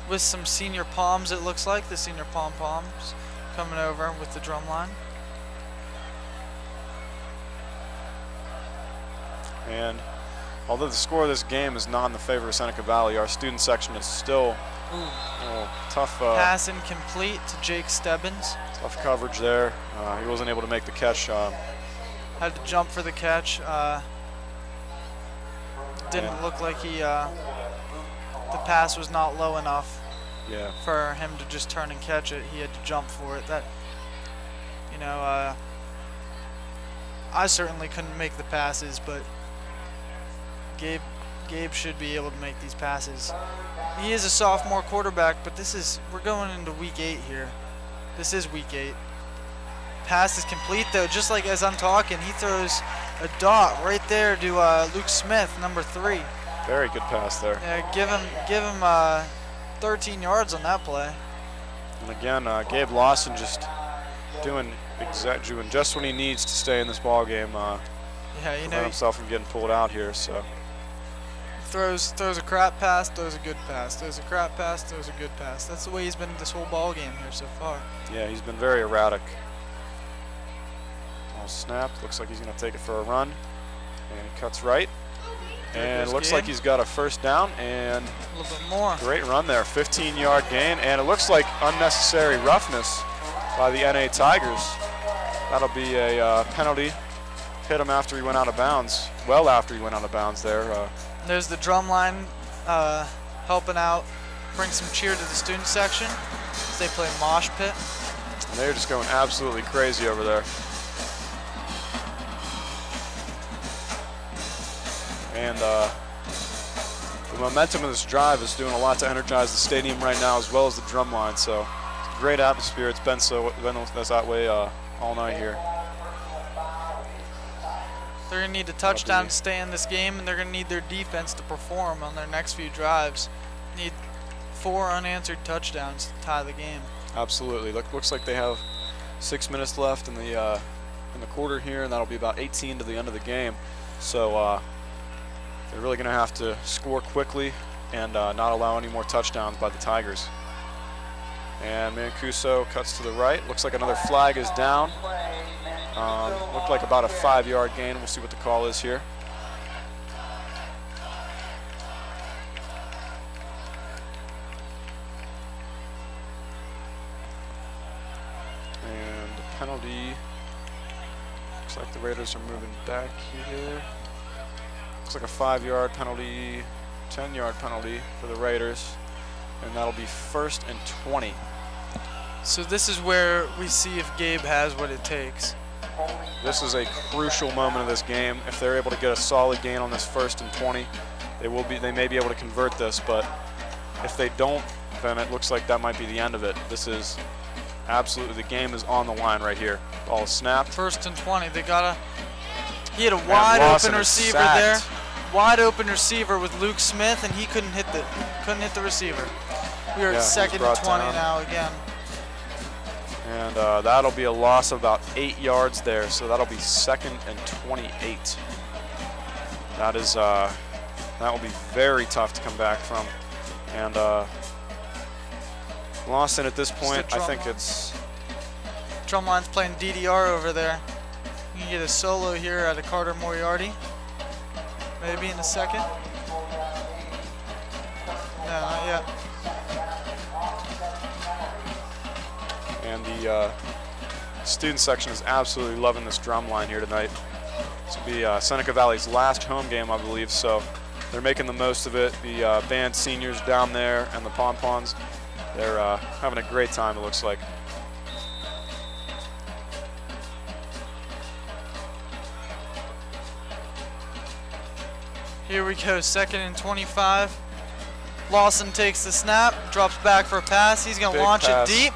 with some senior palms, it looks like. The senior pom-poms coming over with the drum line. And although the score of this game is not in the favor of Seneca Valley, our student section is still tough. Pass incomplete to Jake Stebbins. Tough coverage there. He wasn't able to make the catch. Had to jump for the catch. Didn't look like the pass was not low enough for him to just turn and catch it. He had to jump for it. That, you know, I certainly couldn't make the passes, but Gabe should be able to make these passes. He is a sophomore quarterback, but we're going into week 8 here. This is week 8. Pass is complete though, just like as I'm talking, he throws a dot right there to Luke Smith, number 3. Very good pass there. Yeah, give him 13 yards on that play. And again, Gabe Lawson just doing just what he needs to stay in this ball game. Yeah, you prevent know, himself from getting pulled out here. So throws a crap pass, throws a good pass, throws a crap pass, throws a good pass. That's the way he's been this whole ball game here so far. yeah, he's been very erratic. Ball snapped. Looks like he's going to take it for a run, and he cuts right. And looks like he's got a first down and a little bit more. Great run there, 15-yard gain, and it looks like unnecessary roughness by the NA Tigers. That'll be a penalty. Hit him after he went out of bounds, well after he went out of bounds there. There's the drum line helping out, bring some cheer to the student section as they play mosh pit. And they're just going absolutely crazy over there. And the momentum of this drive is doing a lot to energize the stadium right now, as well as the drum line. So it's a great atmosphere. It's been that way all night here. They're going to need a touchdown to stay in this game, and they're going to need their defense to perform on their next few drives. Need 4 unanswered touchdowns to tie the game. Absolutely. Looks like they have 6 minutes left in the quarter here, and that'll be about 18 to the end of the game. So they're really going to have to score quickly and not allow any more touchdowns by the Tigers. And Mancuso cuts to the right. Looks like another flag is down. Looked like about a 5-yard gain. We'll see what the call is here. And the penalty. Looks like the Raiders are moving back here. Looks like a 5-yard penalty, 10-yard penalty for the Raiders, and that'll be 1st and 20. So this is where we see if Gabe has what it takes. This is a crucial moment of this game. If they're able to get a solid gain on this 1st and 20, they may be able to convert this, but if they don't, then it looks like that might be the end of it. This is absolutely, the game is on the line right here. Ball is snapped. 1st and 20, he had a wide open receiver there. Wide open receiver with Luke Smith, and he couldn't hit the receiver. We are at 2nd and 20 now again. And that'll be a loss of about 8 yards there, so that'll be 2nd and 28. That will be very tough to come back from. And Lawson at this point, I think it's... Drumline's playing DDR over there. You can get a solo here out of Carter Moriarty. Maybe in a second. No, not yet. And the student section is absolutely loving this drum line here tonight. This will be Seneca Valley's last home game, I believe, so they're making the most of it. The band seniors down there and the pom-poms, they're having a great time, it looks like. Here we go, 2nd and 25. Lawson takes the snap, drops back for a pass. He's going to launch it deep.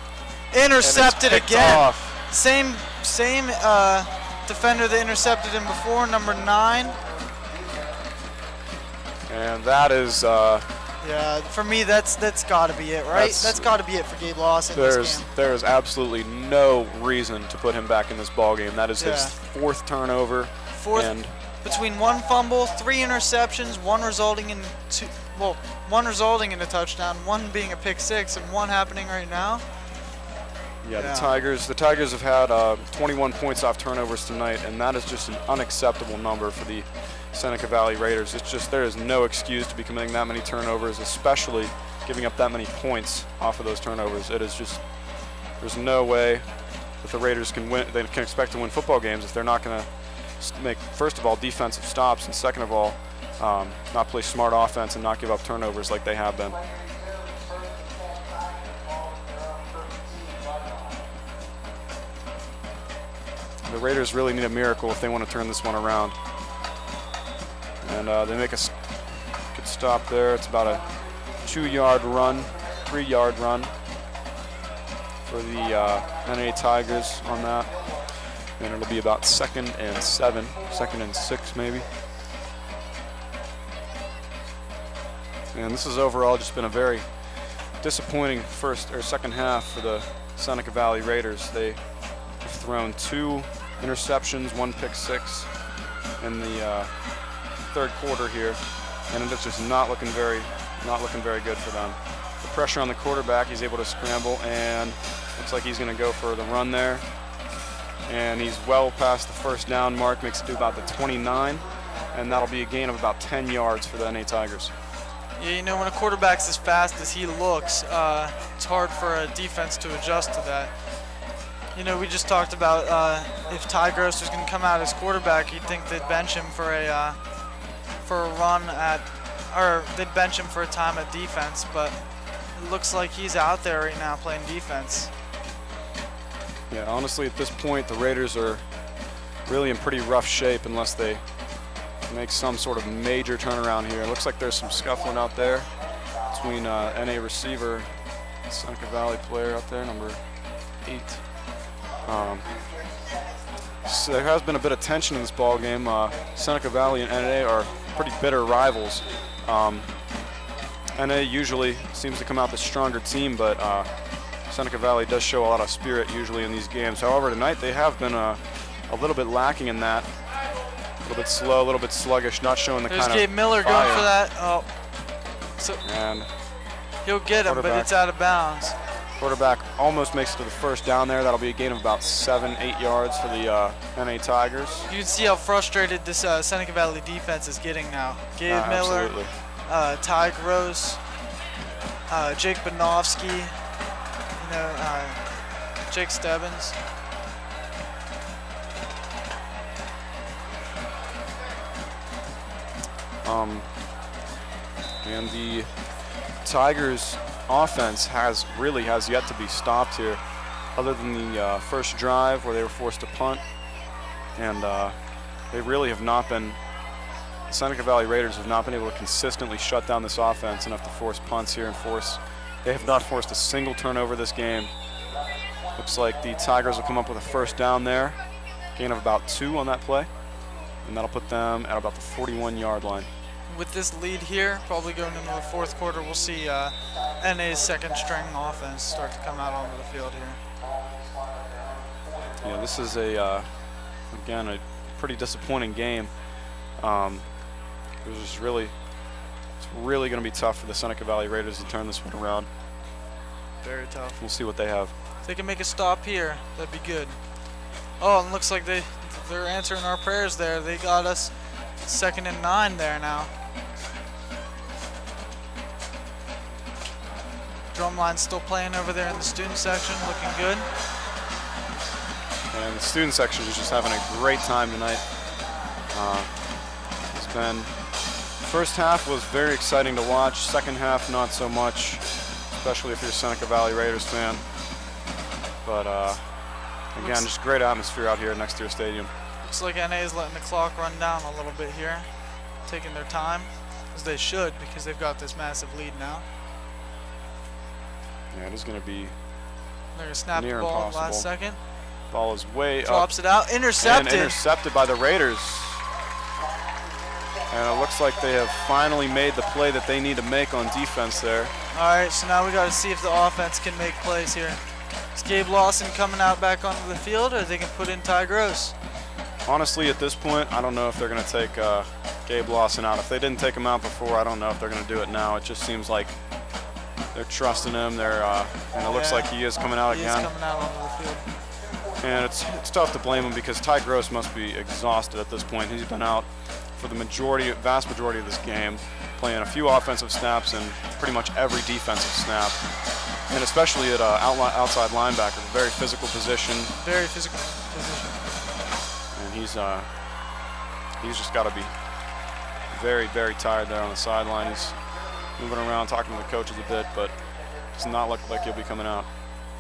Intercepted again. Same defender that intercepted him before, number 9. And that is... yeah, for me, that's got to be it, right? That's got to be it for Gabe Lawson in this game. There is absolutely no reason to put him back in this ball game. That is his 4th turnover. Between 1 fumble, 3 interceptions, one resulting in a touchdown, 1 being a pick 6, and 1 happening right now. Yeah, the Tigers have had 21 points off turnovers tonight, and that is just an unacceptable number for the Seneca Valley Raiders. It's just, there is no excuse to be committing that many turnovers, especially giving up that many points off of those turnovers. It is just, there's no way that the Raiders can win. They can expect to win football games if they're not going to make, first of all, defensive stops, and second of all, not play smart offense and not give up turnovers like they have been. The Raiders really need a miracle if they want to turn this one around. And they make a good stop there. It's about a 2-yard run, 3-yard run for the NA Tigers on that. And it'll be about 2nd and 7, 2nd and 6 maybe. And this has overall just been a very disappointing second half for the Seneca Valley Raiders. They have thrown 2 interceptions, 1 pick 6. in the third quarter here, and it's just not looking very good for them. The pressure on the quarterback, he's able to scramble, and looks like he's going to go for the run there. And he's well past the first down mark, makes it to about the 29, and that'll be a gain of about 10 yards for the NA Tigers. Yeah, you know, when a quarterback's as fast as he looks, it's hard for a defense to adjust to that. You know, we just talked about if Ty Gross was going to come out as quarterback, you'd think they'd bench him for a run at, or they'd bench him for a time at defense, but it looks like he's out there right now playing defense. Yeah, honestly, at this point, the Raiders are really in pretty rough shape unless they make some sort of major turnaround here. It looks like there's some scuffling out there between NA receiver, Seneca Valley player out there, number 8. So there has been a bit of tension in this ball game. Seneca Valley and NA are pretty bitter rivals. NA usually seems to come out the stronger team, but Seneca Valley does show a lot of spirit usually in these games. However, tonight they have been a little bit lacking in that. A little bit slow, a little bit sluggish, not showing the kind of There's Gabe Miller fire. going for that. Oh, so and he'll get him, but it's out of bounds. Quarterback almost makes it to the first down there. That'll be a gain of about 7-8 yards for the NA Tigers. You can see how frustrated this Seneca Valley defense is getting now. Gabe Miller, Absolutely. Ty Gross, Jake Banofsky, you know, Jake Stebbins. And the Tigers offense has yet to be stopped here, other than the first drive where they were forced to punt, and they really have not been, the Seneca Valley Raiders have not been able to consistently shut down this offense enough to force punts here and they have not forced a single turnover this game. Looks like the Tigers will come up with a first down there, gain of about 2 on that play, and that'll put them at about the 41-yard line. With this lead here, probably going into the fourth quarter, we'll see NA's second string offense start to come out onto the field here. Yeah, this is again, a pretty disappointing game. It's really going to be tough for the Seneca Valley Raiders to turn this one around. Very tough. We'll see what they have. If they can make a stop here, that'd be good. Oh, and looks like they're answering our prayers there. They got us 2nd and 9 there now. Drumline's still playing over there in the student section, looking good. And the student section is just having a great time tonight. It's been, first half was very exciting to watch. Second half, not so much, especially if you're a Seneca Valley Raiders fan. But again, just great atmosphere out here next to your stadium. Looks like NA is letting the clock run down a little bit here, taking their time, as they should, because they've got this massive lead now. Yeah, it is going to be They're going to snap the near ball in the impossible. last second. Ball is way Drops up. it out, intercepted. And intercepted by the Raiders. And it looks like they have finally made the play that they need to make on defense there. All right, so now we got to see if the offense can make plays here. Is Gabe Lawson coming out back onto the field, or they can put in Ty Gross? Honestly, at this point, I don't know if they're going to take Gabe Lawson out. If they didn't take him out before, I don't know if they're going to do it now. It just seems like they're trusting him. And it looks like he is coming out again. He is coming out onto the field. And it's tough to blame him because Ty Gross must be exhausted at this point. He's been out for the vast majority of this game, playing a few offensive snaps and pretty much every defensive snap. And especially at outside linebacker, very physical position. Very physical position. And he's just got to be very, very tired there on the sideline. He's moving around, talking to the coaches a bit, but does not look like he'll be coming out.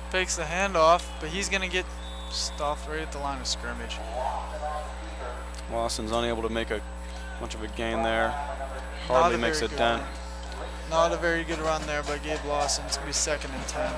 Fakes the handoff, but he's going to get stuffed right at the line of scrimmage. Lawson's unable to make much of a gain there. Hardly makes a dent. Not a very good run there by Gabe Lawson. It's going to be 2nd and 10.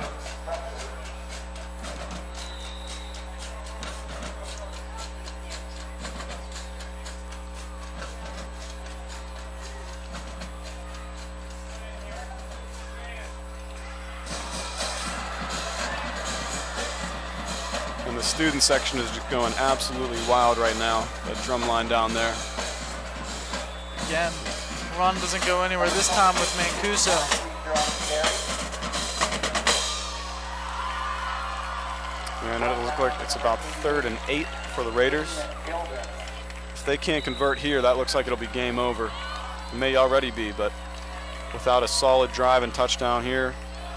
And the student section is just going absolutely wild right now. That drum line down there. Again, run doesn't go anywhere, this time with Mancuso. And it'll look like it's about 3rd and 8 for the Raiders. If they can't convert here, that looks like it'll be game over. It may already be, but without a solid drive and touchdown here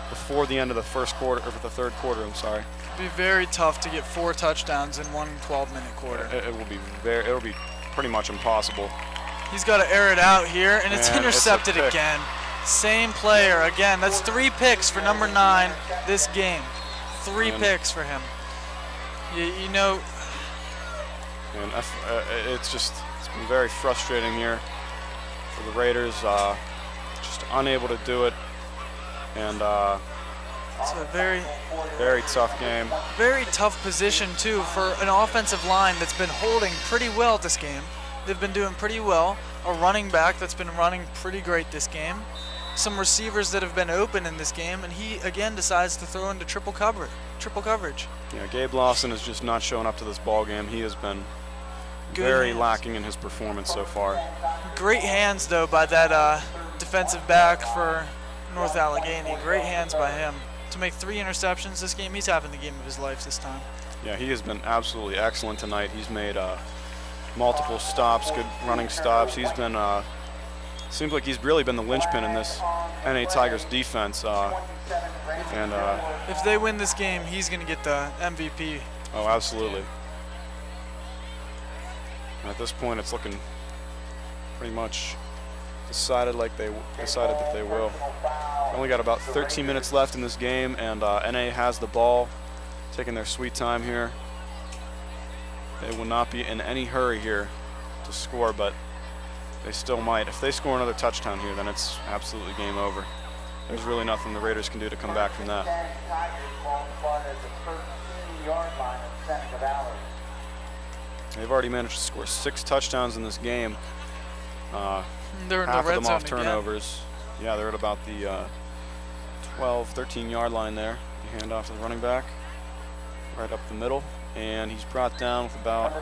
before the end of the first quarter, or the third quarter, I'm sorry. It'll be very tough to get 4 touchdowns in one 12-minute quarter. It'll be pretty much impossible. He's got to air it out here, and it's intercepted it's again. Same player again. That's 3 picks for number 9 this game. 3 picks for him. You know. And it's been very frustrating here for the Raiders. Just unable to do it, and it's a very tough game. Very tough position too for an offensive line that's been holding pretty well this game. They've been doing pretty well. A running back that's been running pretty great this game. Some receivers that have been open in this game, and he again decides to throw into triple coverage. Yeah, Gabe Lawson is just not showing up to this ball game. He has been very lacking in his performance so far. Great hands though by that defensive back for North Allegheny. Great hands by him to make 3 interceptions this game. He's having the game of his life this time. Yeah, he has been absolutely excellent tonight. He's made multiple stops, good running stops. He's been seems like he's really been the linchpin in this NA Tigers defense. If they win this game, he's going to get the MVP. Oh, absolutely. And at this point, it's looking pretty much decided that they will. Only got about 13 minutes left in this game, and NA has the ball, taking their sweet time here. They will not be in any hurry here to score, but they still might. If they score another touchdown here, then it's absolutely game over. There's really nothing the Raiders can do to come back from that. They've already managed to score 6 touchdowns in this game. They're half in the of them off red zone turnovers. Again. Yeah, they're at about the 12, 13-yard line there. You hand off to the running back, right up the middle, and he's brought down with about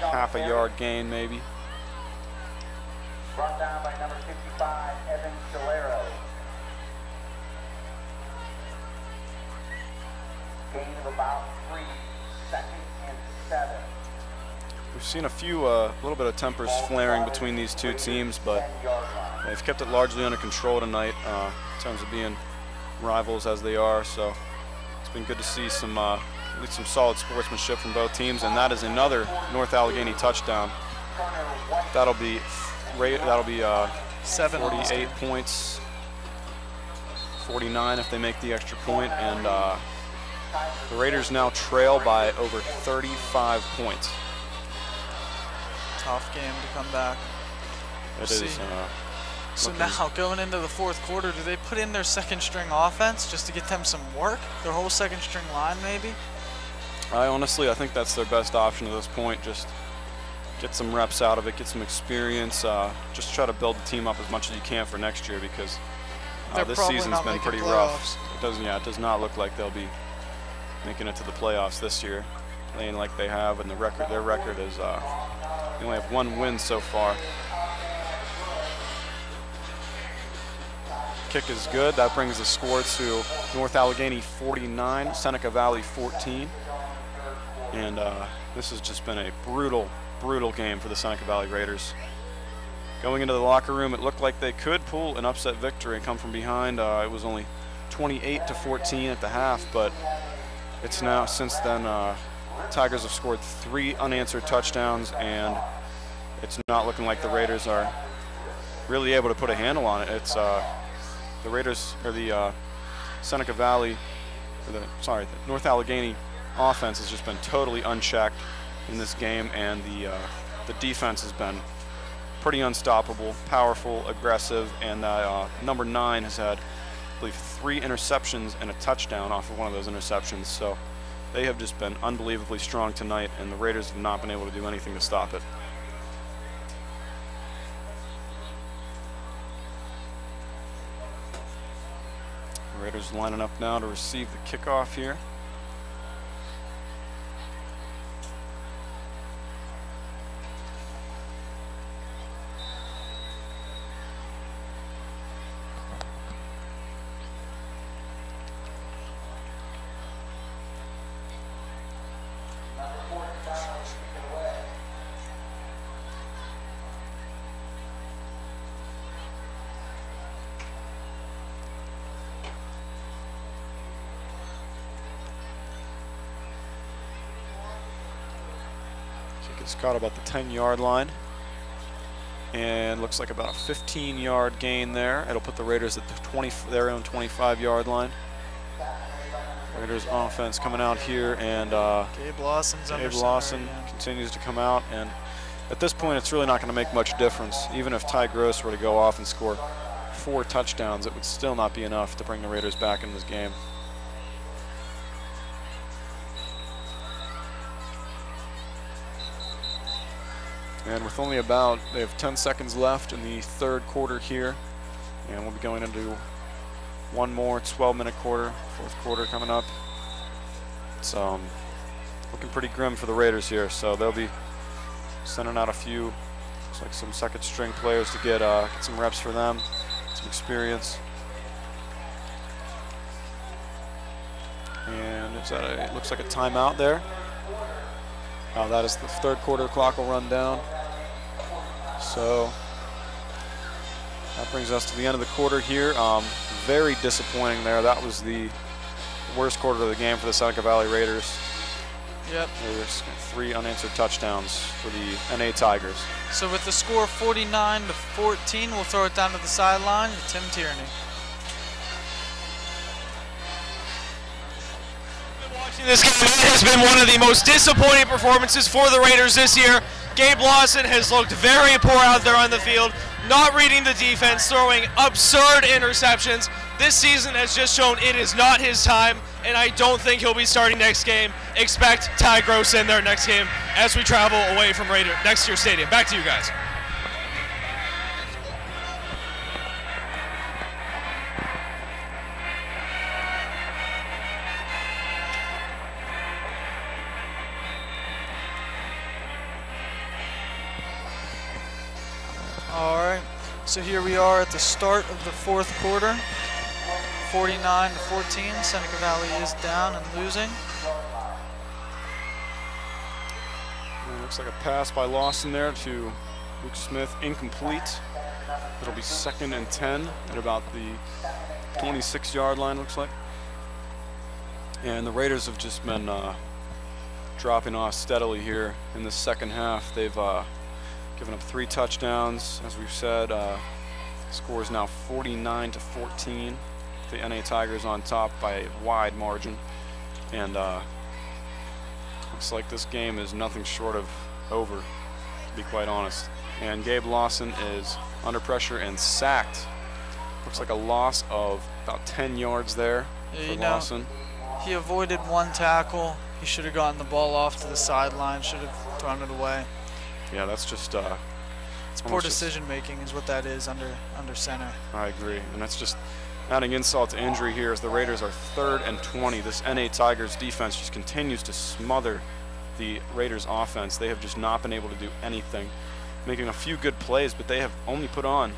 half a yard gain, maybe. Brought down by number 55, Evan Solero. Gain of about 3, 2nd and 7. We've seen a little bit of tempers flaring between these two teams, but they've kept it largely under control tonight in terms of being rivals as they are. So it's been good to see at least some solid sportsmanship from both teams, and that is another North Allegheny touchdown. That'll be 48 points, 49 if they make the extra point, and the Raiders now trail by over 35 points. Tough game to come back. It is. So now, going into the 4th quarter, do they put in their 2nd-string offense just to get them some work? Their whole 2nd-string line, maybe? I think that's their best option at this point. Just get some reps out of it, get some experience. Just try to build the team up as much as you can for next year, because this season's been pretty rough. It does not look like they'll be making it to the playoffs this year, playing like they have, and their record is they only have 1 win so far. Kick is good. That brings the score to North Allegheny 49, Seneca Valley 14. And this has just been a brutal game for the Seneca Valley Raiders. Going into the locker room, it looked like they could pull an upset victory and come from behind. It was only 28-14 at the half, but it's now, since then, Tigers have scored 3 unanswered touchdowns, and it's not looking like the Raiders are really able to put a handle on it. It's the Raiders, or the Seneca Valley, or the North Allegheny offense has just been totally unchecked in this game, and the defense has been pretty unstoppable, powerful, aggressive, and number 9 has had, I believe, 3 interceptions and a touchdown off of one of those interceptions. So they have just been unbelievably strong tonight, and the Raiders have not been able to do anything to stop it. The Raiders lining up now to receive the kickoff here. It's caught about the 10-yard line. And looks like about a 15-yard gain there. It'll put the Raiders at the their own 25-yard line. Raiders offense coming out here, and Gabe Lawson's under Gabe Lawson center, yeah. continues to come out, and at this point it's really not going to make much difference. Even if Ty Gross were to go off and score 4 touchdowns, it would still not be enough to bring the Raiders back in this game. And with only they have 10 seconds left in the third quarter here, and we'll be going into one more 12-minute quarter, fourth quarter coming up. It's looking pretty grim for the Raiders here, so they'll be sending out a few, looks like some second-string players to get some reps for them, some experience. And it looks like a timeout there. That is the third quarter clock will run down. So that brings us to the end of the quarter here. Very disappointing there. That was the worst quarter of the game for the Seneca Valley Raiders. Yep. There's 3 unanswered touchdowns for the NA Tigers. So with the score 49-14, we'll throw it down to the sideline to Tim Tierney. Watching this game, it has been one of the most disappointing performances for the Raiders this year. Gabe Lawson has looked very poor out there on the field, not reading the defense, throwing absurd interceptions. This season has just shown it is not his time, and I don't think he'll be starting next game. Expect Ty Gross in there next game as we travel away from next year's stadium. Back to you guys. All right, so here we are at the start of the fourth quarter. 49-14, Seneca Valley is down and losing. And it looks like a pass by Lawson there to Luke Smith, incomplete. It'll be 2nd and 10 at about the 26-yard line, looks like. And the Raiders have just been dropping off steadily here in the second half. They've given up 3 touchdowns, as we've said. Score is now 49-14. The NA Tigers on top by a wide margin, and looks like this game is nothing short of over, to be quite honest. And Gabe Lawson is under pressure and sacked. Looks like a loss of about 10 yards there for Lawson. He avoided 1 tackle. He should have gotten the ball off to the sideline, should have thrown it away. Yeah, that's just it's poor decision making is what that is under center. I agree, and that's just adding insult to injury here as the Raiders are 3rd and 20. This NA Tigers defense just continues to smother the Raiders offense. They have just not been able to do anything, making a few good plays, but they have only put on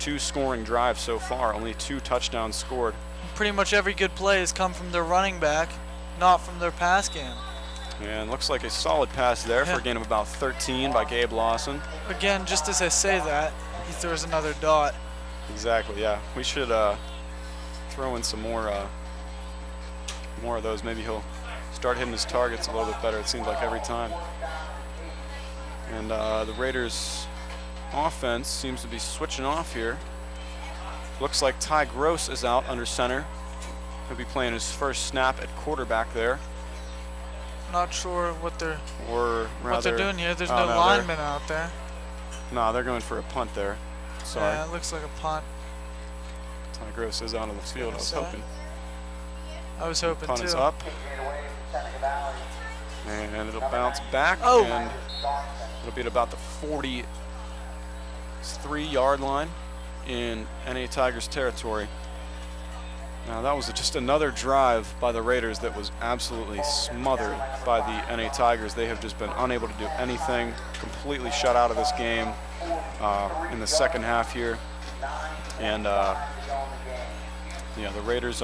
2 scoring drives so far, only 2 touchdowns scored. Pretty much every good play has come from their running back, not from their pass game. And looks like a solid pass there for a gain of about 13 by Gabe Lawson. Again, just as I say that, he throws another dot. Exactly, yeah. We should throw in some more of those. Maybe he'll start hitting his targets a little bit better, it seems like, every time. And the Raiders offense seems to be switching off here. Looks like Ty Gross is out under center. He'll be playing his first snap at quarterback there. Not sure what they're doing here. There's no lineman out there. No, they're going for a punt there. Sorry. Yeah, it looks like a punt. Ty Gross is out on the field. I was hoping. Punt too. Is up. And it'll bounce back. Oh. And it'll be at about the 43-yard line in NA Tigers territory. Now that was just another drive by the Raiders that was absolutely smothered by the NA Tigers. They have just been unable to do anything, completely shut out of this game in the second half here. And yeah, the Raiders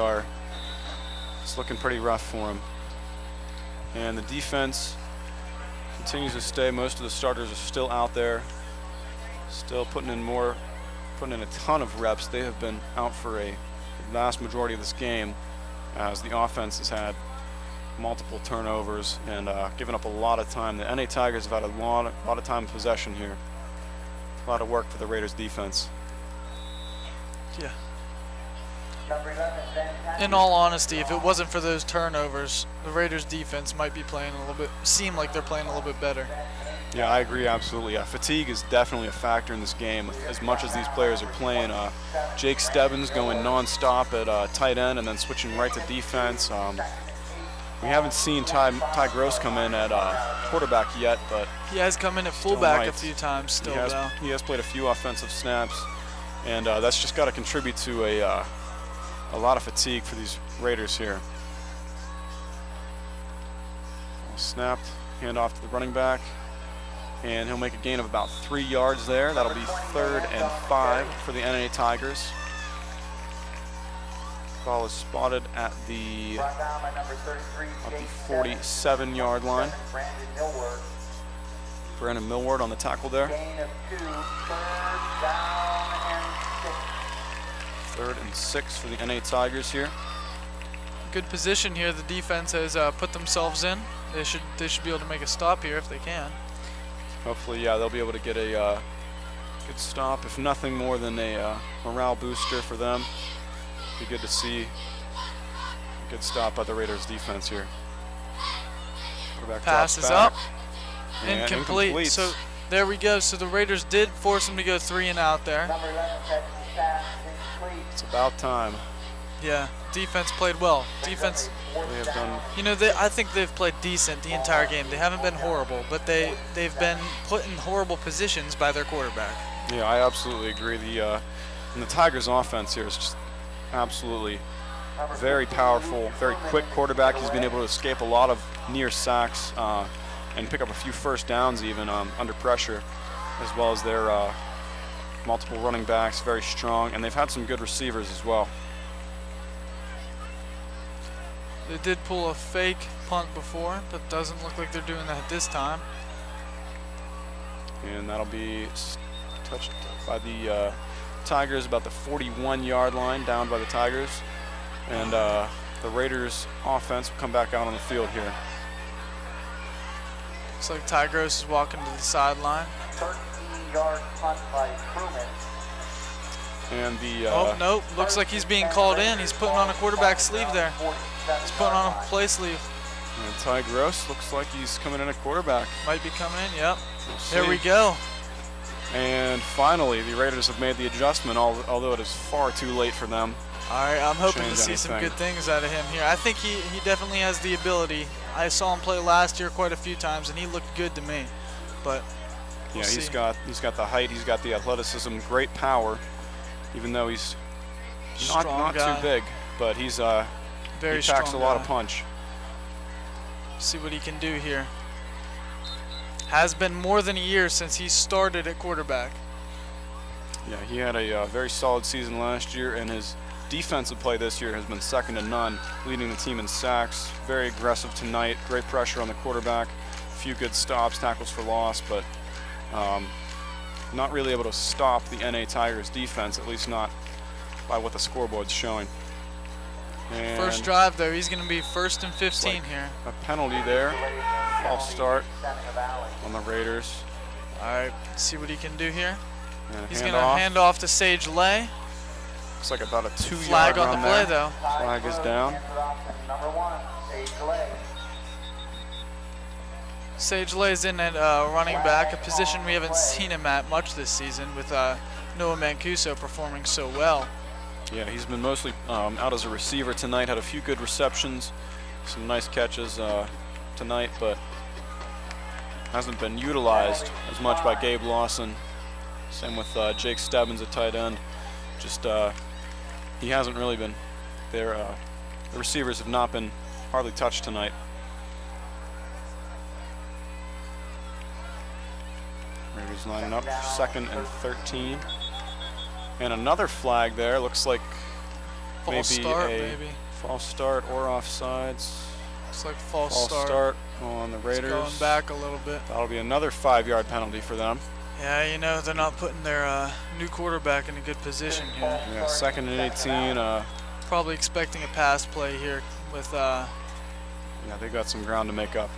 it's looking pretty rough for them. And the defense continues to stay. Most of the starters are still out there, still putting in a ton of reps. They have been out for a vast majority of this game as the offense has had multiple turnovers and giving up a lot of time. The NA Tigers have had a lot of time in possession here. A lot of work for the Raiders defense. Yeah. In all honesty, if it wasn't for those turnovers, the Raiders defense might be playing a little bit, seem like they're playing a little bit better. Yeah, I agree absolutely. Fatigue is definitely a factor in this game. As much as these players are playing, Jake Stebbins going non-stop at tight end and then switching right to defense. We haven't seen Ty Gross come in at quarterback yet, but he has come in at fullback a few times still, though. He has played a few offensive snaps, and that's just got to contribute to a lot of fatigue for these Raiders here. Snapped, hand off to the running back, and he'll make a gain of about 3 yards there. That'll be 3rd and 5 for the NA Tigers. Ball is spotted at the 47-yard line. Brandon Millward on the tackle there. 3rd and 6 for the NA Tigers here. Good position here the defense has put themselves in. They should be able to make a stop here if they can. Hopefully, yeah, they'll be able to get a good stop, if nothing more than a morale booster for them. Be good to see a good stop by the Raiders defense here. Quarterback pass is back. up. Incomplete. So there we go. So the Raiders did force him to go 3 and out there. It's about time. Yeah, defense played well. Defense. They have done. You know, I think they've played decent the entire game. They haven't been horrible, but they've been put in horrible positions by their quarterback. Yeah, I absolutely agree. And the Tigers' offense here is just absolutely very powerful, very quick quarterback. He's been able to escape a lot of near sacks and pick up a few first downs even under pressure, as well as their multiple running backs, very strong, and they've had some good receivers as well. They did pull a fake punt before, but doesn't look like they're doing that this time. And that'll be touched by the Tigers about the 41-yard line, down by the Tigers. And the Raiders offense will come back out on the field here. Looks like Ty Gross is walking to the sideline. 13-yard punt by Truman. And the oh, nope, looks like he's being called in. He's putting on a quarterback sleeve there. He's putting on a play sleeve. And Ty Gross looks like he's coming in at quarterback. Might be coming in, yep. We'll there we go. And finally, the Raiders have made the adjustment, although it is far too late for them. All right, I'm hoping to see some good things out of him here. I think he definitely has the ability. I saw him play last year quite a few times, and he looked good to me. But we'll see. He's got the height, he's got the athleticism, great power, even though he's not too big, but he's very he packs strong a lot guy. of punch. See what he can do here. Has been more than a year since he started at quarterback. Yeah, he had a very solid season last year, and his defensive play this year has been second to none, leading the team in sacks. Very aggressive tonight, great pressure on the quarterback, a few good stops, tackles for loss, but not really able to stop the NA Tigers defense, at least not by what the scoreboard's showing. And first drive, though, he's going to be 1st and 15 here. A penalty there, false start on the Raiders. All right, see what he can do here. And he's going to hand off to Sage Lay. Looks like about a 2-yard flag on run the play, there. though. Flag is down. Sage Lay's in at running back, a position we haven't seen him at much this season, with Noah Mancuso performing so well. Yeah, he's been mostly out as a receiver tonight, had a few good receptions, some nice catches tonight, but hasn't been utilized as much by Gabe Lawson. Same with Jake Stebbins at tight end. Just he hasn't really been there. The receivers have not been hardly touched tonight. Raiders lining up, 2nd and 13. And another flag there. Looks like false start, maybe false start or offsides. Looks like false start on the Raiders. It's going back a little bit. That'll be another 5-yard penalty for them. Yeah, you know, they're not putting their new quarterback in a good position here. Yeah, 2nd and 18. Probably expecting a pass play here with yeah, Yeah, they got some ground to make up.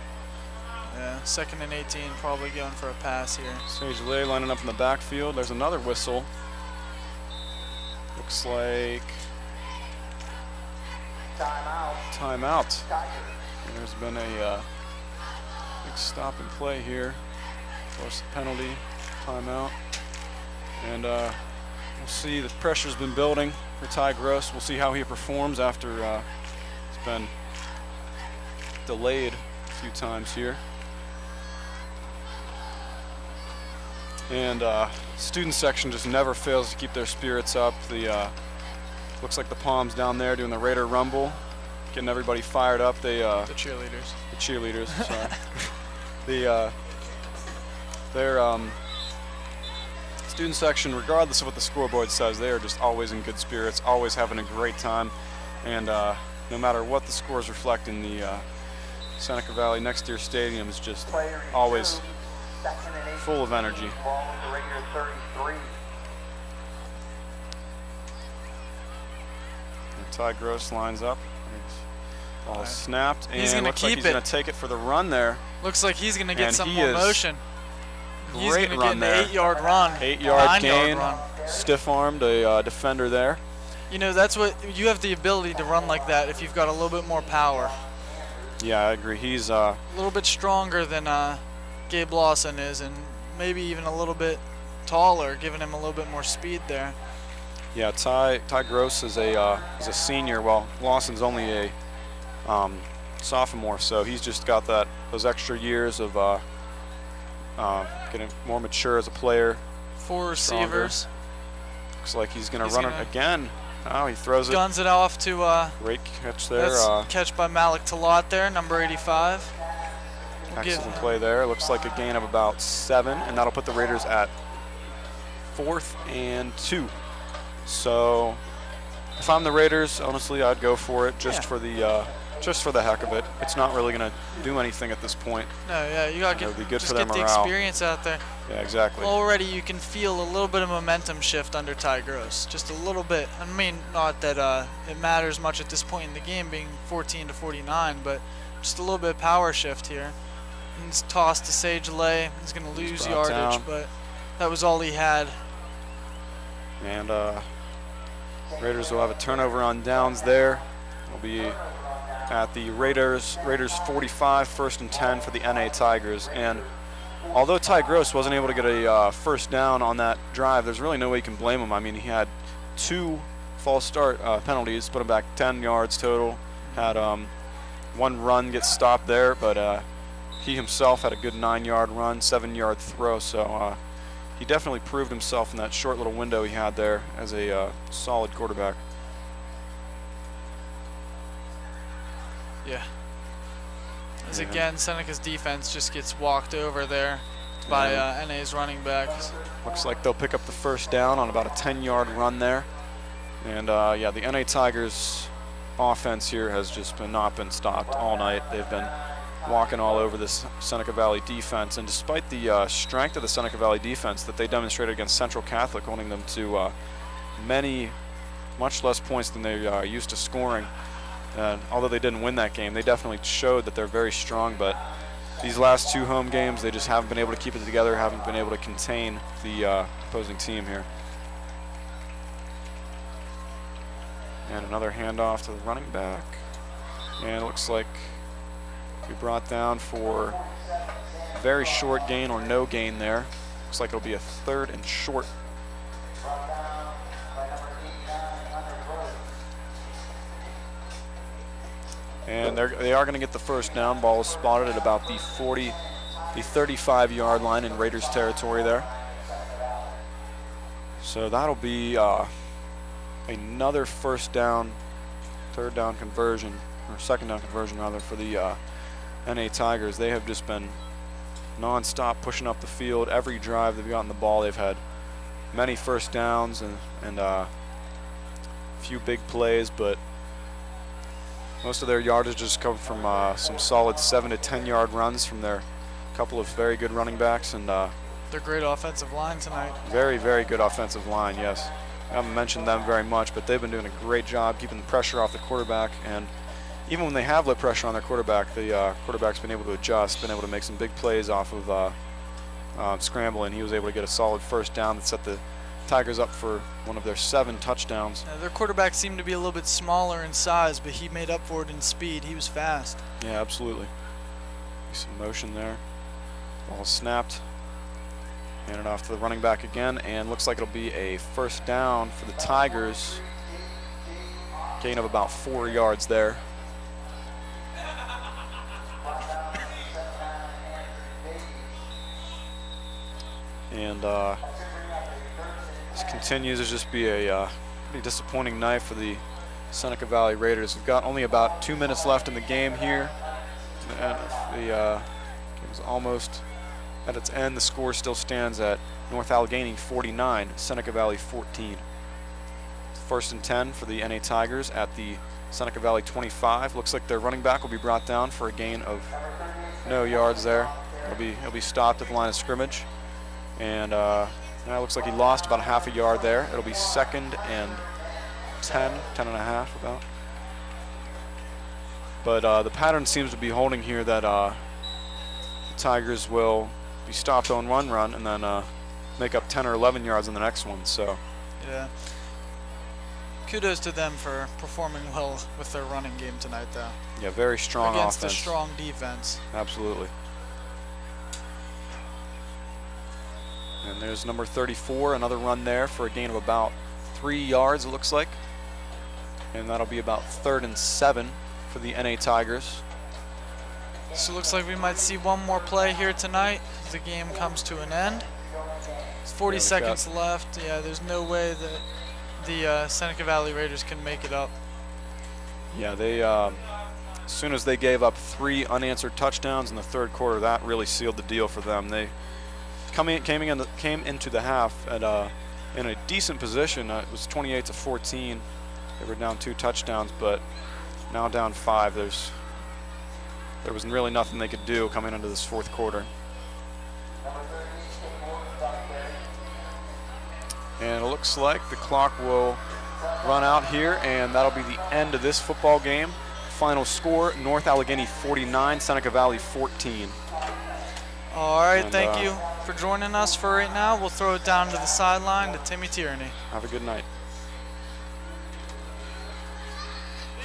Yeah, 2nd and 18, probably going for a pass here. Sage Lay lining up in the backfield. There's another whistle. Looks like Timeout. timeout. Tigers. There's been a big stop and play here. Force the penalty, timeout. And we'll see the pressure's been building for Ty Gross. We'll see how he performs after it's been delayed a few times here. And student section just never fails to keep their spirits up. The looks like the Palms down there doing the Raider Rumble, getting everybody fired up. They The cheerleaders. the cheerleaders, sorry. Their student section, regardless of what the scoreboard says, they are just always in good spirits, always having a great time, and no matter what the scores reflect in the Seneca Valley next year stadium is just always full of energy. Ball into Raider 33. And Ty Gross lines up. Ball is snapped, and He's gonna looks like keep he's it. going to take it for the run there. Looks like he's going to get And some he more is motion. He's Great going to get run an there. 8-yard run. 8-yard 9-yard gain, run. stiff-armed a defender there. You know, that's what you have the ability to run like that if you've got a little bit more power. Yeah, I agree. He's A little bit stronger than Gabe Lawson is, and maybe even a little bit taller, giving him a little bit more speed there. yeah. Ty Gross is a senior, while Lawson's only a sophomore. So he's just got those extra years of getting more mature as a player. 4 Stronger. receivers. Looks like he's going He's to run gonna- it again. Oh, he throws it. Guns it off to Great catch there. that's catch by Malik Talat there, number 85. We'll give- Excellent play there. Looks like a gain of about 7, and that'll put the Raiders at 4th and 2. So if I'm the Raiders, honestly, I'd go for it just Yeah. for the heck of it. It's not really going to do anything at this point. No, yeah, you got It would to be good just for their get the morale. experience out there. Yeah, exactly. Already you can feel a little bit of momentum shift under Ty Gross, just a little bit. I mean, not that it matters much at this point in the game, being 14 to 49, but just a little bit of power shift here. And it's tossed to Sage Lay. He's going to lose brought yardage, down. but that was all he had. And Raiders will have a turnover on downs there. It'll be at the Raiders 45, 1st and 10 for the NA Tigers. And although Ty Gross wasn't able to get a first down on that drive, there's really no way you can blame him. I mean, he had 2 false start penalties, put him back 10 yards total. Had 1 run get stopped there, but he himself had a good 9-yard run, 7-yard throw. So he definitely proved himself in that short little window he had there as a solid quarterback. Yeah. As Yeah. again, Seneca's defense just gets walked over there by NA's running backs. Looks like they'll pick up the first down on about a 10-yard run there. And yeah, the NA Tigers offense here has just not been stopped all night. They've been walking all over this Seneca Valley defense. And despite the strength of the Seneca Valley defense that they demonstrated against Central Catholic, holding them to much less points than they are used to scoring. And although they didn't win that game, they definitely showed that they're very strong. But these last 2 home games, they just haven't been able to keep it together, haven't been able to contain the opposing team here. And another handoff to the running back. And it looks like we brought down for a very short gain or no gain there. Looks like it'll be a 3rd and short. And they are going to get the first down. Ball is spotted at about the 35-yard line in Raiders territory there. So that'll be another 1st down, 3rd down conversion, or 2nd down conversion rather, for the NA Tigers. They have just been non-stop pushing up the field. Every drive they've gotten the ball, they've had many first downs and a few big plays, but most of their yardage just come from some solid 7 to 10 yard runs from their couple of very good running backs, and They're great offensive line tonight. very, very good offensive line, yes. I haven't mentioned them very much, but they've been doing a great job keeping the pressure off the quarterback. And even when they have let pressure on their quarterback, the quarterback's been able to adjust, been able to make some big plays off of scrambling. He was able to get a solid first down that set the Tigers up for one of their 7 touchdowns. Their quarterback seemed to be a little bit smaller in size, but he made up for it in speed. He was fast. Yeah, absolutely. Some motion there. Ball snapped. Hand it off to the running back again, and looks like it'll be a first down for the Tigers. Gain of about 4 yards there. And this continues to just be a pretty disappointing night for the Seneca Valley Raiders. We've got only about 2 minutes left in the game here. And the game is almost at its end. The score still stands at North Allegheny 49, Seneca Valley 14. First and 10 for the NA Tigers at the Seneca Valley 25. Looks like their running back will be brought down for a gain of no yards there. He'll be stopped at the line of scrimmage. And now it looks like he lost about a half a yard there. It'll be 2nd and 10 and a half about. But the pattern seems to be holding here that the Tigers will be stopped on run, and then make up 10 or 11 yards on the next one. So yeah, kudos to them for performing well with their running game tonight, though. Yeah, very strong against offense. a strong defense. Absolutely. And there's number 34, another run there for a gain of about 3 yards, it looks like. And that'll be about 3rd and 7 for the NA Tigers. So it looks like we might see one more play here tonight as the game comes to an end. It's 40 seconds left. Yeah, there's no way that the Seneca Valley Raiders can make it up. Yeah, they as soon as they gave up 3 unanswered touchdowns in the 3rd quarter, that really sealed the deal for them. They came into the half at in a decent position. It was 28-14. They were down 2 touchdowns, but now down 5. There was really nothing they could do coming into this 4th quarter. And it looks like the clock will run out here, and that'll be the end of this football game. Final score, North Allegheny 49, Seneca Valley 14. All right, thank you for joining us for right now. We'll throw it down to the sideline to Timmy Tierney. Have a good night.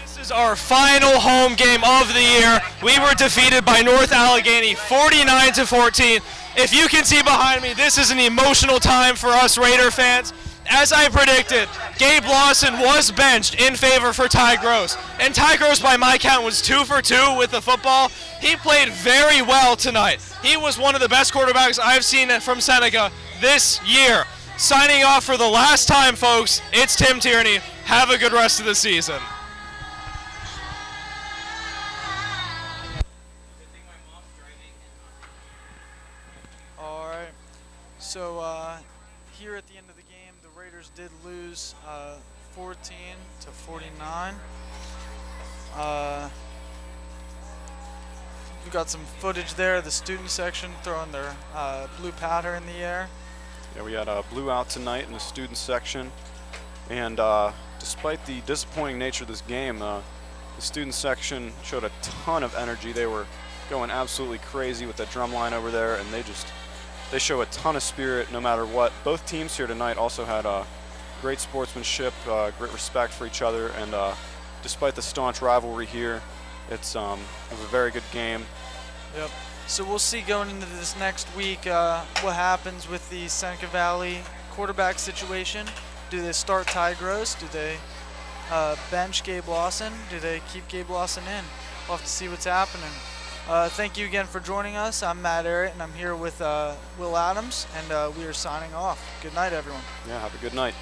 This is our final home game of the year. We were defeated by North Allegheny 49-14. If you can see behind me, this is an emotional time for us Raider fans. As I predicted, Gabe Lawson was benched in favor for Ty Gross. And Ty Gross, by my count, was 2 for 2 with the football. He played very well tonight. He was one of the best quarterbacks I've seen from Seneca this year. Signing off for the last time, folks, it's Tim Tierney. Have a good rest of the season. All right, so here at the end of the game, the Raiders did lose 14-49. We got some footage there of the student section throwing their blue powder in the air. Yeah, we had a blue out tonight in the student section, and despite the disappointing nature of this game, the student section showed a ton of energy. They were going absolutely crazy with that drum line over there, and they show a ton of spirit no matter what. Both teams here tonight also had great sportsmanship, great respect for each other, and despite the staunch rivalry here, it was a very good game. Yep. So we'll see going into this next week what happens with the Seneca Valley quarterback situation. Do they start Ty Gross? Do they bench Gabe Lawson? Do they keep Gabe Lawson in? We'll have to see what's happening. Thank you again for joining us. I'm Matt Arrett, and I'm here with Will Adams, and we are signing off. Good night, everyone. Yeah, have a good night.